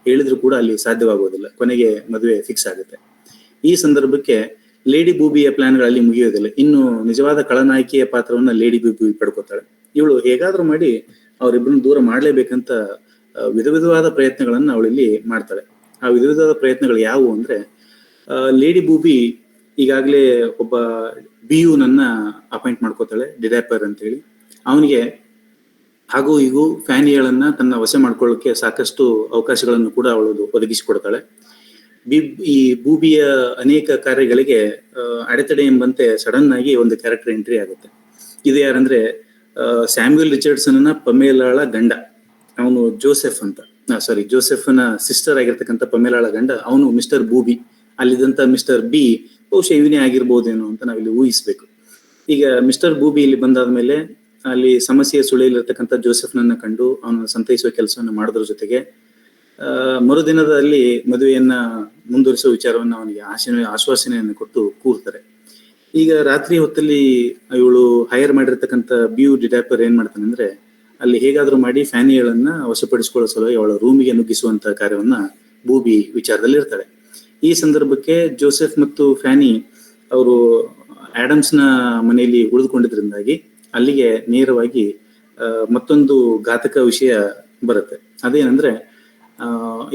ಹೇಳಿದ್ರು ಕೂಡ ಅಲ್ಲಿ ಸಾಧ್ಯವಾಗೋದಿಲ್ಲ. ಕೊನೆಗೆ ಮದುವೆ ಫಿಕ್ಸ್ ಆಗುತ್ತೆ. ಈ ಸಂದರ್ಭಕ್ಕೆ ಲೇಡಿ ಬೂಬಿಯ ಪ್ಲಾನ್ಗಳಲ್ಲಿ ಮುಗಿಯೋದಿಲ್ಲ. ಇನ್ನು ನಿಜವಾದ ಖಳನಾಯಕಿಯ ಪಾತ್ರವನ್ನ ಲೇಡಿ ಬೂಬಿ ಪಡ್ಕೋತಾಳೆ. ಇವಳು ಹೇಗಾದ್ರೂ ಮಾಡಿ ಅವರಿಬ್ಬರನ್ನ ದೂರ ಮಾಡ್ಲೇಬೇಕಂತ ವಿಧವಾದ ಪ್ರಯತ್ನಗಳನ್ನ ಅವಳಿಲ್ಲಿ ಮಾಡ್ತಾಳೆ. ಆ ವಿಧವಾದ ಪ್ರಯತ್ನಗಳು ಯಾವುವು ಅಂದ್ರೆ, ಲೇಡಿ ಬೂಬಿ ಈಗಾಗಲೇ ಒಬ್ಬ ಬಿಯುನನ್ನ ಅಪಾಯಿಂಟ್ ಮಾಡ್ಕೋತಾಳೆ, ಡಿಡ್ಯಾಪರ್ ಅಂತ ಹೇಳಿ. ಅವನಿಗೆ ಹಾಗೂ ಹೀಗೂ ಫ್ಯಾನಿಗಳನ್ನ ತನ್ನ ವಶ ಮಾಡ್ಕೊಳ್ಳೋಕೆ ಸಾಕಷ್ಟು ಅವಕಾಶಗಳನ್ನು ಕೂಡ ಅವಳು ಒದಗಿಸಿಕೊಡ್ತಾಳೆ. ಈ ಬೂಬಿಯ ಅನೇಕ ಕಾರ್ಯಗಳಿಗೆ ಅಡೆತಡೆ ಎಂಬಂತೆ ಸಡನ್ ಆಗಿ ಒಂದು ಕ್ಯಾರೆಕ್ಟರ್ ಎಂಟ್ರಿ ಆಗುತ್ತೆ. ಇದು ಯಾರಂದ್ರೆ ಸ್ಯಾಮ್ಯುಯಲ್ ರಿಚರ್ಡ್ಸನ್ ಪಮೇಲಾಳ ಗಂಡ. ಅವನು ಜೋಸೆಫ್ ಅಂತ, ಜೋಸೆಫ್ನ ಸಿಸ್ಟರ್ ಆಗಿರ್ತಕ್ಕಂಥ ಪಮೇಲಾಳ ಗಂಡ. ಅವನು ಮಿಸ್ಟರ್ ಬೂಬಿ. ಅಲ್ಲಿದ್ದಂತ ಮಿಸ್ಟರ್ ಬಿ ಬಹುಶಃ ಇವನೇ ಆಗಿರ್ಬೋದೇನೋ ಅಂತ ನಾವಿಲ್ಲಿ ಊಹಿಸ್ಬೇಕು. ಈಗ ಮಿಸ್ಟರ್ ಬೂಬಿ ಇಲ್ಲಿ ಬಂದಾದ್ಮೇಲೆ ಅಲ್ಲಿ ಸಮಸ್ಯೆಯ ಸುಳಿಯಲ್ಲಿರ್ತಕ್ಕಂಥ ಜೋಸೆಫ್ನನ್ನ ಕಂಡು ಅವನ ಸಂತೈಸುವ ಕೆಲಸವನ್ನು ಮಾಡೋದ್ರ ಜೊತೆಗೆ ಮರುದಿನದಲ್ಲಿ ಮದುವೆಯನ್ನ ಮುಂದುವರಿಸುವ ವಿಚಾರವನ್ನು ಅವನಿಗೆ ಆಶ್ವಾಸನೆಯನ್ನು ಕೊಟ್ಟು ಕೂರ್ತಾರೆ. ಈಗ ರಾತ್ರಿ ಹೊತ್ತಲ್ಲಿ ಇವಳು ಹೈರ್ ಮಾಡಿರ್ತಕ್ಕಂಥ ಬಿಯು ಡಿಡ್ಯಾಪರ್ ಏನ್ ಮಾಡ್ತಾನೆ ಅಂದ್ರೆ, ಅಲ್ಲಿ ಹೇಗಾದ್ರೂ ಮಾಡಿ ಫ್ಯಾನಿಗಳನ್ನ ವಶಪಡಿಸಿಕೊಳ್ಳೋ ಸಲುವಾಗಿ ಅವಳ ರೂಮಿಗೆ ನುಗ್ಗಿಸುವಂತ ಕಾರ್ಯವನ್ನ ಬೂಬಿ ವಿಚಾರದಲ್ಲಿ ಇರ್ತಾಳೆ. ಈ ಸಂದರ್ಭಕ್ಕೆ ಜೋಸೆಫ್ ಮತ್ತು ಫ್ಯಾನಿ ಅವರು ಆಡಮ್ಸ್ನ ಮನೆಯಲ್ಲಿ ಉಳಿದುಕೊಂಡಿದ್ರಿಂದಾಗಿ ಅಲ್ಲಿಗೆ ನೇರವಾಗಿ ಮತ್ತೊಂದು ಘಾತಕ ವಿಷಯ ಬರುತ್ತೆ. ಅದೇನಂದ್ರೆ,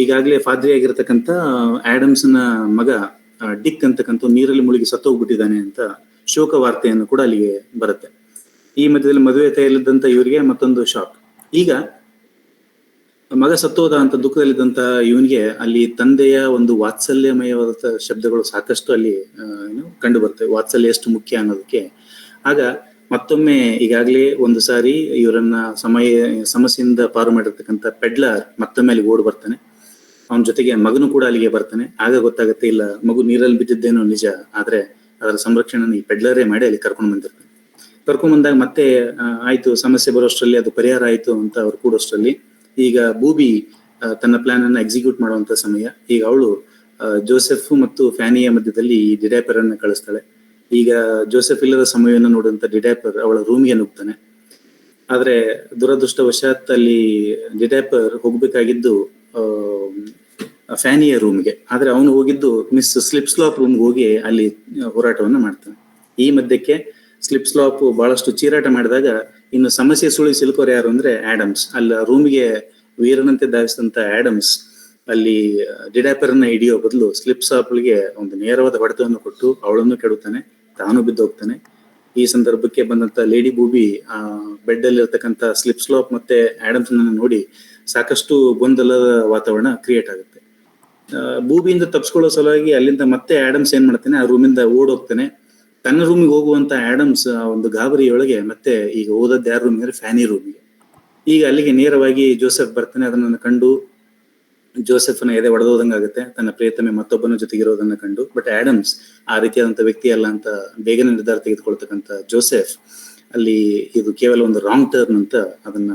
ಈಗಾಗಲೇ ಫಾದ್ರಿ ಆಗಿರ್ತಕ್ಕಂಥ ಆಡಮ್ಸ್ನ ಮಗ ಡಿಕ್ ಅಂತಕ್ಕಂಥ ನೀರಲ್ಲಿ ಮುಳುಗಿ ಸತ್ತೋಗ್ಬಿಟ್ಟಿದ್ದಾನೆ ಅಂತ ಶೋಕ ವಾರ್ತೆಯನ್ನು ಕೂಡ ಅಲ್ಲಿಗೆ ಬರುತ್ತೆ. ಈ ಮಧ್ಯದಲ್ಲಿ ಮದುವೆ ತಯಾರಿದ್ದಂತ ಇವರಿಗೆ ಮತ್ತೊಂದು ಶಾಕ್. ಈಗ ಮಗ ಸತ್ತೋದ ಅಂತ ದುಃಖದಲ್ಲಿದ್ದಂತ ಇವನಿಗೆ ಅಲ್ಲಿ ತಂದೆಯ ಒಂದು ವಾತ್ಸಲ್ಯಮಯವಾದ ಶಬ್ದಗಳು ಸಾಕಷ್ಟು ಅಲ್ಲಿ ಕಂಡು ಬರ್ತವೆ. ವಾತ್ಸಲ್ಯ ಎಷ್ಟು ಮುಖ್ಯ ಅನ್ನೋದಕ್ಕೆ. ಆಗ ಮತ್ತೊಮ್ಮೆ ಈಗಾಗಲೇ ಒಂದು ಸಾರಿ ಇವರನ್ನ ಸಮಸ್ಯೆಯಿಂದ ಪಾರು ಮಾಡಿರ್ತಕ್ಕಂಥ ಪೆಡ್ಲರ್ ಮತ್ತೊಮ್ಮೆ ಅಲ್ಲಿಗೆ ಓಡ್ ಬರ್ತಾನೆ. ಅವನ ಜೊತೆಗೆ ಮಗನು ಕೂಡ ಅಲ್ಲಿಗೆ ಬರ್ತಾನೆ. ಆಗ ಗೊತ್ತಾಗತ್ತೆ, ಇಲ್ಲ ಮಗು ನೀರಲ್ಲಿ ಬಿದ್ದಿದ್ದೇನೋ ನಿಜ, ಆದ್ರೆ ಅದರ ಸಂರಕ್ಷಣೆ ಈ ಪೆಡ್ಲರೇ ಮಾಡಿ ಅಲ್ಲಿ ಕರ್ಕೊಂಡು ಬಂದಿರ್ತಾನೆ. ಕರ್ಕೊಂಡ್ ಬಂದಾಗ ಮತ್ತೆ ಆಯ್ತು, ಸಮಸ್ಯೆ ಬರೋಷ್ಟರಲ್ಲಿ ಅದು ಪರಿಹಾರ ಆಯ್ತು ಅಂತ ಅವ್ರು ಕೂಡೋಷ್ಟರಲ್ಲಿ ಈಗ ಬೂಬಿ ತನ್ನ ಪ್ಲಾನ್ ಅನ್ನ ಎಕ್ಸಿಕ್ಯೂಟ್ ಮಾಡುವಂತ ಸಮಯ. ಈಗ ಅವಳು ಜೋಸೆಫ್ ಮತ್ತು ಫ್ಯಾನಿಯ ಮಧ್ಯದಲ್ಲಿ ಈ ಡಿಡ್ಯಾಪರ್ ಅನ್ನ ಕಳಿಸ್ತಾಳೆ. ಈಗ ಜೋಸೆಫ್ ಇಲ್ಲದ ಸಮಯವನ್ನು ನೋಡುವಂತ ಡಿಡ್ಯಾಪರ್ ಅವಳ ರೂಮ್ಗೆ ನುಗ್ತಾನೆ. ಆದ್ರೆ ದುರದೃಷ್ಟವಶಾತ್ ಅಲ್ಲಿ ಡಿಡ್ಯಾಪರ್ ಹೋಗ್ಬೇಕಾಗಿದ್ದು ಫ್ಯಾನಿಯ ರೂಮ್ಗೆ. ಆದ್ರೆ ಅವನು ಹೋಗಿದ್ದು ಮಿಸ್ ಸ್ಲಿಪ್ಸ್ಲಾಪ್ ರೂಮ್ಗೆ ಹೋಗಿ ಅಲ್ಲಿ ಹೋರಾಟವನ್ನ ಮಾಡ್ತಾನೆ. ಈ ಮಧ್ಯಕ್ಕೆ ಸ್ಲಿಪ್ಸ್ಲಾಪ್ ಬಹಳಷ್ಟು ಚೀರಾಟ ಮಾಡಿದಾಗ ಇನ್ನು ಸಮಸ್ಯೆ ಸುಳಿ ಸಿಲುಕೋರು ಯಾರು ಅಂದ್ರೆ ಆಡಮ್ಸ್. ಅಲ್ಲಿ ರೂಮಿಗೆ ವೀರನಂತೆ ಧಾವಿಸಿದಂತ ಆಡಮ್ಸ್ ಅಲ್ಲಿ ಡಿಡ್ಯಾಪರ್ ಅನ್ನ ಹಿಡಿಯೋ ಬದಲು ಸ್ಲಿಪ್ಸ್ಲಾಪ್ಗೆ ಒಂದು ನೇರವಾದ ಹೊಡೆತವನ್ನು ಕೊಟ್ಟು ಅವಳನ್ನು ಕೆಡುತ್ತಾನೆ, ತಾನು ಬಿದ್ದು ಹೋಗ್ತಾನೆ. ಈ ಸಂದರ್ಭಕ್ಕೆ ಬಂದಂತ ಲೇಡಿ ಬೂಬಿ ಬೆಡ್ ಅಲ್ಲಿ ಇರ್ತಕ್ಕಂಥ ಸ್ಲಿಪ್ಸ್ಲಾಪ್ ಮತ್ತೆ ಆಡಮ್ಸ್ ನೋಡಿ ಸಾಕಷ್ಟು ಗೊಂದಲದ ವಾತಾವರಣ ಕ್ರಿಯೇಟ್ ಆಗುತ್ತೆ. ಬೂಬಿಯಿಂದ ತಪ್ಪಿಸ್ಕೊಳ್ಳೋ ಸಲುವಾಗಿ ಅಲ್ಲಿಂದ ಮತ್ತೆ ಆಡಮ್ಸ್ ಏನ್ ಮಾಡ್ತಾನೆ, ಆ ರೂಮಿಂದ ಓಡೋಗ್ತಾನೆ. ತನ್ನ ರೂಮಿಗೆ ಹೋಗುವಂತ ಆಡಮ್ಸ್ ಒಂದು ಗಾಬರಿಯೊಳಗೆ ಮತ್ತೆ ಈಗ ಓದದ್ದು ಯಾರ ರೂಮಿಗೆ, ಫ್ಯಾನಿ ರೂಮಿಗೆ. ಈಗ ಅಲ್ಲಿಗೆ ನೇರವಾಗಿ ಜೋಸೆಫ್ ಬರ್ತಾನೆ. ಅದನ್ನ ಕಂಡು ಜೋಸೆಫ್ನ ಎದೆ ಒಡೆದೋದಂಗಾಗುತ್ತೆ, ತನ್ನ ಪ್ರಿಯತಮೆ ಮತ್ತೊಬ್ಬನ ಜೊತೆಗಿರೋದನ್ನ ಕಂಡು. ಬಟ್ ಆಡಮ್ಸ್ ಆ ರೀತಿಯಾದಂತ ವ್ಯಕ್ತಿ ಅಲ್ಲ ಅಂತ ಬೇಗನೆ ನಿರ್ಧಾರ ತೆಗೆದುಕೊಳ್ತಕ್ಕಂಥ ಜೋಸೆಫ್ ಅಲ್ಲಿ ಇದು ಕೇವಲ ಒಂದು ರಾಂಗ್ ಟರ್ನ್ ಅಂತ ಅದನ್ನ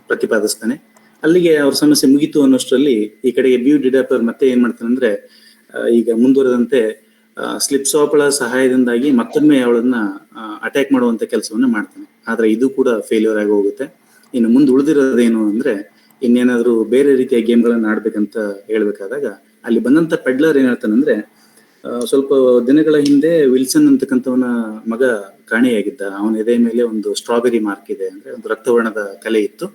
ಪ್ರತಿಪಾದಿಸ್ತಾನೆ. ಅಲ್ಲಿಗೆ ಅವ್ರ ಸಮಸ್ಯೆ ಮುಗೀತು ಅನ್ನೋಷ್ಟರಲ್ಲಿ ಈ ಕಡೆಗೆ ಬಿಯು ಡಿಡ್ಯಾಪರ್ ಮತ್ತೆ ಏನ್ ಮಾಡ್ತಾನೆ ಅಂದ್ರೆ, ಈಗ ಮುಂದುವರೆದಂತೆ ಸ್ಲಿಪ್ಸ್ಲಾಪ್ಗಳ ಸಹಾಯದಿಂದಾಗಿ ಮತ್ತೊಮ್ಮೆ ಅವಳನ್ನ ಅಟ್ಯಾಕ್ ಮಾಡುವಂತ ಕೆಲಸವನ್ನ ಮಾಡ್ತಾನೆ. ಆದ್ರೆ ಇದು ಕೂಡ ಫೇಲ್ಯೂರ್ ಆಗಿ ಹೋಗುತ್ತೆ. ಇನ್ನು ಮುಂದೆ ಉಳಿದಿರೋದೇನು ಅಂದ್ರೆ, ಇನ್ನೇನಾದ್ರೂ ಬೇರೆ ರೀತಿಯ ಗೇಮ್ಗಳನ್ನ ಆಡ್ಬೇಕಂತ ಹೇಳ್ಬೇಕಾದಾಗ ಅಲ್ಲಿ ಬಂದಂತ ಪೆಡ್ಲರ್ ಏನ್ ಹೇಳ್ತಾನಂದ್ರೆ, ಸ್ವಲ್ಪ ದಿನಗಳ ಹಿಂದೆ ವಿಲ್ಸನ್ ಅಂತಕ್ಕಂಥವನ ಮಗ ಕಾಣೆಯಾಗಿದ್ದ. ಅವನ ಎದೆ ಮೇಲೆ ಒಂದು ಸ್ಟ್ರಾಬೆರಿ ಮಾರ್ಕ್ ಇದೆ, ಅಂದ್ರೆ ಒಂದು ರಕ್ತವರ್ಣದ ಕಲೆ ಇತ್ತು,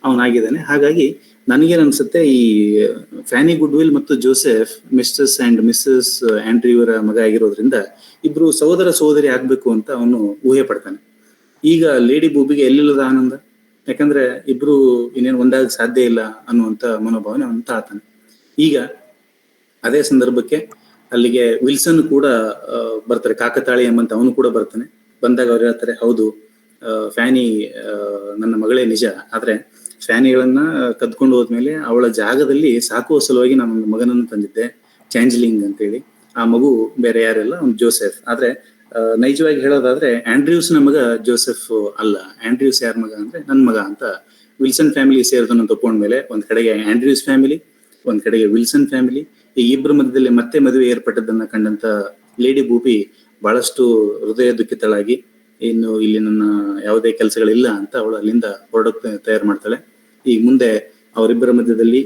ಅವನಾಗಿದ್ದಾನೆ. ಹಾಗಾಗಿ ನನಗೇನ್ ಅನ್ಸುತ್ತೆ, ಈ ಫ್ಯಾನಿ ಗುಡ್ವಿಲ್ ಮತ್ತು Joseph misters and Mrs Andrew ಇವರ ಮಗ ಆಗಿರೋದ್ರಿಂದ ಇಬ್ರು ಸಹೋದರ ಸಹೋದರಿ ಆಗ್ಬೇಕು ಅಂತ ಅವನು ಊಹೆ ಪಡ್ತಾನೆ. ಈಗ ಲೇಡಿ ಬೂಬಿಗೆ ಎಲ್ಲಿಲ್ಲದ ಆನಂದ, ಯಾಕಂದ್ರೆ ಇಬ್ರು ಇನ್ನೇನು ಒಂದಾಗ ಸಾಧ್ಯ ಇಲ್ಲ ಅನ್ನುವಂತ ಮನೋಭಾವನೆ ಅವನು ತಾಳ್ತಾನೆ. ಈಗ ಅದೇ ಸಂದರ್ಭಕ್ಕೆ ಅಲ್ಲಿಗೆ ವಿಲ್ಸನ್ ಕೂಡ ಬರ್ತಾರೆ, ಕಾಕತಾಳಿ ಎಂಬಂತ ಅವನು ಕೂಡ ಬರ್ತಾನೆ. ಬಂದಾಗ ಅವ್ರು ಹೇಳ್ತಾರೆ, ಹೌದು ಫ್ಯಾನಿ ನನ್ನ ಮಗಳೇ ನಿಜ, ಆದ್ರೆ ಫ್ಯಾನಿಗಳನ್ನ ಕದ್ಕೊಂಡು ಹೋದ್ಮೇಲೆ ಅವಳ ಜಾಗದಲ್ಲಿ ಸಾಕುವ ಸಲುವಾಗಿ ನಾನು ಒಂದು ಮಗನನ್ನು ತಂದಿದ್ದೆ, ಚಾಂಜ್ಲಿಂಗ್ ಅಂತೇಳಿ. ಆ ಮಗು ಬೇರೆ ಯಾರೆಲ್ಲ, ಒಂದು ಜೋಸೆಫ್. ಆದ್ರೆ ನೈಜವಾಗಿ ಹೇಳೋದಾದ್ರೆ ಆಂಡ್ರ್ಯೂಸ್ನ ಮಗ ಜೋಸೆಫ್ ಅಲ್ಲ. ಆಂಡ್ರ್ಯೂಸ್ ಯಾರ ಮಗ ಅಂದ್ರೆ ನನ್ನ ಮಗ ಅಂತ ವಿಲ್ಸನ್ ಫ್ಯಾಮಿಲಿ ಸೇರಿದನ್ನು ತಕೊಂಡ್ಮೇಲೆ ಒಂದ್ ಕಡೆಗೆ ಆಂಡ್ರ್ಯೂಸ್ ಫ್ಯಾಮಿಲಿ, ಒಂದ್ ಕಡೆಗೆ ವಿಲ್ಸನ್ ಫ್ಯಾಮಿಲಿ, ಈ ಇಬ್ಬರ ಮಧ್ಯದಲ್ಲಿ ಮತ್ತೆ ಮದುವೆ ಏರ್ಪಟ್ಟದನ್ನ ಕಂಡಂತ ಲೇಡಿ ಬೂಬಿ ಬಹಳಷ್ಟು ಹೃದಯ ದುಃಖಿತಳಾಗಿ, ಇನ್ನು ಇಲ್ಲಿ ನನ್ನ ಯಾವುದೇ ಕೆಲಸಗಳಿಲ್ಲ ಅಂತ ಅವಳು ಅಲ್ಲಿಂದ ಹೊರಡೋಕೆ ತಯಾರು ಮಾಡ್ತಾಳೆ. ಈಗ ಮುಂದೆ ಅವರಿಬ್ಬರ ಮಧ್ಯದಲ್ಲಿ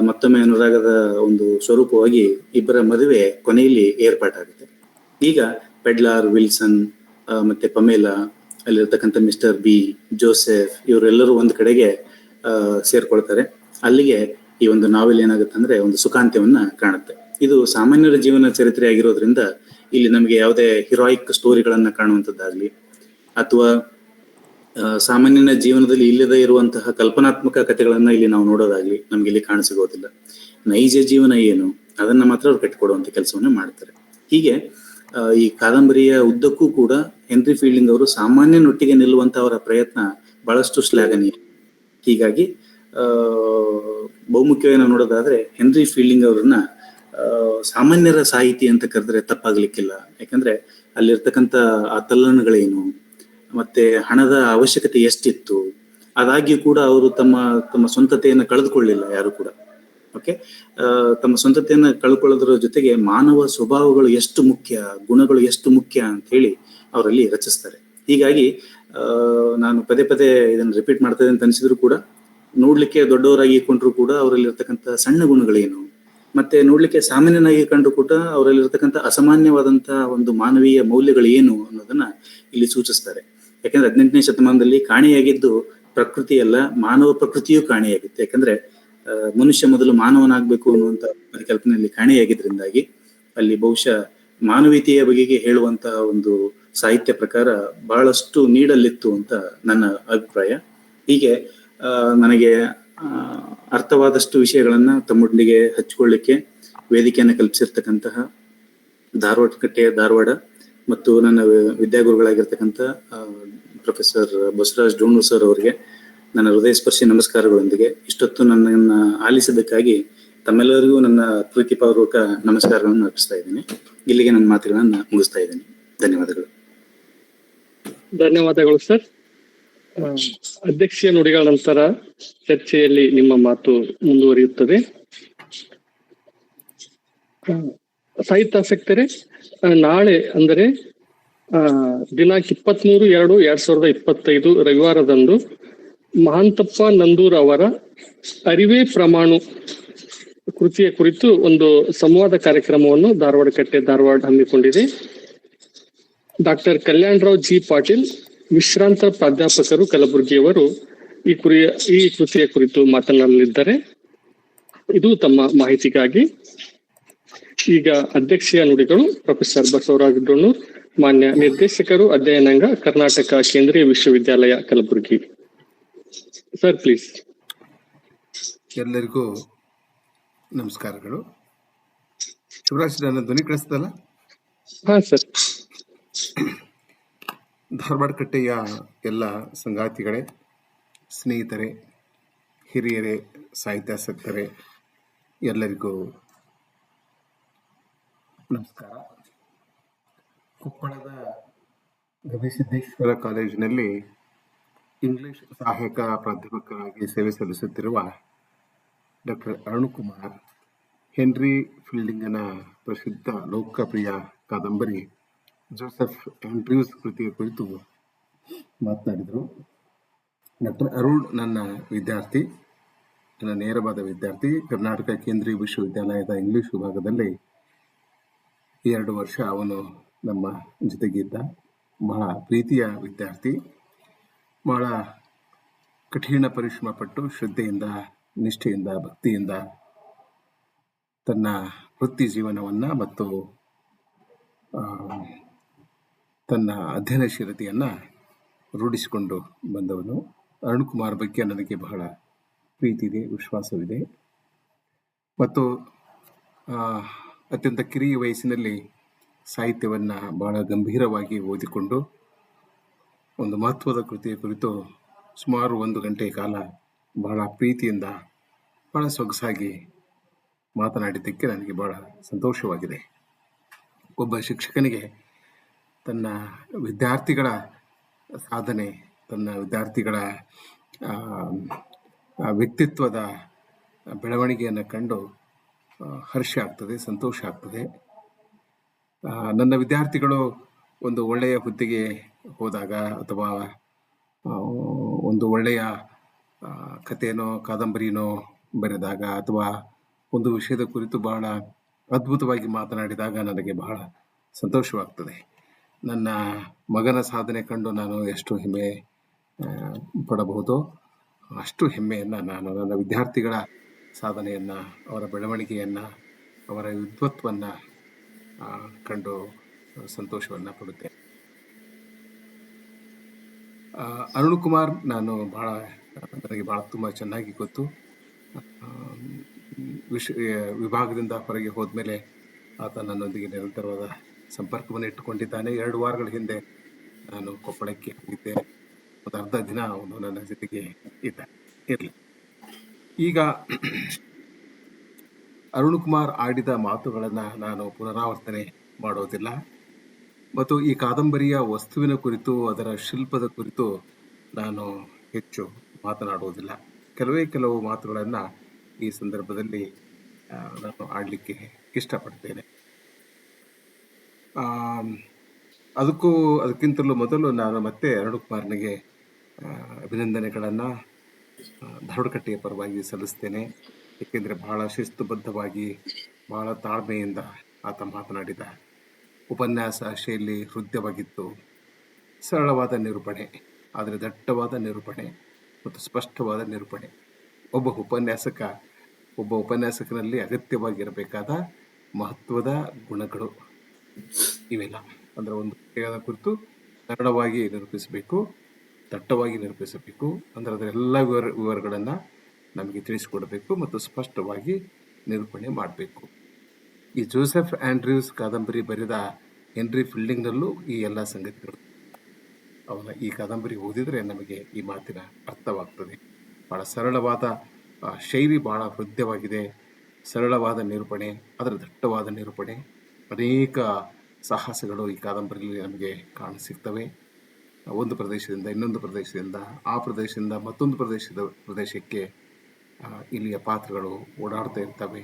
ಮತ್ತೊಮ್ಮೆ ಅನುರಾಗದ ಒಂದು ಸ್ವರೂಪವಾಗಿ ಇಬ್ಬರ ಮದುವೆ ಕೊನೆಯಲ್ಲಿ ಏರ್ಪಾಟಾಗುತ್ತೆ. ಈಗ ಪೆಡ್ಲಾರ್, ವಿಲ್ಸನ್ ಮತ್ತೆ ಪಮೇಲಾ, ಅಲ್ಲಿರ್ತಕ್ಕಂಥ ಮಿಸ್ಟರ್ ಬಿ, ಜೋಸೆಫ್, ಇವರೆಲ್ಲರೂ ಒಂದು ಕಡೆಗೆ ಸೇರ್ಕೊಳ್ತಾರೆ. ಅಲ್ಲಿಗೆ ಈ ಒಂದು ನಾವೆಲ್ ಏನಾಗುತ್ತೆ ಅಂದ್ರೆ ಒಂದು ಸುಖಾಂತ್ಯವನ್ನ ಕಾಣುತ್ತೆ. ಇದು ಸಾಮಾನ್ಯರ ಜೀವನ ಚರಿತ್ರೆ ಆಗಿರೋದ್ರಿಂದ ಇಲ್ಲಿ ನಮಗೆ ಯಾವುದೇ ಹಿರಾಯಿಕ್ ಸ್ಟೋರಿಗಳನ್ನ ಕಾಣುವಂಥದ್ದಾಗ್ಲಿ ಅಥವಾ ಸಾಮಾನ್ಯನ ಜೀವನದಲ್ಲಿ ಇಲ್ಲದೆ ಇರುವಂತಹ ಕಲ್ಪನಾತ್ಮಕ ಕಥೆಗಳನ್ನ ಇಲ್ಲಿ ನಾವು ನೋಡೋದಾಗ್ಲಿ ನಮ್ಗೆ ಇಲ್ಲಿ ಕಾಣಸಿಗೋದಿಲ್ಲ. ನೈಜ ಜೀವನ ಏನು ಅದನ್ನ ಮಾತ್ರ ಅವ್ರು ಕಟ್ಟಿಕೊಡುವಂತ ಕೆಲಸವನ್ನ ಮಾಡ್ತಾರೆ. ಹೀಗೆ ಈ ಕಾದಂಬರಿಯ ಉದ್ದಕ್ಕೂ ಕೂಡ ಹೆನ್ರಿ ಫೀಲ್ಡಿಂಗ್ ಅವರು ಸಾಮಾನ್ಯನೊಟ್ಟಿಗೆ ನಿಲ್ಲುವಂತ ಅವರ ಪ್ರಯತ್ನ ಬಹಳಷ್ಟು ಶ್ಲಾಘನೀಯ. ಹೀಗಾಗಿ ಬಹುಮುಖ್ಯವಾಗಿ ನಾವು ನೋಡೋದಾದ್ರೆ ಹೆನ್ರಿ ಫೀಲ್ಡಿಂಗ್ ಅವ್ರನ್ನ ಸಾಮಾನ್ಯರ ಸಾಹಿತಿ ಅಂತ ಕರೆದ್ರೆ ತಪ್ಪಾಗ್ಲಿಕ್ಕಿಲ್ಲ. ಯಾಕಂದ್ರೆ ಅಲ್ಲಿರ್ತಕ್ಕಂಥ ಆ ತಲ್ಲಣಗಳೇನು, ಮತ್ತೆ ಹಣದ ಅವಶ್ಯಕತೆ ಎಷ್ಟಿತ್ತು, ಆದಾಗ್ಯೂ ಕೂಡ ಅವರು ತಮ್ಮ ಸ್ವಂತತೆಯನ್ನು ಕಳೆದುಕೊಳ್ಳಿಲ್ಲ ಯಾರು ಕೂಡ. ಓಕೆ, ತಮ್ಮ ಸ್ವಂತತೆಯನ್ನ ಕಳ್ಕೊಳ್ಳೋದ್ರ ಜೊತೆಗೆ ಮಾನವ ಸ್ವಭಾವಗಳು ಎಷ್ಟು ಮುಖ್ಯ, ಗುಣಗಳು ಎಷ್ಟು ಮುಖ್ಯ ಅಂತ ಹೇಳಿ ಅವರಲ್ಲಿ ರಚಿಸ್ತಾರೆ. ಹೀಗಾಗಿ ನಾನು ಪದೇ ಪದೇ ಇದನ್ನು ರಿಪೀಟ್ ಮಾಡ್ತಾ ಇದ್ದೇನೆ ಅಂತ ಅನಿಸಿದ್ರು ಕೂಡ, ನೋಡ್ಲಿಕ್ಕೆ ದೊಡ್ಡವರಾಗಿ ಕೊಂಡ್ರು ಕೂಡ ಅವರಲ್ಲಿರ್ತಕ್ಕಂಥ ಸಣ್ಣ ಗುಣಗಳೇನು, ಮತ್ತೆ ನೋಡ್ಲಿಕ್ಕೆ ಸಾಮಾನ್ಯನಾಗಿ ಕಂಡು ಕೂಡ ಅವರಲ್ಲಿರ್ತಕ್ಕಂಥ ಅಸಾಮಾನ್ಯವಾದಂತಹ ಒಂದು ಮಾನವೀಯ ಮೌಲ್ಯಗಳು ಏನು ಅನ್ನೋದನ್ನ ಇಲ್ಲಿ ಸೂಚಿಸ್ತಾರೆ. ಯಾಕಂದ್ರೆ 18ನೇ ಶತಮಾನದಲ್ಲಿ ಕಾಣೆಯಾಗಿದ್ದು ಪ್ರಕೃತಿ ಅಲ್ಲ, ಮಾನವ ಪ್ರಕೃತಿಯೂ ಕಾಣೆಯಾಗಿತ್ತು. ಯಾಕಂದ್ರೆ ಮನುಷ್ಯ ಮೊದಲು ಮಾನವನಾಗ್ಬೇಕು ಅನ್ನುವಂತ ಪರಿಕಲ್ಪನೆಯಲ್ಲಿ ಕಾಣೆಯಾಗಿದ್ರಿಂದಾಗಿ ಅಲ್ಲಿ ಬಹುಶಃ ಮಾನವೀಯತೆಯ ಬಗೆಗೆ ಹೇಳುವಂತಹ ಒಂದು ಸಾಹಿತ್ಯ ಪ್ರಕಾರ ಬಹಳಷ್ಟು ನೀಡಲಿತ್ತು ಅಂತ ನನ್ನ ಅಭಿಪ್ರಾಯ. ಹೀಗೆ ನನಗೆ ಅರ್ಥವಾದಷ್ಟು ವಿಷಯಗಳನ್ನ ತಮ್ಮೊಂದಿಗೆ ಹಂಚಿಕೊಳ್ಳಿಕ್ಕೆ ವೇದಿಕೆಯನ್ನು ಕಲ್ಪಿಸಿರ್ತಕ್ಕಂತಹ ಧಾರವಾಡ ಮತ್ತು ನನ್ನ ವಿದ್ಯಾಗುರುಗಳಾಗಿರ್ತಕ್ಕಂಥ ಪ್ರೊಫೆಸರ್ ಬಸವರಾಜ್ ಡೋಣೂರ್ ಸರ್ ಅವರಿಗೆ ನನ್ನ ಹೃದಯ ಸ್ಪರ್ಶಿ ನಮಸ್ಕಾರಗಳೊಂದಿಗೆ ಇಷ್ಟೊತ್ತು ನನ್ನನ್ನು ಆಲಿಸಿದ್ದಕ್ಕಾಗಿ ತಮ್ಮೆಲ್ಲರಿಗೂ ನನ್ನ ಪ್ರೀತಿಪೂರ್ವಕ ನಮಸ್ಕಾರಗಳನ್ನು ಅರ್ಪಿಸ್ತಾ ಇದ್ದೀನಿ. ಇಲ್ಲಿಗೆ ನನ್ನ ಮಾತುಗಳನ್ನ ಮುಗಿಸ್ತಾ ಇದ್ದೀನಿ. ಧನ್ಯವಾದಗಳು. ಧನ್ಯವಾದಗಳು ಸರ್. ಅಧ್ಯಕ್ಷೀಯ ನುಡಿಗಳ ನಂತರ ಚರ್ಚೆಯಲ್ಲಿ ನಿಮ್ಮ ಮಾತು ಮುಂದುವರಿಯುತ್ತದೆ. ಸಾಹಿತ್ಯಾಸಕ್ತರೇ, ನಾಳೆ ಅಂದರೆ ದಿನಾಂಕ 23/2/2025 ರವಿವಾರದಂದು ಮಹಾಂತಪ್ಪ ನಂದೂರ್ ಅವರ ಅರಿವೇ ಪ್ರಮಾಣು ಕೃತಿಯ ಕುರಿತು ಒಂದು ಸಂವಾದ ಕಾರ್ಯಕ್ರಮವನ್ನು ಧಾರವಾಡ ಹಮ್ಮಿಕೊಂಡಿದೆ. ಡಾಕ್ಟರ್ ಕಲ್ಯಾಣರಾವ್ ಜಿ ಪಾಟೀಲ್, ವಿಶ್ರಾಂತ ಪ್ರಾಧ್ಯಾಪಕರು, ಕಲಬುರಗಿಯವರು ಈ ಕೃತಿಯ ಕುರಿತು ಮಾತನಾಡಲಿದ್ದಾರೆ. ಇದು ತಮ್ಮ ಮಾಹಿತಿಗಾಗಿ. ಈಗ ಅಧ್ಯಕ್ಷೀಯ ನುಡಿಗಳು ಪ್ರೊಫೆಸರ್ ಬಸವರಾಜ್ ಡೋಣೂರ್, ಮಾನ್ಯ ನಿರ್ದೇಶಕರು, ಅಧ್ಯಯನಾಂಗ, ಕರ್ನಾಟಕ ಕೇಂದ್ರೀಯ ವಿಶ್ವವಿದ್ಯಾಲಯ ಕಲಬುರಗಿ. Sir please. ಎಲ್ಲರಿಗೂ ನಮಸ್ಕಾರಗಳು. ಶಿವರಾಜ್, ನನ್ನ ಧ್ವನಿ ಕಳಿಸ್ತಲ್ಲ? ಹಾ ಸರ್. ಧಾರವಾಡ ಕಟ್ಟೆಯ ಎಲ್ಲ ಸಂಗಾತಿಗಳೇ, ಸ್ನೇಹಿತರೆ, ಹಿರಿಯರೇ, ಸಾಹಿತ್ಯಾಸಕ್ತರೇ, ಎಲ್ಲರಿಗೂ ನಮಸ್ಕಾರ. ಕೊಪ್ಪಳದ ಗವಿಸಿದ್ದೇಶ್ವರ ಕಾಲೇಜಿನಲ್ಲಿ ಇಂಗ್ಲಿಷ್ ಸಹಾಯಕ ಪ್ರಾಧ್ಯಾಪಕರಾಗಿ ಸೇವೆ ಸಲ್ಲಿಸುತ್ತಿರುವ ಡಾಕ್ಟರ್ ಅರುಣಕುಮಾರ್ ಹೆನ್ರಿ ಫೀಲ್ಡಿಂಗನ ಪ್ರಸಿದ್ಧ ಲೋಕಪ್ರಿಯ ಕಾದಂಬರಿ ಜೋಸೆಫ್ ಆಂಡ್ರ್ಯೂಸ್ ಕೃತಿಯ ಕುರಿತು ಮಾತನಾಡಿದರು. ಡಾಕ್ಟರ್ ಅರುಣ್ ನನ್ನ ವಿದ್ಯಾರ್ಥಿ, ನನ್ನ ನೇರವಾದ ವಿದ್ಯಾರ್ಥಿ. ಕರ್ನಾಟಕ ಕೇಂದ್ರೀಯ ವಿಶ್ವವಿದ್ಯಾಲಯದ ಇಂಗ್ಲಿಷ್ ವಿಭಾಗದಲ್ಲಿ 2 ವರ್ಷ ಅವನು ನಮ್ಮ ಜೊತೆಗಿದ್ದ. ಬಹಳ ಪ್ರೀತಿಯ ವಿದ್ಯಾರ್ಥಿ. ಬಹಳ ಕಠಿಣ ಪರಿಶ್ರಮ ಪಟ್ಟು ಶ್ರದ್ಧೆಯಿಂದ, ನಿಷ್ಠೆಯಿಂದ, ಭಕ್ತಿಯಿಂದ ತನ್ನ ವೃತ್ತಿ ಜೀವನವನ್ನು ಮತ್ತು ತನ್ನ ಅಧ್ಯಯನಶೀಲತೆಯನ್ನು ರೂಢಿಸಿಕೊಂಡು ಬಂದವನು. ಅರುಣ್ ಬಗ್ಗೆ ನನಗೆ ಬಹಳ ಪ್ರೀತಿ ಇದೆ, ವಿಶ್ವಾಸವಿದೆ. ಮತ್ತು ಅತ್ಯಂತ ಕಿರಿಯ ವಯಸ್ಸಿನಲ್ಲಿ ಸಾಹಿತ್ಯವನ್ನು ಬಹಳ ಗಂಭೀರವಾಗಿ ಓದಿಕೊಂಡು ಒಂದು ಮಹತ್ವದ ಕೃತಿಯ ಕುರಿತು ಸುಮಾರು 1 ಗಂಟೆಯ ಕಾಲ ಬಹಳ ಪ್ರೀತಿಯಿಂದ ಬಹಳ ಸೊಗಸಾಗಿ ಮಾತನಾಡಿದ್ದಕ್ಕೆ ನನಗೆ ಬಹಳ ಸಂತೋಷವಾಗಿದೆ. ಒಬ್ಬ ಶಿಕ್ಷಕನಿಗೆ ತನ್ನ ವಿದ್ಯಾರ್ಥಿಗಳ ಸಾಧನೆ, ತನ್ನ ವಿದ್ಯಾರ್ಥಿಗಳ ವ್ಯಕ್ತಿತ್ವದ ಬೆಳವಣಿಗೆಯನ್ನು ಕಂಡು ಹರ್ಷ ಆಗ್ತದೆ, ಸಂತೋಷ ಆಗ್ತದೆ. ನನ್ನ ವಿದ್ಯಾರ್ಥಿಗಳು ಒಂದು ಒಳ್ಳೆಯ ಹುದ್ದೆಗೆ ಹೋದಾಗ ಅಥವಾ ಒಂದು ಒಳ್ಳೆಯ ಕಥೆನೋ ಕಾದಂಬರಿನೋ ಬರೆದಾಗ ಅಥವಾ ಒಂದು ವಿಷಯದ ಕುರಿತು ಬಹಳ ಅದ್ಭುತವಾಗಿ ಮಾತನಾಡಿದಾಗ ನನಗೆ ಬಹಳ ಸಂತೋಷವಾಗ್ತದೆ. ನನ್ನ ಮಗನ ಸಾಧನೆ ಕಂಡು ನಾನು ಎಷ್ಟು ಹೆಮ್ಮೆ ಪಡಬಹುದೋ ಅಷ್ಟು ಹೆಮ್ಮೆಯನ್ನು ನಾನು ನನ್ನ ವಿದ್ಯಾರ್ಥಿಗಳ ಸಾಧನೆಯನ್ನು, ಅವರ ಬೆಳವಣಿಗೆಯನ್ನು, ಅವರ ವಿದ್ವತ್ವನ್ನು ಕಂಡು ಸಂತೋಷವನ್ನು ಪಡುತ್ತೇನೆ. ಅರುಣ್ ನನಗೆ ಬಹಳ ತುಂಬ ಚೆನ್ನಾಗಿ ಗೊತ್ತು. ವಿಭಾಗದಿಂದ ಹೊರಗೆ ಹೋದ್ಮೇಲೆ ಆತ ನನ್ನೊಂದಿಗೆ ನಿರಂತರವಾದ ಸಂಪರ್ಕವನ್ನು ಇಟ್ಟುಕೊಂಡಿದ್ದಾನೆ. 2 ವಾರಗಳ ಹಿಂದೆ ನಾನು ಕೊಪ್ಪಳಕ್ಕೆ ಹೋಗಿದ್ದೆ. ಒಂದು ಅರ್ಧ ದಿನ ಅವನು ನನ್ನ ಜೊತೆಗೆ ಇರಲಿ. ಈಗ ಅರುಣ್ ಆಡಿದ ಮಾತುಗಳನ್ನು ನಾನು ಪುನರಾವರ್ತನೆ ಮಾಡೋದಿಲ್ಲ ಮತ್ತು ಈ ಕಾದಂಬರಿಯ ವಸ್ತುವಿನ ಕುರಿತು, ಅದರ ಶಿಲ್ಪದ ಕುರಿತು ನಾನು ಹೆಚ್ಚು ಮಾತನಾಡುವುದಿಲ್ಲ. ಕೆಲವು ಮಾತುಗಳನ್ನು ಈ ಸಂದರ್ಭದಲ್ಲಿ ನಾನು ಆಡಲಿಕ್ಕೆ ಇಷ್ಟಪಡ್ತೇನೆ. ಅದಕ್ಕಿಂತಲೂ ಮೊದಲು ನಾನು ಮತ್ತೆ ಅರುಣ್ ಅಭಿನಂದನೆಗಳನ್ನು ಧಾರವಾಡಕಟ್ಟೆಯ ಪರವಾಗಿ ಸಲ್ಲಿಸ್ತೇನೆ. ಏಕೆಂದರೆ ಬಹಳ ಶಿಸ್ತುಬದ್ಧವಾಗಿ, ಬಹಳ ತಾಳ್ಮೆಯಿಂದ ಆತ ಮಾತನಾಡಿದ. ಉಪನ್ಯಾಸ ಶೈಲಿ ಹೃದಯವಾಗಿತ್ತು. ಸರಳವಾದ ನಿರೂಪಣೆ, ಆದರೆ ದಟ್ಟವಾದ ನಿರೂಪಣೆ ಮತ್ತು ಸ್ಪಷ್ಟವಾದ ನಿರೂಪಣೆ. ಒಬ್ಬ ಉಪನ್ಯಾಸಕನಲ್ಲಿ ಅಗತ್ಯವಾಗಿರಬೇಕಾದ ಮಹತ್ವದ ಗುಣಗಳು ಇವೆಲ್ಲ. ಅಂದರೆ ಒಂದು ವಿಷಯದ ಕುರಿತು ಸರಳವಾಗಿ ನಿರೂಪಿಸಬೇಕು, ದಟ್ಟವಾಗಿ ನಿರೂಪಿಸಬೇಕು. ಅಂದರೆ ಅದರ ಎಲ್ಲ ವಿವರಗಳನ್ನು ನಮಗೆ ತಿಳಿಸಿಕೊಡಬೇಕು ಮತ್ತು ಸ್ಪಷ್ಟವಾಗಿ ನಿರೂಪಣೆ ಮಾಡಬೇಕು. ಈ ಜೋಸೆಫ್ ಆಂಡ್ರ್ಯೂಸ್ ಕಾದಂಬರಿ ಬರೆದ ಹೆನ್ರಿ ಫೀಲ್ಡಿಂಗ್ನಲ್ಲೂ ಈ ಎಲ್ಲ ಸಂಗತಿಗಳು. ಅವನ ಈ ಕಾದಂಬರಿ ಓದಿದರೆ ನಮಗೆ ಈ ಮಾತಿನ ಅರ್ಥವಾಗ್ತದೆ. ಬಹಳ ಸರಳವಾದ ಶೈಲಿ, ಬಹಳ ಹೃದಯವಾಗಿದೆ. ಸರಳವಾದ ನಿರೂಪಣೆ, ಅದರ ದಟ್ಟವಾದ ನಿರೂಪಣೆ. ಅನೇಕ ಸಾಹಸಗಳು ಈ ಕಾದಂಬರಿಯಲ್ಲಿ ನಮಗೆ ಕಾಣಸಿಗ್ತವೆ. ಒಂದು ಪ್ರದೇಶದಿಂದ ಇನ್ನೊಂದು ಪ್ರದೇಶದಿಂದ, ಆ ಪ್ರದೇಶದಿಂದ ಮತ್ತೊಂದು ಪ್ರದೇಶಕ್ಕೆ ಇಲ್ಲಿಯ ಪಾತ್ರಗಳು ಓಡಾಡ್ತಾ ಇರ್ತವೆ.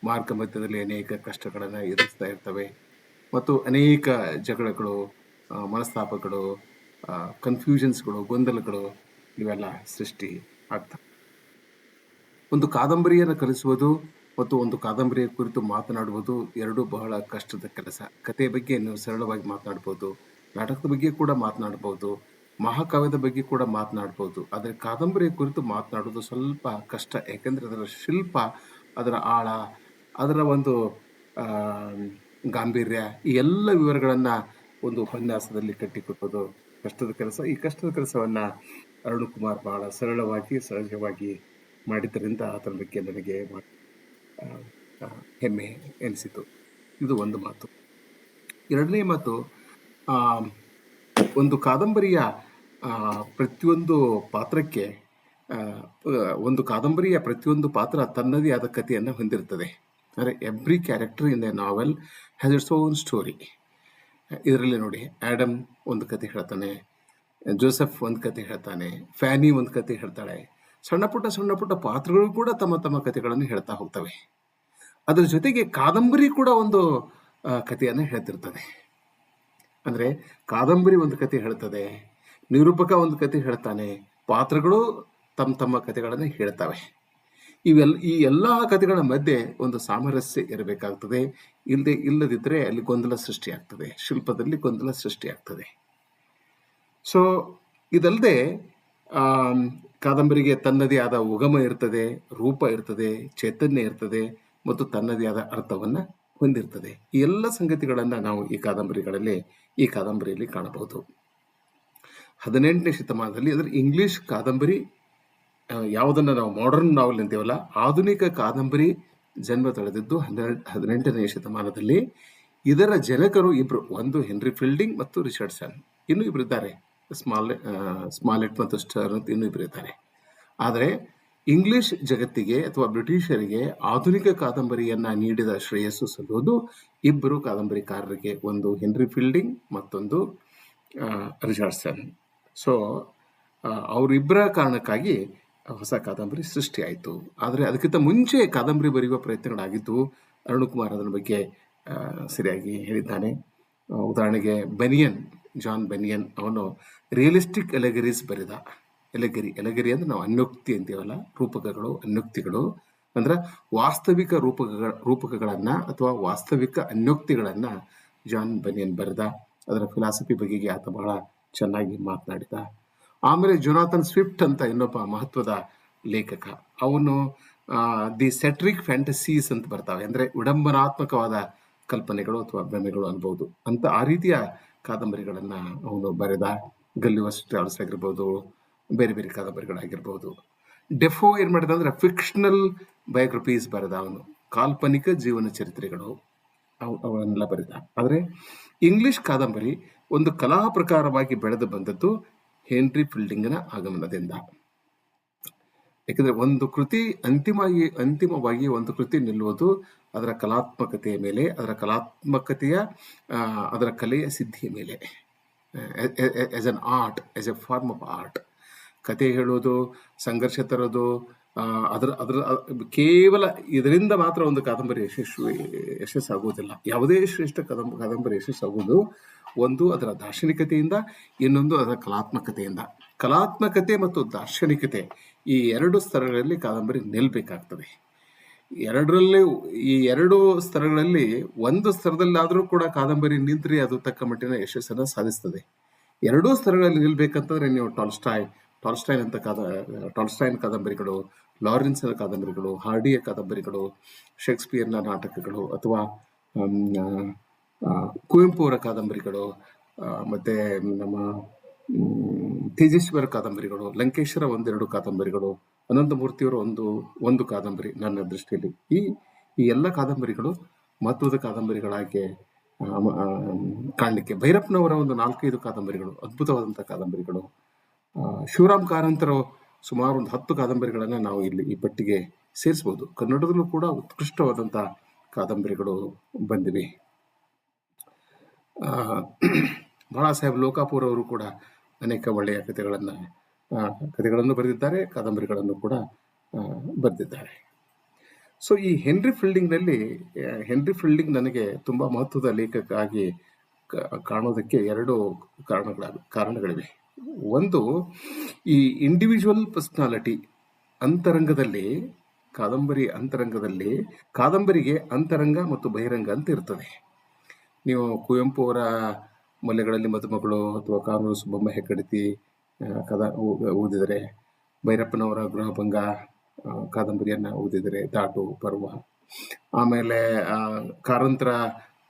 ಮಾರ್ಗ ಮಧ್ಯದಲ್ಲಿ ಅನೇಕ ಕಷ್ಟಗಳನ್ನು ಎದುರಿಸ್ತಾ ಇರ್ತವೆ ಮತ್ತು ಅನೇಕ ಜಗಳಗಳು, ಮನಸ್ತಾಪಗಳು, ಕನ್ಫ್ಯೂಷನ್ಸ್ಗಳು, ಗೊಂದಲಗಳು ಇವೆಲ್ಲ ಸೃಷ್ಟಿ ಆಗ್ತವೆ. ಒಂದು ಕಾದಂಬರಿಯನ್ನು ಕಲಿಸುವುದು ಮತ್ತು ಒಂದು ಕಾದಂಬರಿಯ ಕುರಿತು ಮಾತನಾಡುವುದು ಎರಡೂ ಬಹಳ ಕಷ್ಟದ ಕೆಲಸ. ಕಥೆಯ ಬಗ್ಗೆ ನೀವು ಸರಳವಾಗಿ ಮಾತನಾಡ್ಬೋದು, ನಾಟಕದ ಬಗ್ಗೆ ಕೂಡ ಮಾತನಾಡ್ಬೋದು, ಮಹಾಕಾವ್ಯದ ಬಗ್ಗೆ ಕೂಡ ಮಾತನಾಡ್ಬೋದು. ಆದರೆ ಕಾದಂಬರಿಯ ಕುರಿತು ಮಾತನಾಡೋದು ಸ್ವಲ್ಪ ಕಷ್ಟ. ಯಾಕೆಂದರೆ ಅದರ ಶಿಲ್ಪ, ಅದರ ಆಳ, ಅದರ ಒಂದು ಗಾಂಭೀರ್ಯ, ಈ ಎಲ್ಲ ವಿವರಗಳನ್ನು ಒಂದು ಉಪನ್ಯಾಸದಲ್ಲಿ ಕಟ್ಟಿಕೊಟ್ಟೋದು ಕಷ್ಟದ ಕೆಲಸ. ಈ ಕಷ್ಟದ ಕೆಲಸವನ್ನು ಅರುಣ್ ಬಹಳ ಸರಳವಾಗಿ, ಸಹಜವಾಗಿ ಮಾಡಿದ್ದರಿಂದ ಅದರ ಬಗ್ಗೆ ನನಗೆ ಹೆಮ್ಮೆ ಎನಿಸಿತು. ಇದು ಒಂದು ಮಾತು. ಎರಡನೇ ಮಾತು, ಒಂದು ಕಾದಂಬರಿಯ ಪ್ರತಿಯೊಂದು ಪಾತ್ರಕ್ಕೆ, ಒಂದು ಕಾದಂಬರಿಯ ಪ್ರತಿಯೊಂದು ಪಾತ್ರ ತನ್ನದೇ ಆದ ಕಥೆಯನ್ನು ಹೊಂದಿರ್ತದೆ. ಅಂದರೆ every character in a novel has its own story. ಇದರಲ್ಲಿ ನೋಡಿ, ಆ್ಯಡಮ್ ಒಂದು ಕತೆ ಹೇಳ್ತಾನೆ, ಜೋಸೆಫ್ ಒಂದು ಕತೆ ಹೇಳ್ತಾನೆ, ಫ್ಯಾನಿ ಒಂದು ಕತೆ ಹೇಳ್ತಾಳೆ. ಸಣ್ಣ ಪುಟ್ಟ ಪಾತ್ರಗಳು ಕೂಡ ತಮ್ಮ ಕಥೆಗಳನ್ನು ಹೇಳ್ತಾ ಹೋಗ್ತವೆ. ಅದರ ಜೊತೆಗೆ ಕಾದಂಬರಿ ಕೂಡ ಒಂದು ಕಥೆಯನ್ನು ಹೇಳ್ತಿರ್ತದೆ. ಅಂದರೆ ಕಾದಂಬರಿ ಒಂದು ಕತೆ ಹೇಳ್ತದೆ, ನಿರೂಪಕ ಒಂದು ಕತೆ ಹೇಳ್ತಾನೆ, ಪಾತ್ರಗಳು ತಮ್ಮ ಕಥೆಗಳನ್ನು ಹೇಳ್ತವೆ. ಈ ಎಲ್ಲ ಕಥೆಗಳ ಮಧ್ಯೆ ಒಂದು ಸಾಮರಸ್ಯ ಇರಬೇಕಾಗ್ತದೆ. ಇಲ್ಲದಿದ್ದರೆ ಅಲ್ಲಿ ಗೊಂದಲ ಸೃಷ್ಟಿಯಾಗ್ತದೆ, ಶಿಲ್ಪದಲ್ಲಿ ಗೊಂದಲ ಸೃಷ್ಟಿಯಾಗ್ತದೆ. ಸೊ ಇದಲ್ಲದೆ ಕಾದಂಬರಿಗೆ ತನ್ನದೇ ಆದ ಉಗಮ ಇರ್ತದೆ, ರೂಪ ಇರ್ತದೆ, ಚೈತನ್ಯ ಇರ್ತದೆ ಮತ್ತು ತನ್ನದೇ ಆದ ಅರ್ಥವನ್ನು ಹೊಂದಿರ್ತದೆ. ಈ ಎಲ್ಲ ಸಂಗತಿಗಳನ್ನು ನಾವು ಈ ಕಾದಂಬರಿಯಲ್ಲಿ ಕಾಣಬಹುದು. 18ನೇ ಶತಮಾನದಲ್ಲಿ, ಅಂದರೆ ಇಂಗ್ಲಿಷ್ ಕಾದಂಬರಿ ಯಾವುದನ್ನು ನಾವು ಮಾಡರ್ನ್ ನಾವೆಲ್ ಅಂತೀವಲ್ಲ, ಆಧುನಿಕ ಕಾದಂಬರಿ ಜನ್ಮ ತಳೆದಿದ್ದು 18ನೇ ಶತಮಾನದಲ್ಲಿ. ಇದರ ಜನಕರು ಇಬ್ರು, ಒಂದು ಹೆನ್ರಿ ಫೀಲ್ಡಿಂಗ್ ಮತ್ತು ರಿಚರ್ಡ್ಸನ್. ಇನ್ನೂ ಇಬ್ರು ಇದ್ದಾರೆ, ಸ್ಮಾಲೆಟ್ ಮತ್ತು ಸ್ಟರ್ನ್ ಅಂತ ಇನ್ನೂ ಇಬ್ರು ಇದ್ದಾರೆ. ಆದರೆ ಇಂಗ್ಲಿಷ್ ಜಗತ್ತಿಗೆ ಅಥವಾ ಬ್ರಿಟಿಷರಿಗೆ ಆಧುನಿಕ ಕಾದಂಬರಿಯನ್ನ ನೀಡಿದ ಶ್ರೇಯಸ್ಸು ಸಲ್ಲುವುದು ಇಬ್ಬರು ಕಾದಂಬರಿಕಾರರಿಗೆ, ಒಂದು ಹೆನ್ರಿ ಫೀಲ್ಡಿಂಗ್, ಮತ್ತೊಂದು ರಿಚರ್ಡ್ಸನ್. ಸೊ ಅವರಿಬ್ಬರ ಕಾರಣಕ್ಕಾಗಿ ಹೊಸ ಕಾದಂಬರಿ ಸೃಷ್ಟಿಯಾಯಿತು. ಆದರೆ ಅದಕ್ಕಿಂತ ಮುಂಚೆ ಕಾದಂಬರಿ ಬರೆಯುವ ಪ್ರಯತ್ನಗಳಾಗಿದ್ದು, ಅರುಣಕುಮಾರ್ ಅದರ ಬಗ್ಗೆ ಸರಿಯಾಗಿ ಹೇಳಿದ್ದಾನೆ. ಉದಾಹರಣೆಗೆ ಜಾನ್ ಬನಿಯನ್ ಅವನು ರಿಯಲಿಸ್ಟಿಕ್ ಎಲೆಗರೀಸ್ ಬರೆದ. ಎಲೆಗರಿ ಅಂದ್ರೆ ನಾವು ಅನ್ಯೋಕ್ತಿ ಅಂತೀವಲ್ಲ, ರೂಪಕಗಳು, ಅನ್ಯೋಕ್ತಿಗಳು ಅಂದ್ರೆ ವಾಸ್ತವಿಕ ರೂಪಕಗಳನ್ನ ಅಥವಾ ವಾಸ್ತವಿಕ ಅನ್ಯೋಕ್ತಿಗಳನ್ನ ಜಾನ್ ಬನಿಯನ್ ಬರೆದ. ಅದರ ಫಿಲಾಸಫಿ ಬಗೆಗೆ ಆತ ಬಹಳ ಚೆನ್ನಾಗಿ ಮಾತನಾಡಿದ. ಆಮೇಲೆ ಜೊನಾಥನ್ ಸ್ವಿಫ್ಟ್ ಅಂತ ಇನ್ನೊಬ್ಬ ಮಹತ್ವದ ಲೇಖಕ, ಅವನು ದಿ ಸೆಟ್ರಿಕ್ ಫ್ಯಾಂಟಸೀಸ್ ಅಂತ ಬರ್ತಾವೆ, ಅಂದ್ರೆ ವಿಡಂಬನಾತ್ಮಕವಾದ ಕಲ್ಪನೆಗಳು ಅಥವಾ ಭ್ರಮೆಗಳು ಅನ್ಬಹುದು ಅಂತ ಆ ರೀತಿಯ ಕಾದಂಬರಿಗಳನ್ನ ಅವನು ಬರೆದ. ಗಲ್ಲಿವರ್ಸ್ ಟ್ರಾವೆಲ್ಸ್ ಆಗಿರ್ಬೋದು, ಬೇರೆ ಬೇರೆ ಕಾದಂಬರಿಗಳಾಗಿರ್ಬೋದು. ಡೆಫೋ ಏನ್ ಮಾಡಿದ ಅಂದ್ರೆ ಫಿಕ್ಷನಲ್ ಬಯೋಗ್ರಫೀಸ್ ಬರೆದ, ಅವನು ಕಾಲ್ಪನಿಕ ಜೀವನ ಚರಿತ್ರೆಗಳು ಅವನ್ನೆಲ್ಲ ಬರೆದ. ಆದರೆ ಇಂಗ್ಲಿಷ್ ಕಾದಂಬರಿ ಒಂದು ಕಲಾ ಪ್ರಕಾರವಾಗಿ ಬೆಳೆದು ಬಂದದ್ದು ಹೆನ್ರಿ ಫೀಲ್ಡಿಂಗ್ನ ಆಗಮನದಿಂದ. ಯಾಕಂದ್ರೆ ಒಂದು ಕೃತಿ ಅಂತಿಮವಾಗಿ ಒಂದು ಕೃತಿ ನಿಲ್ಲುವುದು ಅದರ ಕಲಾತ್ಮಕತೆಯ ಮೇಲೆ, ಅದರ ಕಲೆಯ ಸಿದ್ಧಿಯ ಮೇಲೆ, as an art, as a form of art. ಕತೆ ಹೇಳೋದು, ಸಂಘರ್ಷ ತರೋದು, ಅದರ ಕೇವಲ ಇದರಿಂದ ಮಾತ್ರ ಒಂದು ಕಾದಂಬರಿ ಯಶಸ್ಸಾಗುವುದಿಲ್ಲ. ಯಾವುದೇ ಶ್ರೇಷ್ಠ ಕಾದಂಬರಿ ಯಶಸ್ಸಾಗುವುದು ಒಂದು ಅದರ ದಾರ್ಶನಿಕತೆಯಿಂದ, ಇನ್ನೊಂದು ಅದರ ಕಲಾತ್ಮಕತೆಯಿಂದ. ಕಲಾತ್ಮಕತೆ ಮತ್ತು ದಾರ್ಶನಿಕತೆ ಈ ಎರಡು ಸ್ತರಗಳಲ್ಲಿ ಕಾದಂಬರಿ ನಿಲ್ಬೇಕಾಗ್ತದೆ. ಈ ಎರಡು ಸ್ತರಗಳಲ್ಲಿ ಒಂದು ಸ್ತರದಲ್ಲಾದರೂ ಕೂಡ ಕಾದಂಬರಿ ನಿಂತ್ರೆ ಅದು ತಕ್ಕ ಮಟ್ಟಿನ ಯಶಸ್ಸನ್ನು ಸಾಧಿಸ್ತದೆ. ಎರಡೂ ಸ್ತರಗಳಲ್ಲಿ ನಿಲ್ಬೇಕಂತಂದ್ರೆ ನೀವು ಟಾಲ್ಸ್ಟಾಯ್ನ ಕಾದಂಬರಿಗಳು, ಲಾರೆನ್ಸ್ನ ಕಾದಂಬರಿಗಳು, ಹಾರ್ಡಿಯ ಕಾದಂಬರಿಗಳು, ಶೇಕ್ಸ್ಪಿಯರ್ನ ನಾಟಕಗಳು, ಅಥವಾ ಕುವೆಂಪು ಅವರ ಕಾದಂಬರಿಗಳು, ಮತ್ತೆ ನಮ್ಮ ತೇಜಸ್ವಿಯವರ ಕಾದಂಬರಿಗಳು, ಲಂಕೇಶರ ಒಂದೆರಡು ಕಾದಂಬರಿಗಳು, ಅನಂತಮೂರ್ತಿಯವರ ಒಂದು ಕಾದಂಬರಿ ನನ್ನ ದೃಷ್ಟಿಯಲ್ಲಿ. ಈ ಎಲ್ಲ ಕಾದಂಬರಿಗಳು ಮಹತ್ವದ ಕಾದಂಬರಿಗಳಾಗಿ ಕಾಣಲಿಕ್ಕೆ, ಭೈರಪ್ಪನವರ ಒಂದು 4-5 ಕಾದಂಬರಿಗಳು ಅದ್ಭುತವಾದಂತಹ ಕಾದಂಬರಿಗಳು. ಶಿವರಾಮ್ ಕಾರಂತರು ಸುಮಾರು ಒಂದು 10 ಕಾದಂಬರಿಗಳನ್ನ ನಾವು ಇಲ್ಲಿ ಈ ಪಟ್ಟಿಗೆ ಸೇರಿಸಬಹುದು. ಕನ್ನಡದಲ್ಲೂ ಕೂಡ ಉತ್ಕೃಷ್ಟವಾದಂತಹ ಕಾದಂಬರಿಗಳು ಬಂದಿವೆ. ಬಾಳಾ ಸಾಹೇಬ್ ಲೋಕಾಪುರ್ ಅವರು ಕೂಡ ಅನೇಕ ಒಳ್ಳೆಯ ಕಥೆಗಳನ್ನು ಬರೆದಿದ್ದಾರೆ, ಕಾದಂಬರಿಗಳನ್ನು ಕೂಡ ಬರೆದಿದ್ದಾರೆ. ಸೊ ಈ ಹೆನ್ರಿ ಫೀಲ್ಡಿಂಗ್ ನನಗೆ ತುಂಬಾ ಮಹತ್ವದ ಲೇಖಕ ಆಗಿ ಕಾಣೋದಕ್ಕೆ 2 ಕಾರಣಗಳಿವೆ. ಒಂದು, ಈ ಇಂಡಿವಿಜುವಲ್ ಪರ್ಸನಾಲಿಟಿ ಅಂತರಂಗದಲ್ಲಿ, ಕಾದಂಬರಿಗೆ ಅಂತರಂಗ ಮತ್ತು ಬಹಿರಂಗ ಅಂತ ಇರ್ತದೆ. ನೀವು ಕುವೆಂಪು ಅವರ ಮೊಲೆಗಳಲ್ಲಿ ಮದುಮಗಳು ಅಥವಾ ಕಾನೂರು ಸುಬ್ಬಮ್ಮ ಹೆಗ್ಗಡತಿ ಓದಿದರೆ, ಭೈರಪ್ಪನವರ ಗೃಹಭಂಗ ಕಾದಂಬರಿಯನ್ನ ಓದಿದರೆ, ದಾಟು ಪರ್ವ, ಆಮೇಲೆ ಕಾರಂತರ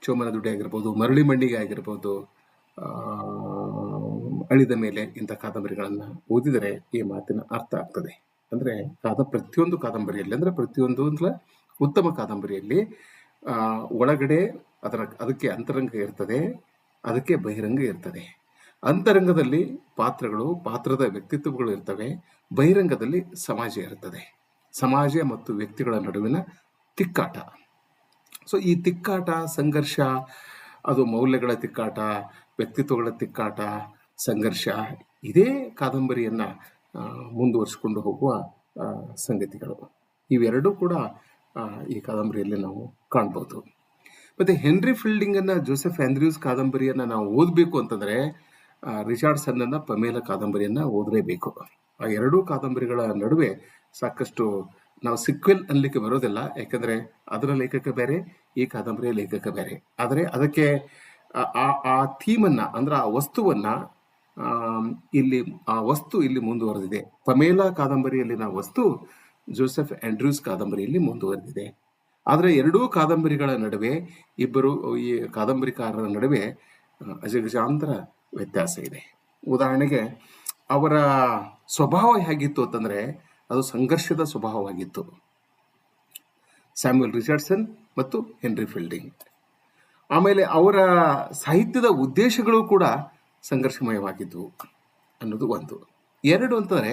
ಚೋಮನ ದುಡಿ ಆಗಿರ್ಬೋದು, ಮರಳಿ ಮಣ್ಣಿಗೆ ಆಗಿರ್ಬೋದು, ಅಳಿದ ಮೇಲೆ, ಇಂಥ ಕಾದಂಬರಿಗಳನ್ನ ಓದಿದರೆ ಈ ಮಾತಿನ ಅರ್ಥ ಆಗ್ತದೆ. ಅಂದ್ರೆ ಪ್ರತಿಯೊಂದು ಕಾದಂಬರಿಯಲ್ಲಿ, ಅಂದ್ರೆ ಪ್ರತಿಯೊಂದು ಉತ್ತಮ ಕಾದಂಬರಿಯಲ್ಲಿ ಒಳಗಡೆ ಅದಕ್ಕೆ ಅಂತರಂಗ ಇರ್ತದೆ, ಅದಕ್ಕೆ ಬಹಿರಂಗ ಇರ್ತದೆ. ಅಂತರಂಗದಲ್ಲಿ ಪಾತ್ರಗಳು, ಪಾತ್ರದ ವ್ಯಕ್ತಿತ್ವಗಳು ಇರ್ತವೆ. ಬಹಿರಂಗದಲ್ಲಿ ಸಮಾಜ ಇರ್ತದೆ, ಸಮಾಜ ಮತ್ತು ವ್ಯಕ್ತಿಗಳ ನಡುವಿನ ತಿಕ್ಕಾಟ. ಸೊ ಈ ತಿಕ್ಕಾಟ, ಸಂಘರ್ಷ, ಅದು ಮೌಲ್ಯಗಳ ತಿಕ್ಕಾಟ, ವ್ಯಕ್ತಿತ್ವಗಳ ತಿಕ್ಕಾಟ, ಸಂಘರ್ಷ, ಇದೇ ಕಾದಂಬರಿಯನ್ನ ಮುಂದುವರಿಸಿಕೊಂಡು ಹೋಗುವ ಸಂಗತಿಗಳು. ಇವೆರಡೂ ಕೂಡ ಈ ಕಾದಂಬರಿಯಲ್ಲಿ ನಾವು ಕಾಣ್ಬೋದು. ಮತ್ತೆ ಹೆನ್ರಿ ಫೀಲ್ಡಿಂಗ್ ಅನ್ನ, ಜೋಸೆಫ್ ಆಂಡ್ರ್ಯೂಸ್ ಕಾದಂಬರಿಯನ್ನ ನಾವು ಓದಬೇಕು ಅಂತಂದ್ರೆ ರಿಚರ್ಡ್ಸನ್ನ ಪಮೇಲ ಕಾದಂಬರಿಯನ್ನ ಓದಲೇಬೇಕು. ಆ ಎರಡೂ ಕಾದಂಬರಿಗಳ ನಡುವೆ ಸಾಕಷ್ಟು ನಾವು ಸಿಕ್ವೆಲ್ ಅನ್ಲಿಕ್ಕೆ ಬರೋದಿಲ್ಲ, ಯಾಕಂದ್ರೆ ಅದರ ಲೇಖಕ ಬೇರೆ, ಈ ಕಾದಂಬರಿಯ ಲೇಖಕ ಬೇರೆ. ಆದರೆ ಅದಕ್ಕೆ ಆ ಥೀಮನ್ನ, ಅಂದ್ರೆ ಆ ವಸ್ತುವನ್ನ ಇಲ್ಲಿ ಮುಂದುವರೆದಿದೆ. ಪಮೇಲ ಕಾದಂಬರಿಯಲ್ಲಿನ ವಸ್ತು ಜೋಸೆಫ್ ಆಂಡ್ರ್ಯೂಸ್ ಕಾದಂಬರಿಯಲ್ಲಿ ಮುಂದುವರೆದಿದೆ. ಆದರೆ ಎರಡೂ ಕಾದಂಬರಿಗಳ ನಡುವೆ, ಈ ಕಾದಂಬರಿಕಾರರ ನಡುವೆ ಅಜಗಜಾಂತರ ವ್ಯತ್ಯಾಸ ಇದೆ. ಉದಾಹರಣೆಗೆ ಅವರ ಸ್ವಭಾವ ಹೇಗಿತ್ತು ಅಂತಂದರೆ ಅದು ಸಂಘರ್ಷದ ಸ್ವಭಾವವಾಗಿತ್ತು. ಸ್ಯಾಮ್ಯುಯಲ್ ರಿಚರ್ಡ್ಸನ್ ಮತ್ತು ಹೆನ್ರಿ ಫೀಲ್ಡಿಂಗ್. ಆಮೇಲೆ ಅವರ ಸಾಹಿತ್ಯದ ಉದ್ದೇಶಗಳು ಕೂಡ ಸಂಘರ್ಷಮಯವಾಗಿದ್ದವು ಅನ್ನೋದು ಒಂದು. ಎರಡು ಅಂತಂದರೆ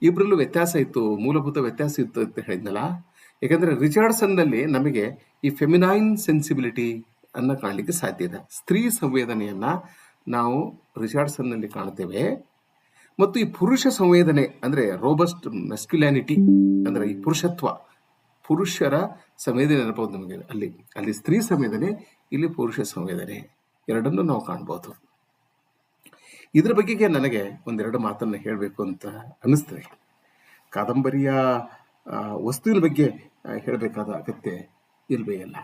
ಇಬ್ಬರಲ್ಲೂ ವ್ಯತ್ಯಾಸ ಇತ್ತು, ಮೂಲಭೂತ ವ್ಯತ್ಯಾಸ ಇತ್ತು ಅಂತ ಹೇಳಿದ್ನಲ್ಲ. ಯಾಕಂದರೆ ರಿಚರ್ಡ್ಸನ್ನಲ್ಲಿ ನಮಗೆ ಈ ಫೆಮಿನೈನ್ ಸೆನ್ಸಿಬಿಲಿಟಿ ಅನ್ನು ಕಾಣಲಿಕ್ಕೆ ಸಾಧ್ಯ ಇದೆ. ಸ್ತ್ರೀ ಸಂವೇದನೆಯನ್ನು ನಾವು ರಿಚರ್ಡ್ಸನ್ನಲ್ಲಿ ಕಾಣ್ತೇವೆ. ಮತ್ತು ಈ ಪುರುಷ ಸಂವೇದನೆ ಅಂದರೆ ರೋಬಸ್ಟ್ ಮೆಸ್ಕ್ಯುಲ್ಯಾನಿಟಿ ಅಂದರೆ ಈ ಪುರುಷರ ಸಂವೇದನೆ ನೆನಪಬಹುದು ನಮಗೆ. ಅಲ್ಲಿ ಸ್ತ್ರೀ ಸಂವೇದನೆ, ಇಲ್ಲಿ ಪುರುಷ ಸಂವೇದನೆ, ಎರಡನ್ನೂ ನಾವು ಕಾಣ್ಬೋದು. ಇದ್ರ ಬಗೆಗೆ ನನಗೆ ಒಂದೆರಡು ಮಾತನ್ನು ಹೇಳಬೇಕು ಅಂತ ಅನ್ನಿಸ್ತದೆ. ಕಾದಂಬರಿಯ ವಸ್ತುವಿನ ಬಗ್ಗೆ ಹೇಳಬೇಕಾದ ಅಗತ್ಯ ಇಲ್ವೇ ಇಲ್ಲ.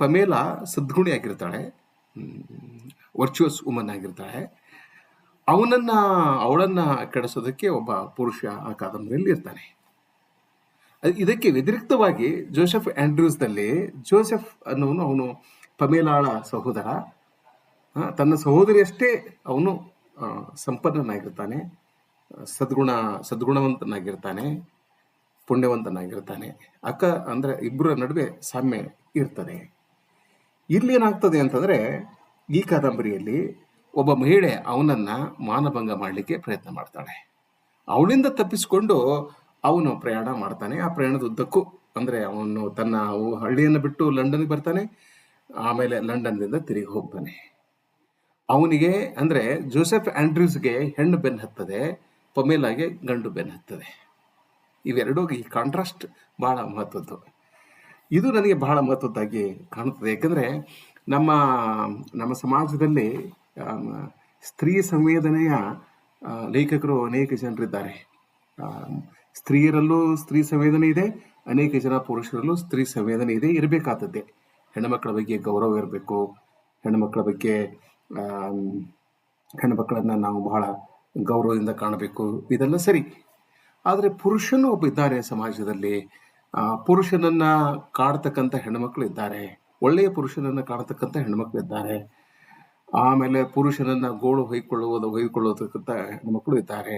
Pamela ಸದ್ಗುಣಿ ಆಗಿರ್ತಾಳೆ, ವರ್ಚುವಸ್ woman ಆಗಿರ್ತಾಳೆ. ಅವಳನ್ನು ಕೆಡಿಸೋದಕ್ಕೆ ಒಬ್ಬ ಪುರುಷ ಆ ಕಾದಂಬರಿಯಲ್ಲಿ ಇರ್ತಾನೆ. ಇದಕ್ಕೆ ವ್ಯತಿರಿಕ್ತವಾಗಿ ಜೋಸೆಫ್ ಆಂಡ್ರ್ಯೂಸ್ನಲ್ಲಿ ಜೋಸೆಫ್ ಅನ್ನೋನು ಅವನು ಪಮೇಲಾಳ ಸಹೋದರ. ತನ್ನ ಸಹೋದರಿಯಷ್ಟೇ ಅವನು ಸಂಪನ್ನನಾಗಿರ್ತಾನೆ, ಸದ್ಗುಣವಂತನಾಗಿರ್ತಾನೆ, ಪುಣ್ಯವಂತನಾಗಿರ್ತಾನೆ. ಅಂದರೆ ಇಬ್ಬರ ನಡುವೆ ಸಾಮ್ಯ ಇರ್ತದೆ. ಇಲ್ಲೇನಾಗ್ತದೆ ಅಂತಂದರೆ ಈ ಕಾದಂಬರಿಯಲ್ಲಿ ಒಬ್ಬ ಮಹಿಳೆ ಅವನನ್ನು ಮಾನಭಂಗ ಮಾಡಲಿಕ್ಕೆ ಪ್ರಯತ್ನ ಮಾಡ್ತಾಳೆ. ಅವಳಿಂದ ತಪ್ಪಿಸಿಕೊಂಡು ಅವನು ಪ್ರಯಾಣ ಮಾಡ್ತಾನೆ. ಆ ಪ್ರಯಾಣದ ಉದ್ದಕ್ಕೂ ಅಂದರೆ ಅವನು ತನ್ನ ಹಳ್ಳಿಯನ್ನು ಬಿಟ್ಟು ಲಂಡನ್ಗೆ ಬರ್ತಾನೆ, ಆಮೇಲೆ ಲಂಡನ್ನಿಂದ ತಿರುಗಿ ಹೋಗ್ತಾನೆ. ಅವನಿಗೆ ಅಂದರೆ ಜೋಸೆಫ್ ಆಂಡ್ರ್ಯೂಸ್ಗೆ ಹೆಣ್ಣು ಬೆನ್ನು ಹತ್ತದೆ, ಪಮೇಲಾಗೆ ಗಂಡು ಬೆನ್ನು ಹತ್ತದೆ. ಇವೆರಡೂ ಈ ಕಾಂಟ್ರಾಸ್ಟ್ ಭಾಳ ಮಹತ್ವದ್ದು. ಇದು ನನಗೆ ಬಹಳ ಮಹತ್ವದ್ದಾಗಿ ಕಾಣುತ್ತದೆ. ಯಾಕಂದರೆ ನಮ್ಮ ಸಮಾಜದಲ್ಲಿ ಸ್ತ್ರೀ ಸಂವೇದನೆಯ ಲೇಖಕರು ಅನೇಕ ಜನರಿದ್ದಾರೆ. ಸ್ತ್ರೀಯರಲ್ಲೂ ಸ್ತ್ರೀ ಸಂವೇದನೆ ಇದೆ, ಅನೇಕ ಜನ ಪುರುಷರಲ್ಲೂ ಸ್ತ್ರೀ ಸಂವೇದನೆ ಇದೆ, ಇರಬೇಕಾದದ್ದೇ. ಹೆಣ್ಣುಮಕ್ಕಳ ಬಗ್ಗೆ ಗೌರವ ಇರಬೇಕು, ಹೆಣ್ಣುಮಕ್ಕಳನ್ನು ನಾವು ಬಹಳ ಗೌರವದಿಂದ ಕಾಣಬೇಕು, ಇದೆಲ್ಲ ಸರಿ. ಆದರೆ ಪುರುಷನೂ ಒಬ್ಬ ಇದ್ದಾರೆ ಸಮಾಜದಲ್ಲಿ. ಪುರುಷನನ್ನು ಕಾಡ್ತಕ್ಕಂಥ ಹೆಣ್ಣುಮಕ್ಕಳು ಇದ್ದಾರೆ, ಒಳ್ಳೆಯ ಪುರುಷನನ್ನು ಕಾಡ್ತಕ್ಕಂಥ ಹೆಣ್ಣುಮಕ್ಕಳು ಇದ್ದಾರೆ. ಆಮೇಲೆ ಪುರುಷನನ್ನು ಗೋಳು ಹೊಯ್ಕೊಳ್ಳೋದಕ್ಕಂಥ ಹೆಣ್ಣುಮಕ್ಕಳು ಇದ್ದಾರೆ,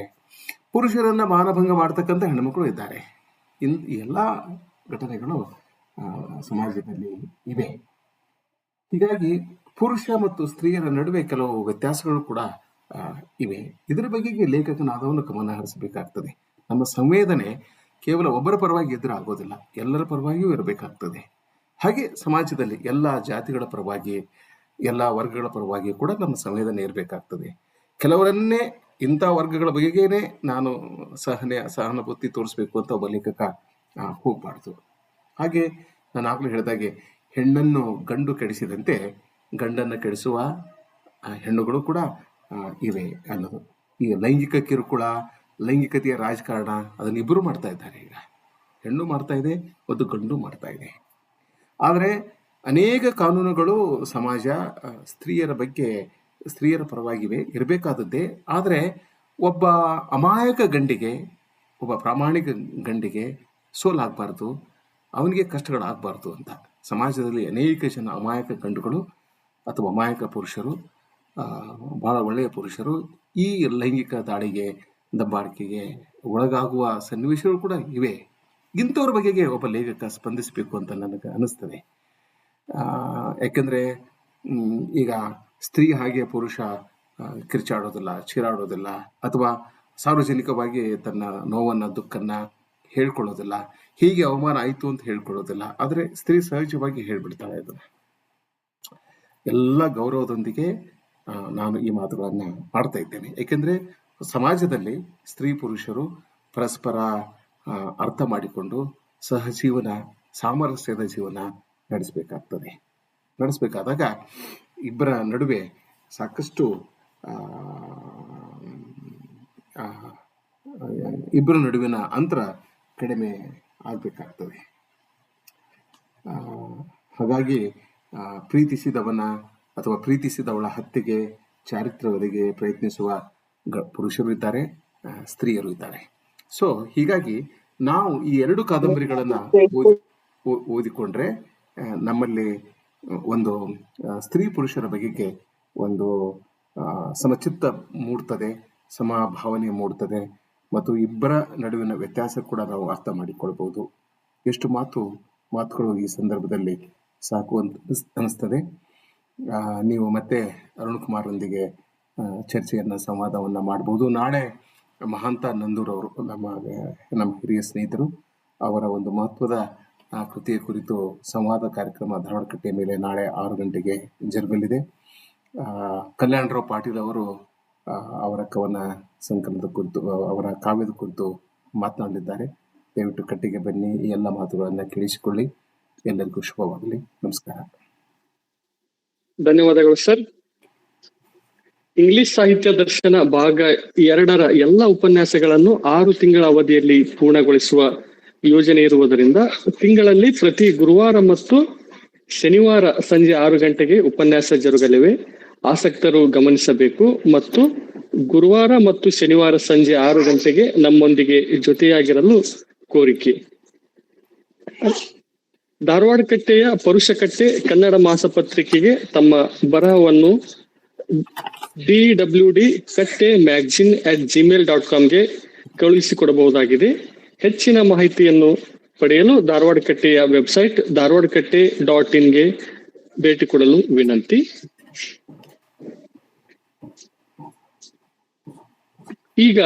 ಪುರುಷರನ್ನು ಮಾನಭಂಗ ಮಾಡ್ತಕ್ಕಂಥ ಹೆಣ್ಣುಮಕ್ಕಳು ಇದ್ದಾರೆ. ಎಲ್ಲ ಘಟನೆಗಳು ಸಮಾಜದಲ್ಲಿ ಇವೆ. ಹೀಗಾಗಿ ಪುರುಷ ಮತ್ತು ಸ್ತ್ರೀಯರ ನಡುವೆ ಕೆಲವು ವ್ಯತ್ಯಾಸಗಳು ಕೂಡ ಇವೆ. ಇದರ ಬಗೆಗೆ ಲೇಖಕನಾದವನು ಗಮನ ಹರಿಸಬೇಕಾಗ್ತದೆ. ನಮ್ಮ ಸಂವೇದನೆ ಕೇವಲ ಒಬ್ಬರ ಪರವಾಗಿ ಇದ್ದರೆ ಆಗೋದಿಲ್ಲ, ಎಲ್ಲರ ಪರವಾಗಿಯೂ ಇರಬೇಕಾಗ್ತದೆ. ಹಾಗೆ ಸಮಾಜದಲ್ಲಿ ಎಲ್ಲ ಜಾತಿಗಳ ಪರವಾಗಿ, ಎಲ್ಲ ವರ್ಗಗಳ ಪರವಾಗಿ ಕೂಡ ನಮ್ಮ ಸಂವೇದನೆ ಇರಬೇಕಾಗ್ತದೆ. ಕೆಲವರನ್ನೇ ಇಂಥ ವರ್ಗಗಳ ಬಗೆಗೇನೆ ನಾನು ಸಹಾನುಭೂತಿ ತೋರಿಸ್ಬೇಕು ಅಂತ ಒಬ್ಬ ಲೇಖಕ ಹೋಗಬಾರ್ದು. ಹಾಗೆ ನಾನು ಆಗಲೂ ಹೇಳಿದಾಗೆ ಹೆಣ್ಣನ್ನು ಗಂಡು ಕೆಡಿಸಿದಂತೆ ಗಂಡನ್ನು ಕೆಡಿಸುವ ಹೆಣ್ಣುಗಳು ಕೂಡ ಇವೆ ಅನ್ನೋದು. ಈಗ ಲೈಂಗಿಕ ಕಿರುಕುಳ, ಲೈಂಗಿಕತೆಯ ರಾಜಕಾರಣ ಅದನ್ನಿಬ್ಬರು ಮಾಡ್ತಾ ಇದ್ದಾರೆ. ಈಗ ಹೆಣ್ಣು ಮಾಡ್ತಾ ಇದೆ ಮತ್ತು ಗಂಡು ಮಾಡ್ತಾ ಇದೆ. ಆದರೆ ಅನೇಕ ಕಾನೂನುಗಳು ಸಮಾಜ ಸ್ತ್ರೀಯರ ಪರವಾಗಿವೆ, ಇರಬೇಕಾದದ್ದೇ. ಆದರೆ ಒಬ್ಬ ಅಮಾಯಕ ಗಂಡಿಗೆ, ಒಬ್ಬ ಪ್ರಾಮಾಣಿಕ ಗಂಡಿಗೆ ಸೋಲಾಗಬಾರ್ದು, ಅವನಿಗೆ ಕಷ್ಟಗಳಾಗಬಾರ್ದು ಅಂತ ಸಮಾಜದಲ್ಲಿ ಅನೇಕ ಜನ ಅಮಾಯಕ ಗಂಡುಗಳು ಅಥವಾ ಅಮಾಯಕ ಪುರುಷರು, ಭಾಳ ಒಳ್ಳೆಯ ಪುರುಷರು ಈ ಲೈಂಗಿಕ ದಾಳಿಗೆ, ದಬ್ಬಾಳಿಕೆಗೆ ಒಳಗಾಗುವ ಸನ್ನಿವೇಶಗಳು ಕೂಡ ಇವೆ. ಇಂಥವ್ರ ಬಗೆಗೆ ಒಬ್ಬ ಲೇಖಕ ಸ್ಪಂದಿಸಬೇಕು ಅಂತ ನನಗೆ ಅನ್ನಿಸ್ತದೆ. ಯಾಕೆಂದರೆ ಈಗ ಸ್ತ್ರೀ ಹಾಗೆ ಪುರುಷ ಕಿರ್ಚಾಡೋದಿಲ್ಲ, ಚೀರಾಡೋದಿಲ್ಲ, ಅಥವಾ ಸಾರ್ವಜನಿಕವಾಗಿ ತನ್ನ ನೋವನ್ನು ದುಃಖನ್ನು ಹೇಳ್ಕೊಳ್ಳೋದಿಲ್ಲ, ಹೀಗೆ ಅವಮಾನ ಆಯಿತು ಅಂತ ಹೇಳ್ಕೊಳ್ಳೋದಿಲ್ಲ. ಆದರೆ ಸ್ತ್ರೀ ಸಹಜವಾಗಿ ಹೇಳ್ಬಿಡ್ತಾಳೆ. ಅದನ್ನು ಎಲ್ಲ ಗೌರವದೊಂದಿಗೆ ನಾನು ಈ ಮಾತುಗಳನ್ನು ಮಾಡ್ತಾ ಇದ್ದೇನೆ. ಏಕೆಂದರೆ ಸಮಾಜದಲ್ಲಿ ಸ್ತ್ರೀ ಪುರುಷರು ಪರಸ್ಪರ ಅರ್ಥ ಮಾಡಿಕೊಂಡು ಸಹಜೀವನ, ಸಾಮರಸ್ಯದ ಜೀವನ ನಡೆಸಬೇಕಾದಾಗ ಇಬ್ಬರ ನಡುವೆ ಸಾಕಷ್ಟು ಇಬ್ಬರ ನಡುವಿನ ಅಂತರ ಕಡಿಮೆ ಆಗಬೇಕಾಗ್ತದೆ. ಹಾಗಾಗಿ ಪ್ರೀತಿಸಿದವನ ಅಥವಾ ಪ್ರೀತಿಸಿದವಳ ಹತ್ಯೆಗೆ, ಚಾರಿತ್ರ್ಯವರಿಗೆ ಪ್ರಯತ್ನಿಸುವ ಪುರುಷರು ಇದ್ದಾರೆ, ಸ್ತ್ರೀಯರು ಇದ್ದಾರೆ. ಸೊ ಹೀಗಾಗಿ ನಾವು ಈ ಎರಡು ಕಾದಂಬರಿಗಳನ್ನು ಓದಿಕೊಂಡ್ರೆ ನಮ್ಮಲ್ಲಿ ಒಂದು ಸ್ತ್ರೀ ಪುರುಷರ ಬಗೆಗೆ ಒಂದು ಸಮಚಿತ್ತ ಮೂಡ್ತದೆ, ಸಮಭಾವನೆ ಮೂಡ್ತದೆ ಮತ್ತು ಇಬ್ಬರ ನಡುವಿನ ವ್ಯತ್ಯಾಸ ಕೂಡ ನಾವು ಅರ್ಥ ಮಾಡಿಕೊಳ್ಬೋದು. ಎಷ್ಟು ಮಾತುಗಳು ಈ ಸಂದರ್ಭದಲ್ಲಿ ಸಾಕು ಅಂತ ಅನಿಸ್ತದೆ. ನೀವು ಮತ್ತೆ ಅರುಣ್ ಕುಮಾರ್ರೊಂದಿಗೆ ಚರ್ಚೆಯನ್ನು ಸಂವಾದವನ್ನು ಮಾಡ್ಬೋದು. ನಾಳೆ ಮಹಾಂತ ನಂದೂರ್ ಅವರು ನಮ್ಮ ಹಿರಿಯ ಸ್ನೇಹಿತರು, ಅವರ ಒಂದು ಮಹತ್ವದ ಕೃತಿಯ ಕುರಿತು ಸಂವಾದ ಕಾರ್ಯಕ್ರಮ ಧಾರವಾಡಕಟ್ಟೆಯ ಮೇಲೆ ನಾಳೆ 6 ಗಂಟೆಗೆ ಜರುಗಲಿದೆ. ಕಲ್ಯಾಣರಾವ್ ಪಾಟೀಲ್ ಅವರು ಅವರ ಕವನ ಸಂಕಲನದ ಕುರಿತು, ಅವರ ಕಾವ್ಯದ ಕುರಿತು ಮಾತನಾಡಲಿದ್ದಾರೆ. ದಯವಿಟ್ಟು ಕಟ್ಟಿಗೆ ಬನ್ನಿ, ಈ ಎಲ್ಲ ಮಾತುಗಳನ್ನು ಕೇಳಿಸಿಕೊಳ್ಳಿ. ಎಲ್ಲರಿಗೂ ಶುಭವಾಗಲಿ. ನಮಸ್ಕಾರ. ಧನ್ಯವಾದಗಳು ಸರ್. ಇಂಗ್ಲಿಷ್ ಸಾಹಿತ್ಯ ದರ್ಶನ ಭಾಗ 2ರ ಎಲ್ಲ ಉಪನ್ಯಾಸಗಳನ್ನು 6 ತಿಂಗಳ ಅವಧಿಯಲ್ಲಿ ಪೂರ್ಣಗೊಳಿಸುವ ಯೋಜನೆ ಇರುವುದರಿಂದ ತಿಂಗಳಲ್ಲಿ ಪ್ರತಿ ಗುರುವಾರ ಮತ್ತು ಶನಿವಾರ ಸಂಜೆ 6 ಗಂಟೆಗೆ ಉಪನ್ಯಾಸ ಜರುಗಲಿವೆ. ಆಸಕ್ತರು ಗಮನಿಸಬೇಕು. ಮತ್ತು ಗುರುವಾರ ಮತ್ತು ಶನಿವಾರ ಸಂಜೆ 6 ಗಂಟೆಗೆ ನಮ್ಮೊಂದಿಗೆ ಜೊತೆಯಾಗಿರಲು ಕೋರಿಕೆ. ಧಾರವಾಡಕಟ್ಟೆಯ ಪರುಷಕಟ್ಟೆ ಕನ್ನಡ ಮಾಸಪತ್ರಿಕೆಗೆ ತಮ್ಮ ಬರಹವನ್ನು dwd-katte-magazine@gmail.com ಗೆ ಕಳುಹಿಸಿಕೊಡಬಹುದಾಗಿದೆ. ಹೆಚ್ಚಿನ ಮಾಹಿತಿಯನ್ನು ಪಡೆಯಲು ಧಾರವಾಡಕಟ್ಟೆಯ ವೆಬ್ಸೈಟ್ ಧಾರವಾಡಕಟ್ಟೆ.in ಗೆ ಭೇಟಿ ಕೊಡಲು ವಿನಂತಿ. ಈಗ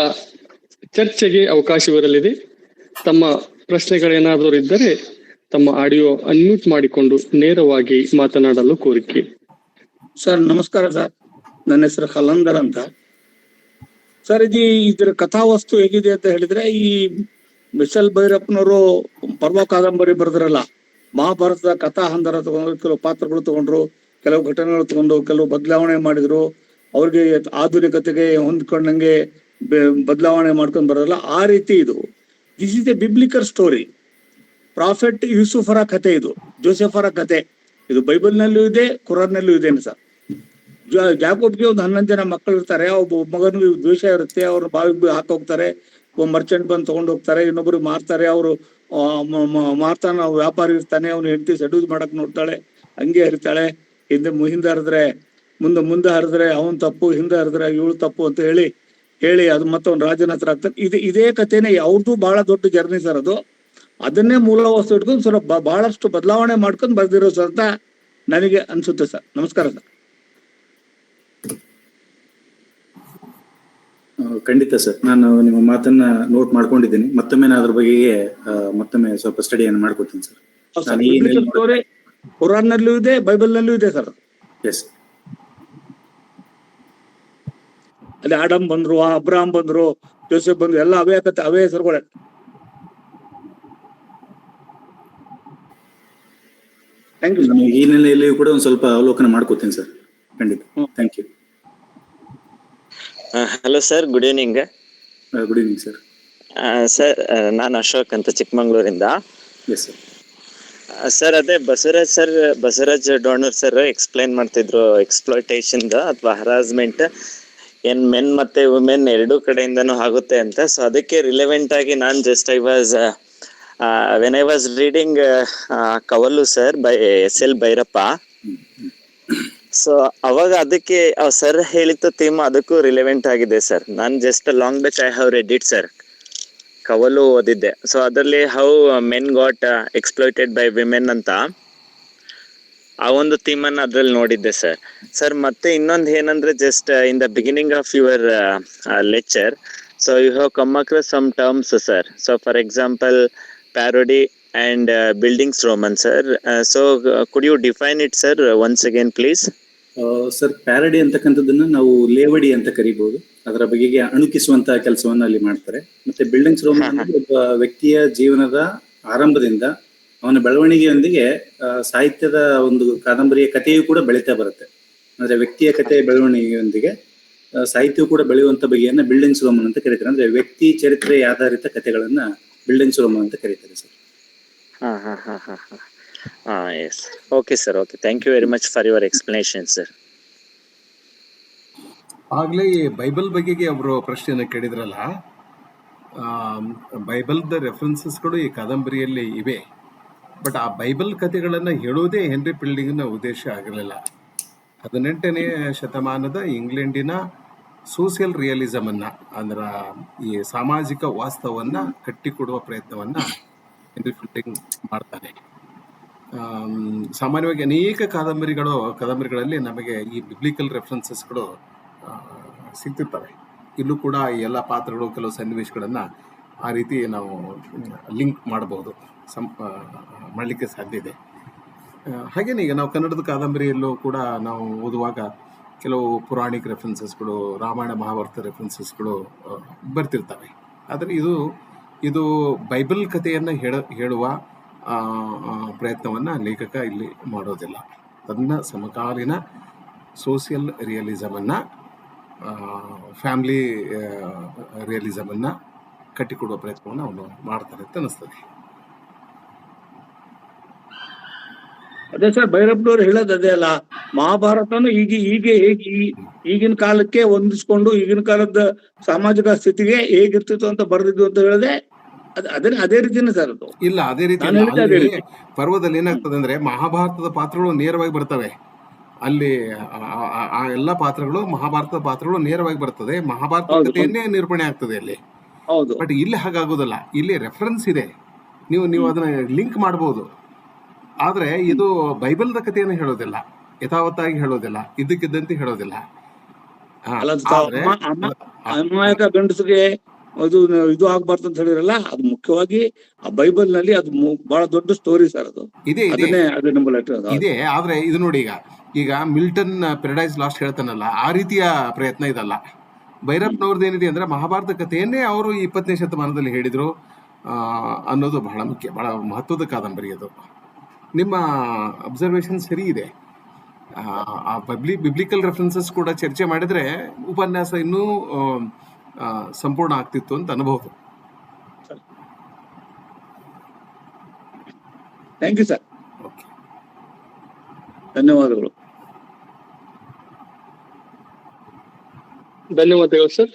ಚರ್ಚೆಗೆ ಅವಕಾಶವಿರಲಿದೆ. ತಮ್ಮ ಪ್ರಶ್ನೆಗಳೇನಾದರೂ ಇದ್ದರೆ ತಮ್ಮ ಆಡಿಯೋ ಅನ್ಮ್ಯೂಟ್ ಮಾಡಿಕೊಂಡು ನೇರವಾಗಿ ಮಾತನಾಡಲು ಕೋರಿಕೆ. ಸರ್ ನಮಸ್ಕಾರ ಸರ್, ನನ್ನ ಹೆಸರು ಕಲಂದರ್ ಅಂತ. ಸರ್ ಇದರ ಕಥಾವಸ್ತು ಹೇಗಿದೆ ಅಂತ ಹೇಳಿದ್ರೆ, ಈ ಮಿಸಲ್ ಭೈರಪ್ಪನವರು ಪರ್ವ ಕಾದಂಬರಿ ಬರೆದ್ರಲ್ಲ, ಮಹಾಭಾರತದ ಕಥಾ ಹಂದರ ತಗೊಂಡ್ರು, ಕೆಲವು ಪಾತ್ರಗಳು ತಗೊಂಡ್ರು, ಕೆಲವು ಘಟನೆಗಳು ತಗೊಂಡು ಕೆಲವು ಬದಲಾವಣೆ ಮಾಡಿದ್ರು, ಅವ್ರಿಗೆ ಆಧುನಿಕತೆಗೆ ಹೊಂದ್ಕೊಂಡಂಗೆ ಬದಲಾವಣೆ ಮಾಡ್ಕೊಂಡು ಬರೋಲ್ಲ. ಆ ರೀತಿ ಇದು this is a biblical story. Prophet ಯೂಸುಫರ ಕಥೆ, ಇದು ಜೋಸೆಫರ ಕಥೆ. ಇದು ಬೈಬಲ್ನಲ್ಲೂ ಇದೆ, ಕುರಾನ್ನಲ್ಲೂ ಇದೆ ಸರ್. ಜಾಕೋಬ್ಗೆ ಒಂದು 11 ಜನ ಮಕ್ಕಳು ಇರ್ತಾರೆ. ಒಬ್ಬ ಮಗನಿಗೆ ದ್ವೇಷ ಇರುತ್ತೆ, ಅವ್ರ ಬಾವಿಗೆ ಹಾಕೋಗ್ತಾರೆ. ಒಬ್ಬ ಮರ್ಚೆಂಟ್ ಬಂದು ತಗೊಂಡು ಹೋಗ್ತಾರೆ, ಇನ್ನೊಬ್ರು ಮಾರ್ತಾರೆ. ಅವರು ಮಾರ್ತಾನ ವ್ಯಾಪಾರಿ ಇರ್ತಾನೆ, ಅವ್ನು ಹೆಂಡತಿ ಸೆಡ್ಯೂಸ್ ಮಾಡಕ್ ನೋಡ್ತಾಳೆ, ಹಂಗೆ ಹರಿತಾಳೆ. ಹಿಂದೆ ಹರಿದ್ರೆ ಮುಂದೆ ಹರಿದ್ರೆ ಅವನ್ ತಪ್ಪು, ಹಿಂದೆ ಹರಿದ್ರೆ ಇವಳು ತಪ್ಪು ಅಂತ ಹೇಳಿ ಅದು ಮತ್ತೆ ಅವ್ನು ರಾಜನ ಹತ್ರ ಆಗ್ತಾನೆ. ಇದೇ ಕಥೆನೇ ಅವ್ರದ್ದು ಬಹಳ ದೊಡ್ಡ ಜರ್ನಿ ಸರ್. ಅದನ್ನೇ ಮೂಲ ವಸ್ತು ಇಟ್ಕೊಂಡು ಸ್ವಲ್ಪ ಬಹಳಷ್ಟು ಬದಲಾವಣೆ ಮಾಡ್ಕೊಂಡು ಬರ್ದಿರೋ ಸರ್ ಅಂತ ನನಗೆ ಅನ್ಸುತ್ತೆ ಸರ್. ನಮಸ್ಕಾರ ಸರ್. ಖಂಡಿತ ಸರ್, ನಾನು ನಿಮ್ಮ ಮಾತನ್ನ ನೋಟ್ ಮಾಡ್ಕೊಂಡಿದ್ದೀನಿ. ಮತ್ತೊಮ್ಮೆ ನಾನು ಅದ್ರ ಬಗ್ಗೆ ಮತ್ತೊಮ್ಮೆ ಸ್ವಲ್ಪ ಸ್ಟಡಿಯನ್ನು ಮಾಡ್ಕೊತೀನಿ ಸರ್. ಸ್ಟೋರಿ ಕುರಾನ್ನಲ್ಲೂ ಇದೆ, ಬೈಬಲ್ನಲ್ಲೂ ಇದೆ ಸರ್. ಎಸ್, ಅಲ್ಲಿ ಆಡಮ್ ಬಂದ್ರು, ಅಬ್ರಾಹಂ ಬಂದ್ರು, ಜೋಸೆಫ್ ಬಂದ್ರು, ಎಲ್ಲ ಅವೇ ಕಥೆ, ಅವೇ ಹೆಸರುಗಳೇ. Thank you sir. ಈ ನೆಲೆಯಲ್ಲಿಯೂ ಕೂಡ ಒಂದು ಸ್ವಲ್ಪ ಅವಲೋಕನ ಮಾಡ್ಕೋತೀನಿ ಸರ್. ಖಂಡಿತ, thank you. Hello sir, good evening. Good evening sir. Sir, ನಾನು ಅಶೋಕ್ ಅಂತ ಚಿಕ್ಕಮಂಗ್ಳೂರಿಂದ. Yes sir. ಸರ್, ಅದೇ ಬಸವರಾಜ್ ಡೋಣರ್ ಸರ್ ಎಕ್ಸ್ಪ್ಲೈನ್ ಮಾಡ್ತಿದ್ರು ಎಕ್ಸ್ಪ್ಲಾಯ್ಟೇಷನ್ ಅಥವಾ ಹರಾಸ್ಮೆಂಟ್ ಏನ್ ಮೆನ್ ಮತ್ತೆ ವುಮೆನ್ ಎರಡೂ ಕಡೆಯಿಂದನೂ ಆಗುತ್ತೆ ಅಂತ. ಸೊ ಅದಕ್ಕೆ ರಿಲೆವೆಂಟ್ ಆಗಿ ನಾನು just when I was reading Kavalu sir by S.L. Bhyrappa. So ಅವಾಗ ಅದಕ್ಕೆ ಸರ್ ಹೇಳಿದ ಥೀಮ್ ಅದಕ್ಕೂ ರಿಲೆವೆಂಟ್ ಆಗಿದೆ ಸರ್. ನಾನು just long back I have read it sir, Kavalu ಓದಿದ್ದೆ. ಸೊ ಅದರಲ್ಲಿ how men got exploited by women ಅಂತ ಆ ಒಂದು ಥೀಮ್ ಅನ್ನ ಅದ್ರಲ್ಲಿ ನೋಡಿದ್ದೆ ಸರ್. ಮತ್ತೆ ಇನ್ನೊಂದು ಏನಂದ್ರೆ, just in the beginning of your lecture, so you have come across some terms sir. So for example parody and buildings roman sir. So could you define it sir once again please? Sir, parody ಅಂತಕ್ಕಂಥದ್ದನ್ನ ನಾವು ಲೇವಡಿ ಅಂತ ಕರಿಬಹುದು. ಅದರ ಬಗೆಗೆ ಅಣುಕಿಸುವಂತಹ ಕೆಲಸವನ್ನ ಅಲ್ಲಿ ಮಾಡ್ತಾರೆ. ಮತ್ತೆ ಬಿಲ್ಡಿಂಗ್ಸ್ ರೋಮನ್ ಒಬ್ಬ ವ್ಯಕ್ತಿಯ ಜೀವನದ ಆರಂಭದಿಂದ ಅವನ ಬೆಳವಣಿಗೆಯೊಂದಿಗೆ ಸಾಹಿತ್ಯದ ಒಂದು ಕಾದಂಬರಿಯ ಕಥೆಯೂ ಕೂಡ ಬೆಳೀತಾ ಬರುತ್ತೆ. ಅಂದ್ರೆ ವ್ಯಕ್ತಿಯ ಕಥೆಯ ಬೆಳವಣಿಗೆಯೊಂದಿಗೆ ಸಾಹಿತ್ಯವೂ ಕೂಡ ಬೆಳೆಯುವಂತ ಬಗೆಯನ್ನ ಬಿಲ್ಡಿಂಗ್ಸ್ ರೋಮನ್ ಅಂತ ಕರೀತಾರೆ. ಅಂದ್ರೆ ವ್ಯಕ್ತಿ ಚರಿತ್ರೆ ಆಧಾರಿತ ಕಥೆಗಳನ್ನ ಬಿಲ್ಡಿಂಗ್ಸ್ ರೋಮನ್ ಅಂತ ಕರೀತಾರೆ sir. Yes, okay sir, okay, thank you very much for your explanation sir. ಆಗ್ಲೇ ಈ ಬೈಬಲ್ ಬಗೆಗೆ ಅವರು ಪ್ರಶ್ನೆಯನ್ನು ಕೇಳಿದ್ರಲ್ಲ, ಬೈಬಲ್ದ ರೆಫರೆನ್ಸಸ್ಗಳು ಈ ಕಾದಂಬರಿಯಲ್ಲಿ ಇವೆ. ಬಟ್ ಆ ಬೈಬಲ್ ಕಥೆಗಳನ್ನು ಹೇಳೋದೇ ಹೆನ್ರಿ ಫೀಲ್ಡಿಂಗ್ನ ಉದ್ದೇಶ ಆಗಿರಲಿಲ್ಲ. 18ನೇ ಶತಮಾನದ ಇಂಗ್ಲೆಂಡಿನ ಸೋಷಿಯಲ್ ರಿಯಲಿಸಮ್ ಅನ್ನ, ಅಂದ್ರ ಈ ಸಾಮಾಜಿಕ ವಾಸ್ತವನ್ನ ಕಟ್ಟಿಕೊಡುವ ಪ್ರಯತ್ನವನ್ನ ಹೆನ್ರಿ ಫಿಲ್ಡಿಂಗ್ ಮಾಡ್ತಾನೆ. ಸಾಮಾನ್ಯವಾಗಿ ಅನೇಕ ಕಾದಂಬರಿಗಳಲ್ಲಿ ನಮಗೆ ಈ ಬಿಬ್ಲಿಕಲ್ ರೆಫರೆನ್ಸಸ್ಗಳು ಸಿಗ್ತಿರ್ತವೆ. ಇಲ್ಲೂ ಕೂಡ ಈ ಎಲ್ಲ ಪಾತ್ರಗಳು, ಕೆಲವು ಸನ್ನಿವೇಶಗಳನ್ನ ಆ ರೀತಿ ನಾವು ಲಿಂಕ್ ಮಾಡಬಹುದು, ಮಾಡಲಿಕ್ಕೆ ಸಾಧ್ಯ ಇದೆ. ಹಾಗೇನೆ ಈಗ ನಾವು ಕನ್ನಡದ ಕಾದಂಬರಿಯಲ್ಲೂ ಕೂಡ ನಾವು ಓದುವಾಗ ಕೆಲವು ಪುರಾಣಿಕ ರೆಫರೆನ್ಸಸ್ಗಳು, ರಾಮಾಯಣ ಮಹಾಭಾರತ ರೆಫರೆನ್ಸಸ್ಗಳು ಬರ್ತಿರ್ತವೆ. ಆದರೆ ಇದು ಬೈಬಲ್ ಕಥೆಯನ್ನು ಹೇಳುವ ಪ್ರಯತ್ನವನ್ನು ಲೇಖಕ ಇಲ್ಲಿ ಮಾಡೋದಿಲ್ಲ. ತನ್ನ ಸಮಕಾಲೀನ ಸೋಷಿಯಲ್ ರಿಯಲಿಸಮನ್ನು, ಫ್ಯಾಮಿಲಿ ರಿಯಲಿಸಮನ್ನು ಕಟ್ಟಿಕೊಡುವ ಪ್ರಯತ್ನವನ್ನು ಅವನು ಮಾಡ್ತಾನೆ ಅಂತ ಅನಿಸ್ತದೆ. ಅದೇ ಸರ್, ಭೈರಪ್ಪನವ್ರು ಹೇಳೋದು ಅದೇ ಅಲ್ಲ, ಮಹಾಭಾರತನು ಈಗಿನ ಕಾಲಕ್ಕೆ ಹೊಂದಿಸ್ಕೊಂಡು ಈಗಿನ ಕಾಲದ ಸಾಮಾಜಿಕ ಸ್ಥಿತಿಗೆ ಹೇಗಿರ್ತಿತ್ತು ಅಂತ ಬರೆದಿದ್ದು ಅಂತ ಹೇಳಿದ್ರೆ ಅದೇ ರೀತಿನೇ ಸರ್ ಅದು. ಇಲ್ಲ, ಅದೇ ರೀತಿ ನಾನು ಹೇಳಿದ್ದು ಅದೇ ರೀತಿ. ಪರ್ವದಲ್ಲಿ ಏನಾಗ್ತದೆ ಅಂದ್ರೆ ಮಹಾಭಾರತದ ಪಾತ್ರಗಳು ನೇರವಾಗಿ ಬರ್ತವೆ. ಅಲ್ಲಿ ಆ ಎಲ್ಲ ಪಾತ್ರಗಳು, ಮಹಾಭಾರತದ ಪಾತ್ರಗಳು ನೇರವಾಗಿ ಬರ್ತದೆ, ಮಹಾಭಾರತ ಹೌದು. ಕಥೆಯನ್ನೇ ನಿರೂಪಣೆ ಆಗ್ತದೆ ಅಲ್ಲಿ. ಹೌದು. ಬಟ್ ಇಲ್ಲಿ ಹಾಗಾಗೋದಿಲ್ಲ. ಇಲ್ಲಿ ರೆಫರೆನ್ಸ್ ಇದೆ, ನೀವು ಅದನ್ನ ಲಿಂಕ್ ಮಾಡಬಹುದು. ಆದ್ರೆ ಇದು ಬೈಬಲ್ದ ಕಥೆಯನ್ನು ಹೇಳೋದಿಲ್ಲ, ಯಥಾವತ್ತಾಗಿ ಹೇಳೋದಿಲ್ಲ, ಇದ್ದಕ್ಕಿದ್ದಂತೆ ಹೇಳೋದಿಲ್ಲ. ಅಲ್ಲ, ಆದ್ರೆ ಅಮಾಯಕ ಗಂಡಸಿಗೆ ಇದು ಆಗ್ಬಾರ್ದು ಅಂತ ಹೇಳಿರಲ್ಲ, ಅದು ಮುಖ್ಯವಾಗಿ ಆ ಬೈಬಲ್ ನಲ್ಲಿ ಅದು ಬಹಳ ದೊಡ್ಡ ಸ್ಟೋರಿ ಸರ್ ಅದು. ಇದೆ ಅದೇ ನಂಬಲ್ ಇದೆ. ಆದ್ರೆ ಇದು ನೋಡಿ, ಈಗ ಮಿಲ್ಟನ್ ಪ್ಯಾರಡೈಸ್ ಲಾಸ್ಟ್ ಹೇಳ್ತಾನಲ್ಲ, ಆ ರೀತಿಯ ಪ್ರಯತ್ನ ಇದಲ್ಲ. ಭೈರಪ್ಪನವ್ರದ್ದು ಏನಿದೆ ಅಂದ್ರೆ ಮಹಾಭಾರತ ಕಥೆಯನ್ನೇ ಅವರು 20ನೇ ಶತಮಾನದಲ್ಲಿ ಹೇಳಿದ್ರು ಅನ್ನೋದು ಬಹಳ ಮುಖ್ಯ, ಬಹಳ ಮಹತ್ವದ ಕಾದಂಬರಿ ಅದು. ನಿಮ್ಮ ಅಬ್ಸರ್ವೇಷನ್ ಸರಿ ಇದೆ. ಆ ಬಿಬ್ಲಿಕಲ್ ರೆಫರೆನ್ಸಸ್ ಕೂಡ ಚರ್ಚೆ ಮಾಡಿದ್ರೆ ಉಪನ್ಯಾಸ ಇನ್ನೂ ಸಂಪೂರ್ಣ ಆಗ್ತಿತ್ತು ಅಂತ ಅನ್ಬಹುದು. ಥ್ಯಾಂಕ್ ಯು ಸರ್, ಓಕೆ, ಧನ್ಯವಾದಗಳು. ಧನ್ಯವಾದಗಳು ಸರ್.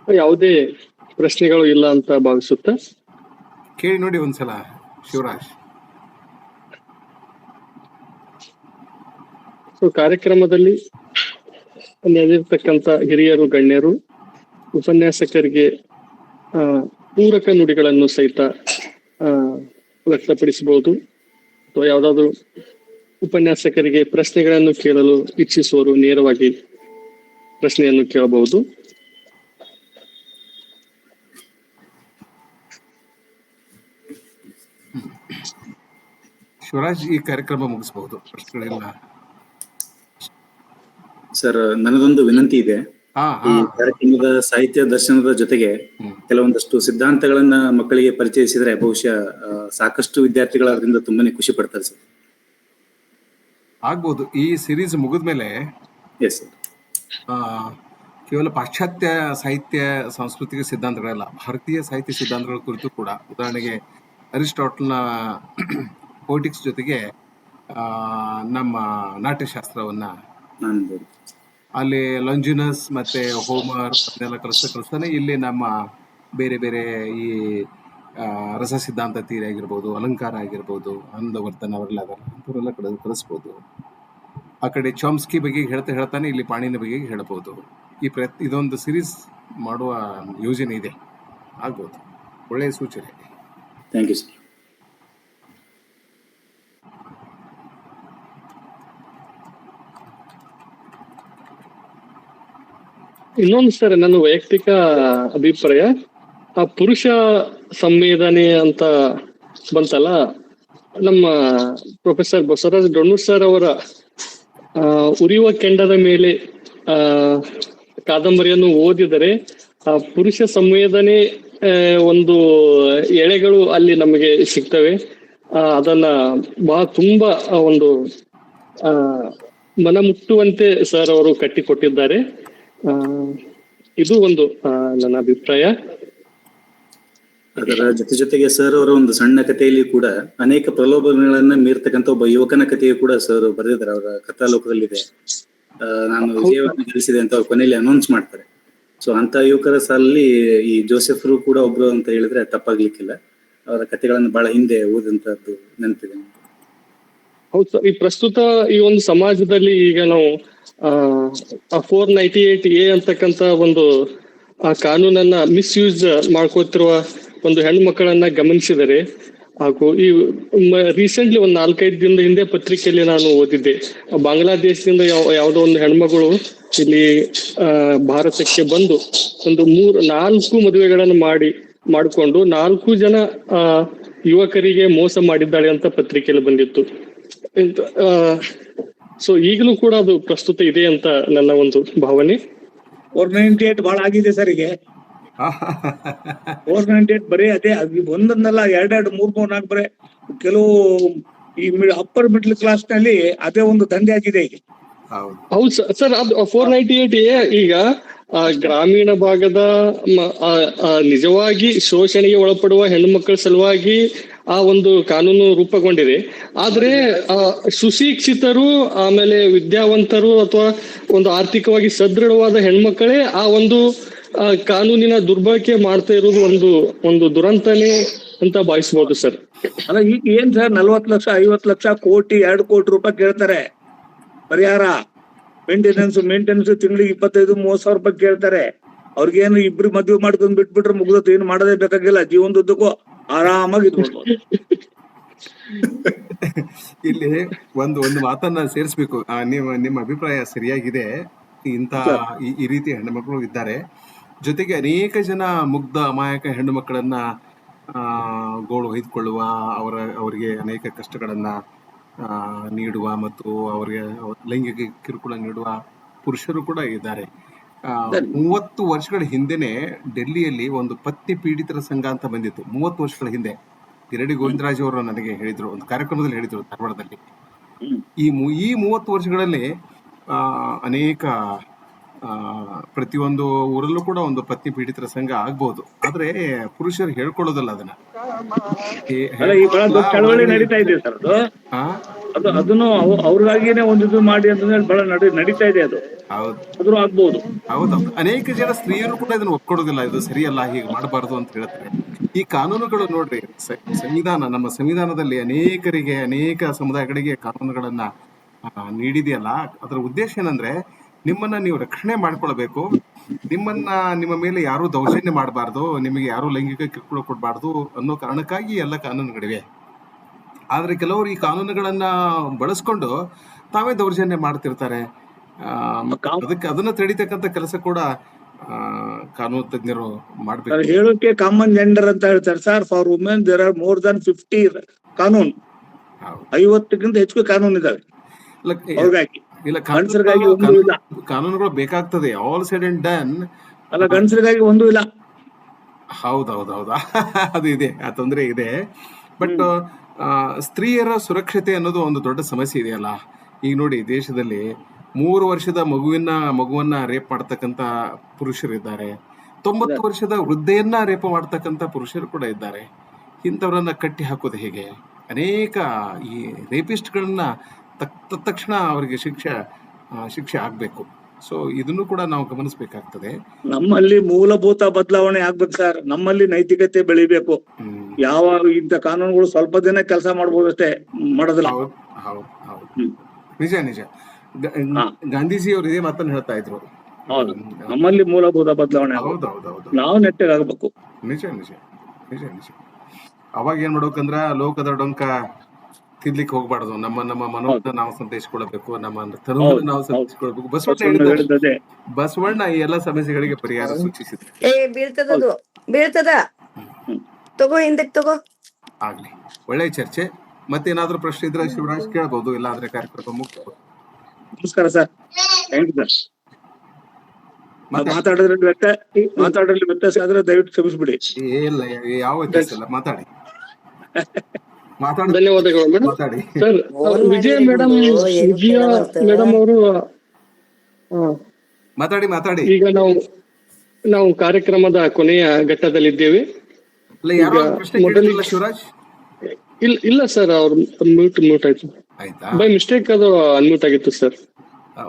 ಯಾವುದೇ ಪ್ರಶ್ನೆಗಳು ಇಲ್ಲ ಅಂತ ಭಾವಿಸುತ್ತಾ ಕೇಳಿ ನೋಡಿ ಒಂದ್ಸಲ ಶಿವರಾಜ್. ಕಾರ್ಯಕ್ರಮದಲ್ಲಿ ನೆರೆದಿರ್ತಕ್ಕಂಥ ಹಿರಿಯರು, ಗಣ್ಯರು, ಉಪನ್ಯಾಸಕರಿಗೆ ಪೂರಕ ನುಡಿಗಳನ್ನು ಸಹಿತ ವ್ಯಕ್ತಪಡಿಸಬಹುದು. ಅಥವಾ ಯಾವುದಾದ್ರು ಉಪನ್ಯಾಸಕರಿಗೆ ಪ್ರಶ್ನೆಗಳನ್ನು ಕೇಳಲು ಇಚ್ಛಿಸುವವರು ನೇರವಾಗಿ ಪ್ರಶ್ನೆಯನ್ನು ಕೇಳಬಹುದು. ಶಿವರಾಜ್, ಈ ಕಾರ್ಯಕ್ರಮ ಮುಗಿಸಬಹುದು, ಪ್ರಶ್ನೆಗಳಿಲ್ಲ. ಸರ್, ನನ್ನದೊಂದು ವಿನಂತಿ ಇದೆ. ಈ ಕಾರ್ಯಕ್ರಮದ ಸಾಹಿತ್ಯ ದರ್ಶನದ ಜೊತೆಗೆ ಕೆಲವೊಂದಷ್ಟು ಸಿದ್ಧಾಂತಗಳನ್ನ ಮಕ್ಕಳಿಗೆ ಪರಿಚಯಿಸಿದ್ರೆ ಬಹುಶಃ ಸಾಕಷ್ಟು ವಿದ್ಯಾರ್ಥಿಗಳು ಅದರಿಂದ ತುಂಬಾನೇ ಖುಷಿ ಪಡ್ತಾರೆ ಸರ್. ಆಗ್ಬೋದು. ಈ ಸಿರೀಸ್ ಮುಗಿದ್ಮೇಲೆ ಎಸ್ ಸರ್, ಕೇವಲ ಪಾಶ್ಚಾತ್ಯ ಸಾಹಿತ್ಯ ಸಾಂಸ್ಕೃತಿಕ ಸಿದ್ಧಾಂತಗಳಲ್ಲ, ಭಾರತೀಯ ಸಾಹಿತ್ಯ ಸಿದ್ಧಾಂತಗಳ ಕುರಿತು ಕೂಡ, ಉದಾಹರಣೆಗೆ ಅರಿಸ್ಟಾಟಲ್ನ ಪೊಯಿಟಿಕ್ಸ್ ಜೊತೆಗೆ ನಮ್ಮ ನಾಟ್ಯಶಾಸ್ತ್ರವನ್ನ, ಅಲ್ಲಿ ಲಾಂಜಿನಸ್ ಮತ್ತೆ ಹೋಮರ್ ಅದನ್ನೆಲ್ಲ ಕಲಿಸ್ತಾನೆ. ಇಲ್ಲಿ ನಮ್ಮ ಬೇರೆ ಬೇರೆ ಈ ರಸ ಸಿದ್ಧಾಂತ ತೀರಿ ಆಗಿರ್ಬೋದು, ಅಲಂಕಾರ ಆಗಿರ್ಬೋದು, ಆನಂದವರ್ಧನ್ ಅವರೆಲ್ಲ ಅವರೆಲ್ಲ ಕಲಿಸ್ಬೋದು. ಆ ಕಡೆ ಚಾಮ್ಸ್ಕಿ ಬಗ್ಗೆ ಹೇಳ್ತಾನೆ, ಇಲ್ಲಿ ಪಾಣಿನಿ ಬಗ್ಗೆ ಹೇಳ್ಬೋದು. ಇದೊಂದು ಸಿರೀಸ್ ಮಾಡುವ ಯೋಜನೆ ಇದೆ, ಆಗ್ಬೋದು. ಒಳ್ಳೆಯ ಸೂಚನೆ. Thank you sir. ಇನ್ನೊಂದು ಸರ್, ನನ್ನ ವೈಯಕ್ತಿಕ ಅಭಿಪ್ರಾಯ, ಆ ಪುರುಷ ಸಂವೇದನೆ ಅಂತ ಬಂತಲ್ಲ, ನಮ್ಮ ಪ್ರೊಫೆಸರ್ ಬಸವರಾಜ ಡೊಣ್ಣೂರ್ ಸರ್ ಅವರ ಉರಿಯುವ ಕೆಂಡದ ಮೇಲೆ ಕಾದಂಬರಿಯನ್ನು ಓದಿದರೆ ಆ ಪುರುಷ ಸಂವೇದನೆ ಒಂದು ಎಳೆಗಳು ಅಲ್ಲಿ ನಮಗೆ ಸಿಗ್ತವೆ. ಅದನ್ನ ತುಂಬಾ ಒಂದು ಮನ ಮುಟ್ಟುವಂತೆ ಸರ್ ಅವರು ಕಟ್ಟಿಕೊಟ್ಟಿದ್ದಾರೆ. ಇದು ಒಂದು ನನ್ನ ಅಭಿಪ್ರಾಯ. ಅದರ ಜೊತೆಗೆ ಸರ್ ಅವರ ಒಂದು ಸಣ್ಣ ಕಥೆಯಲ್ಲಿ ಕೂಡ ಅನೇಕ ಪ್ರಲೋಭನೆಗಳನ್ನ ಮೀರ್ತಕ್ಕಂಥ ಒಬ್ಬ ಯುವಕನ ಕಥೆಯು ಕೂಡ ಸರ್ ಬರೆದಿದ್ದಾರೆ, ಅವರ ಕಥಾಲೋಕದಲ್ಲಿದೆ. ನಾನು ವಿಜಯವನ್ನು ಗಳಿಸಿದೆ ಅಂತ ಅವ್ರ ಕೊನೆಯಲ್ಲಿ ಅನೌನ್ಸ್ ಮಾಡ್ತಾರೆ. ಸೊ ಅಂತ ಯುವಕರ ಸಾಲಲ್ಲಿ ಈ ಜೋಸೆಫ್ರು ಕೂಡ ಒಬ್ರು ಅಂತ ಹೇಳಿದ್ರೆ ತಪ್ಪಾಗ್ಲಿಕ್ಕಿಲ್ಲ. ಅವರ ಕಥೆಗಳನ್ನು ಬಹಳ ಹಿಂದೆ ಓದಂತದ್ದು ನೆನಪಿದೆ. ಹೌದು ಸರ್, ಈ ಪ್ರಸ್ತುತ ಈ ಒಂದು ಸಮಾಜದಲ್ಲಿ ಈಗ ನಾವು 498A ಅಂತಕ್ಕಂತ ಒಂದು ಆ ಕಾನೂನನ್ನ ಮಿಸ್ಯೂಸ್ ಮಾಡ್ಕೋತಿರುವ ಒಂದು ಹೆಣ್ಮಕ್ಕಳನ್ನ ಗಮನಿಸಿದರೆ, ಹಾಗೂ ಈ ರೀಸೆಂಟ್ಲಿ ಒಂದು 4-5 ದಿನದ ಹಿಂದೆ ಪತ್ರಿಕೆಯಲ್ಲಿ ನಾನು ಓದಿದ್ದೆ, ಬಾಂಗ್ಲಾದೇಶದಿಂದ ಯಾವುದೋ ಒಂದು ಹೆಣ್ಮಗಳು ಇಲ್ಲಿ ಭಾರತಕ್ಕೆ ಬಂದು ಒಂದು 4 ಮದುವೆಗಳನ್ನು ಮಾಡಿಕೊಂಡು 4 ಜನ ಯುವಕರಿಗೆ ಮೋಸ ಮಾಡಿದ್ದಾಳೆ ಅಂತ ಪತ್ರಿಕೆಯಲ್ಲಿ ಬಂದಿತ್ತು. ಸೊ ಈಗಲೂ ಕೂಡ ಅದು ಪ್ರಸ್ತುತ ಇದೆ ಅಂತ ನನ್ನ ಒಂದು ಭಾವನೆ. 498 ಬಹಳ ಆಗಿದೆ ಸರ್. ಈಗ 498 ಬರೀ ಅದೇ ಒಂದೊಂದಲ್ಲ 2, 3, 4 ಬರೀ ಕೆಲವು ಈ ಅಪ್ಪರ್ ಮಿಡ್ಲ್ ಕ್ಲಾಸ್ ನಲ್ಲಿ ಅದೇ ಒಂದು ದಂಧೆ ಆಗಿದೆ ಈಗ. ಹೌದು ಸರ್, ಅದು 498A ಈಗ ಗ್ರಾಮೀಣ ಭಾಗದ ನಿಜವಾಗಿ ಶೋಷಣೆಗೆ ಒಳಪಡುವ ಹೆಣ್ಣುಮಕ್ಕಳ ಸಲುವಾಗಿ ಆ ಒಂದು ಕಾನೂನು ರೂಪುಗೊಂಡಿದೆ. ಆದ್ರೆ ಸುಶಿಕ್ಷಿತರು, ಆಮೇಲೆ ವಿದ್ಯಾವಂತರು ಅಥವಾ ಒಂದು ಆರ್ಥಿಕವಾಗಿ ಸದೃಢವಾದ ಹೆಣ್ಮಕ್ಕಳೇ ಆ ಒಂದು ಕಾನೂನಿನ ದುರ್ಬಳಕೆ ಮಾಡ್ತಾ ಇರೋದು ಒಂದು ದುರಂತನೇ ಅಂತ ಭಾವಿಸಬಹುದು ಸರ್. ಅಲ್ಲ, ಈಗ ಏನ್ ಸರ್ 40 ಲಕ್ಷ 50 ಲಕ್ಷ ಕೋಟಿ 2 ಕೋಟಿ ರೂಪಾಯಿ ಕೇಳ್ತಾರೆ ಪರಿಹಾರ. ಮೇಂಟೆನೆನ್ಸ್ ತಿಂಗಳಿಗೆ 25-30 ಸಾವಿರ ರೂಪಾಯಿ ಕೇಳ್ತಾರೆ. ಅವ್ರಿಗೇನು ಇಬ್ರು ಮದ್ವೆ ಮಾಡ್ಕೊಂಡ್ ಬಿಟ್ಬಿಟ್ರೆ ಮುಗ್ದತ್ತು, ಏನು ಮಾಡೋದೇ ಬೇಕಾಗಿಲ್ಲ, ಜೀವನದುದ್ದಕ್ಕೂ ಆರಾಮಾಗಿ ಇದ್ಬಿಡ್ಬೋದು. ಇಲ್ಲಿ ಒಂದು ಮಾತನ್ನ ಸೇರಿಸ್ಬೇಕು. ನಿಮ್ಮ ಅಭಿಪ್ರಾಯ ಸರಿಯಾಗಿದೆ. ಇಂತ ಈ ರೀತಿ ಹೆಣ್ಣುಮಕ್ಕಳು ಇದ್ದಾರೆ. ಜೊತೆಗೆ ಅನೇಕ ಜನ ಮುಗ್ಧ ಅಮಾಯಕ ಹೆಣ್ಣು ಮಕ್ಕಳನ್ನ ಗೋಳು ಹೊಯ್ದುಕೊಳ್ಳುವ, ಅವರಿಗೆ ಅನೇಕ ಕಷ್ಟಗಳನ್ನ ನೀಡುವ ಮತ್ತು ಅವರಿಗೆ ಲೈಂಗಿಕ ಕಿರುಕುಳ ನೀಡುವ ಪುರುಷರು ಕೂಡ ಇದ್ದಾರೆ. 30 ವರ್ಷಗಳ ಹಿಂದೆನೆ ಡೆಲ್ಲಿಯಲ್ಲಿ ಒಂದು ಪತ್ನಿ ಪೀಡಿತರ ಸಂಘ ಅಂತ ಬಂದಿತ್ತು. 30 ವರ್ಷಗಳ ಹಿಂದೆ ಗಿರಡಿ ಗೋವಿಂದರಾಜ್ ಅವರು ನನಗೆ ಹೇಳಿದ್ರು, ಒಂದು ಕಾರ್ಯಕ್ರಮದಲ್ಲಿ ಹೇಳಿದ್ರು ಧಾರವಾಡದಲ್ಲಿ. ಈ 30 ವರ್ಷಗಳಲ್ಲಿ ಅನೇಕ ಪ್ರತಿಯೊಂದು ಊರಲ್ಲೂ ಕೂಡ ಒಂದು ಪತ್ನಿ ಪೀಡಿತರ ಸಂಘ ಆಗ್ಬಹುದು. ಆದ್ರೆ ಪುರುಷರು ಹೇಳ್ಕೊಳ್ಳೋದಲ್ಲ ಅದನ್ನ. ಚಳವಳಿ ನಡೀತಾ ಇದೆ ಸರ್ ಅದು. ಅದನ್ನು ಅವ್ರಿಗಾಗಿನೇ ಒಂದು ಇದು ಮಾಡಿ ಅಂತಂದ್ರೆ ಬಹಳ ನಡೀತಾ ಇದೆ ಅದು. ಆದ್ರೂ ಆಗ್ಬಹುದು. ಹೌದೌದು. ಅನೇಕ ಜನ ಸ್ತ್ರೀಯರು ಕೂಡ ಇದನ್ನ ಒಪ್ಕೊಡೋದಿಲ್ಲ, ಇದು ಸರಿಯಲ್ಲ, ಹೀಗೆ ಮಾಡಬಾರ್ದು ಅಂತ ಹೇಳ್ತಾರೆ. ಈ ಕಾನೂನುಗಳು ನೋಡ್ರಿ, ನಮ್ಮ ಸಂವಿಧಾನದಲ್ಲಿ ಅನೇಕರಿಗೆ, ಅನೇಕ ಸಮುದಾಯಗಳಿಗೆ ಕಾನೂನುಗಳನ್ನ ನೀಡಿದೆಯಲ್ಲ, ಅದರ ಉದ್ದೇಶ ಏನಂದ್ರೆ ನಿಮ್ಮನ್ನ ನೀವು ರಕ್ಷಣೆ ಮಾಡ್ಕೊಳ್ಬೇಕು, ನಿಮ್ಮ ಮೇಲೆ ಯಾರು ದೌರ್ಜನ್ಯ ಮಾಡಬಾರ್ದು, ನಿಮಗೆ ಯಾರು ಲೈಂಗಿಕ ಕಿರುಕುಳ ಕೊಡಬಾರ್ದು ಅನ್ನೋ ಕಾರಣಕ್ಕಾಗಿ ಎಲ್ಲ ಕಾನೂನುಗಳಿವೆ. ಆದ್ರೆ ಕೆಲವರು ಈ ಕಾನೂನುಗಳನ್ನ ಬಳಸ್ಕೊಂಡು ತಾವೇ ದೌರ್ಜನ್ಯ ಮಾಡ್ತಿರ್ತಾರೆ. ಅದನ್ನ ತಡಿತಕ್ಕಂತ ಕೆಲಸ ಕೂಡ ಕಾನೂನು ತಜ್ಞರು ಮಾಡ್ಬೇಕು. ಹೇಳೋಕೆ ಕಾಮನ್ ಜೆಂಡರ್ ಅಂತ ಹೇಳ್ತಾರೆ sir. For women there are more than 50 ಕಾನೂನು, 50ಕ್ಕಿಂತ ಹೆಚ್ಚು ಕಾನೂನು ಇದಾವೆ. ಇಲ್ಲ, ಕಾನೂನುಗಳು ಬೇಕಾಗ್ತದೆ. ಆಲ್ ಸೈಡ್ ಅಂಡ್ ಡನ್ ಅಲ್ಲ, ಗಂಡಸರಿಗಾಗಿ ಒಂದು ಇಲ್ಲ. ಹೌದೌದೌದಾ, ಅದು ಇದೆ, ಆ ತೊಂದರೆ ಇದೆ. ಬಟ್ ಸ್ತ್ರೀಯರ ಸುರಕ್ಷತೆ ಅನ್ನೋದು ಒಂದು ದೊಡ್ಡ ಸಮಸ್ಯೆ ಇದೆಯಲ್ಲ. ಈಗ ನೋಡಿ, ದೇಶದಲ್ಲಿ 3 ವರ್ಷದ ಮಗುವನ್ನ ರೇಪ್ ಮಾಡ್ತಕ್ಕಂತ ಪುರುಷರು ಇದ್ದಾರೆ. 90 ವರ್ಷದ ವೃದ್ಧೆಯನ್ನ ರೇಪ್ ಮಾಡ್ತಕ್ಕಂತ ಪುರುಷರು ಕೂಡ ಇದ್ದಾರೆ. ಇಂಥವ್ರನ್ನ ಕಟ್ಟಿ ಹಾಕೋದು ಹೇಗೆ? ಅನೇಕ ಈ ರೇಪಿಸ್ಟ್ಗಳನ್ನ ತಕ್ಷಣ ಅವರಿಗೆ ಶಿಕ್ಷೆ ಆಗ್ಬೇಕು. ಸೊ ಇದನ್ನು ಕೂಡ ನಾವು ಗಮನಿಸಬೇಕಾಗ್ತದೆ. ನಮ್ಮಲ್ಲಿ ಮೂಲಭೂತ ಬದಲಾವಣೆ ಆಗ್ಬೇಕು ಸರ್. ನಮ್ಮಲ್ಲಿ ನೈತಿಕತೆ ಬೆಳಿಬೇಕು. ಯಾವ ಇಂಥ ಕಾನೂನುಗಳು ಸ್ವಲ್ಪ ದಿನ ಕೆಲಸ ಮಾಡ್ಬೋದು ಅಷ್ಟೇ, ಮಾಡೋದಿಲ್ಲ. ಹೌದು, ನಿಜ. ಗಾಂಧೀಜಿ ಅವರು ಇದೇ ಮಾತನ್ನು ಹೇಳ್ತಾ ಇದ್ರು. ಹೌದು, ನಮ್ಮಲ್ಲಿ ಮೂಲಭೂತ ಬದಲಾವಣೆ ನಾವು ನೆಟ್ಟಗಾಗಬೇಕು. ನಿಜ. ಅವಾಗ ಏನ್ ಮಾಡ್ಬೇಕಂದ್ರ ಲೋಕದ ಡೊಂಕ ತಿದ್ಲಿಕ್ಕೆ ಹೋಗ್ಬಾರ್ದು. ನಮ್ಮ ಮನೋನ್ನ ನಾವು ಸಂತೈಸ್ಕೊಳ್ಬೇಕು, ನಮ್ಮ ತನುವನ್ನು ನಾವು ಸಂತೈಸ್ಕೊಳ್ಬೇಕು. ಬಸವಣ್ಣ ಈ ಎಲ್ಲ ಸಮಸ್ಯೆಗಳಿಗೆ ಪರಿಹಾರ ಸೂಚಿಸಿದ್ರು. ಬೀಳ್ತದ ತಗೋ, ಹಿಂದಕ್ಕೆ ತಗೋ. ಆಗ್ಲಿ, ಒಳ್ಳೆ ಚರ್ಚೆ. ಮತ್ತೇನಾದ್ರೂ ಪ್ರಶ್ನೆ ಇದ್ರೆ ಶಿವರಾಜ್ ಕೇಳಬಹುದು, ಇಲ್ಲಾಂದ್ರೆ ಕಾರ್ಯಕ್ರಮ ಮುಕ್ತ. ನಮಸ್ಕಾರ ಸರ್. Thank you sir. ಮಾತಾಡೋದ್ರಲ್ಲಿ ವ್ಯತ್ಯಾಸ ಆದ್ರೆ ದಯವಿಟ್ಟು ಕ್ಷಮಿಸ್ಬಿಡಿ. ಇಲ್ಲ, ಯಾವ ವ್ಯತ್ಯಾಸ ಇಲ್ಲ, ಮಾತಾಡಿ. ಧನ್ಯವಾದಗಳು ಮೇಡಮ್. ಸರ್, ವಿಜಯ ಮೇಡಮ್ ಅವರು ಮಾತಾಡಿ. ಈಗ ನಾವು ಕಾರ್ಯಕ್ರಮದ ಕೊನೆಯ ಘಟ್ಟದಲ್ಲಿದ್ದೇವೆ. ಶಿವರಾಜ್ ಇಲ್ಲ ಸರ್, ಅವ್ರು ಮ್ಯೂಟ್ ಆಯ್ತು. ಬೈ ಮಿಸ್ಟೇಕ್ ಅದು ಅನ್ಮ್ಯೂಟ್ ಆಗಿತ್ತು ಸರ್.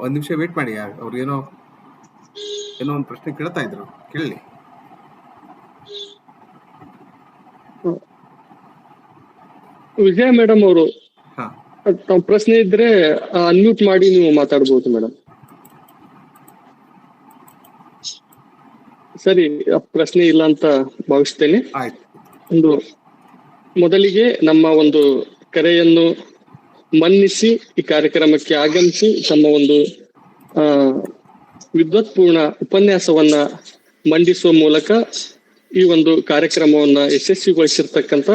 ಒಂದ್ ನಿಮಿಷ ವೇಟ್ ಮಾಡಿ, ಅವ್ರಿಗೇನೋ ಏನೋ ಒಂದು ಪ್ರಶ್ನೆ ಕೇಳ್ತಾ ಇದ್ರು, ಕೇಳಿ. ವಿಜಯ ಮೇಡಮ್ ಅವರು ಹಾ, ತಾವು ಪ್ರಶ್ನೆ ಇದ್ರೆ ಅನ್ಮ್ಯೂಟ್ ಮಾಡಿ ನೀವು ಮಾತಾಡ್ಬೋದು ಮೇಡಮ್. ಸರಿ, ಪ್ರಶ್ನೆ ಇಲ್ಲ ಅಂತ ಭಾವಿಸ್ತೇನೆ. ಆಯ್ತು. ಒಂದು ಮೊದಲಿಗೆ ನಮ್ಮ ಒಂದು ಕರೆಯನ್ನು ಮನ್ನಿಸಿ ಈ ಕಾರ್ಯಕ್ರಮಕ್ಕೆ ಆಗಮಿಸಿ ತಮ್ಮ ಒಂದು ವಿದ್ವತ್ಪೂರ್ಣ ಉಪನ್ಯಾಸವನ್ನ ಮಂಡಿಸುವ ಮೂಲಕ ಈ ಒಂದು ಕಾರ್ಯಕ್ರಮವನ್ನ ಯಶಸ್ವಿಗೊಳಿಸಿರ್ತಕ್ಕಂಥ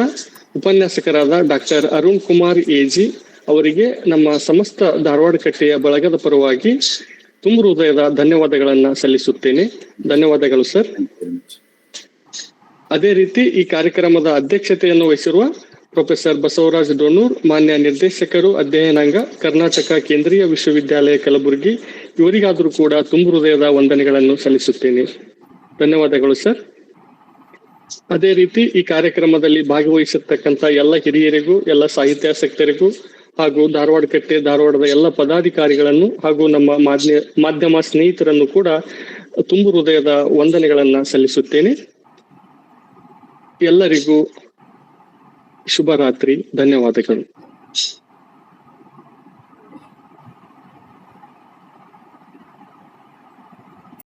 ಉಪನ್ಯಾಸಕರಾದ ಡಾಕ್ಟರ್ ಅರುಣ್ ಕುಮಾರ್ ಎಜಿ ಅವರಿಗೆ ನಮ್ಮ ಸಮಸ್ತ ಧಾರವಾಡ ಕಟ್ಟೆಯ ಬಳಗದ ಪರವಾಗಿ ತುಂಬ ಹೃದಯದ ಧನ್ಯವಾದಗಳನ್ನ ಸಲ್ಲಿಸುತ್ತೇನೆ. ಧನ್ಯವಾದಗಳು ಸರ್. ಅದೇ ರೀತಿ ಈ ಕಾರ್ಯಕ್ರಮದ ಅಧ್ಯಕ್ಷತೆಯನ್ನು ವಹಿಸಿರುವ ಪ್ರೊಫೆಸರ್ ಬಸವರಾಜ್ ಡೊಣ್ಣೂರ್, ಮಾನ್ಯ ನಿರ್ದೇಶಕರು, ಅಧ್ಯಯನಾಂಗ, ಕರ್ನಾಟಕ ಕೇಂದ್ರೀಯ ವಿಶ್ವವಿದ್ಯಾಲಯ ಕಲಬುರಗಿ, ಇವರಿಗಾದರೂ ಕೂಡ ತುಂಬ ಹೃದಯದ ವಂದನೆಗಳನ್ನು ಸಲ್ಲಿಸುತ್ತೇನೆ. ಧನ್ಯವಾದಗಳು ಸರ್. ಅದೇ ರೀತಿ ಈ ಕಾರ್ಯಕ್ರಮದಲ್ಲಿ ಭಾಗವಹಿಸಿರ್ತಕ್ಕಂಥ ಎಲ್ಲ ಹಿರಿಯರಿಗೂ, ಎಲ್ಲ ಸಾಹಿತ್ಯಾಸಕ್ತರಿಗೂ ಹಾಗೂ ಧಾರವಾಡ ಕಟ್ಟೆ, ಧಾರವಾಡದ ಎಲ್ಲ ಪದಾಧಿಕಾರಿಗಳನ್ನು ಹಾಗೂ ನಮ್ಮ ಮಾಧ್ಯಮ ಸ್ನೇಹಿತರನ್ನು ಕೂಡ ತುಂಬ ಹೃದಯದ ವಂದನೆಗಳನ್ನ ಸಲ್ಲಿಸುತ್ತೇನೆ. ಎಲ್ಲರಿಗೂ ಶುಭರಾತ್ರಿ. ಧನ್ಯವಾದಗಳು.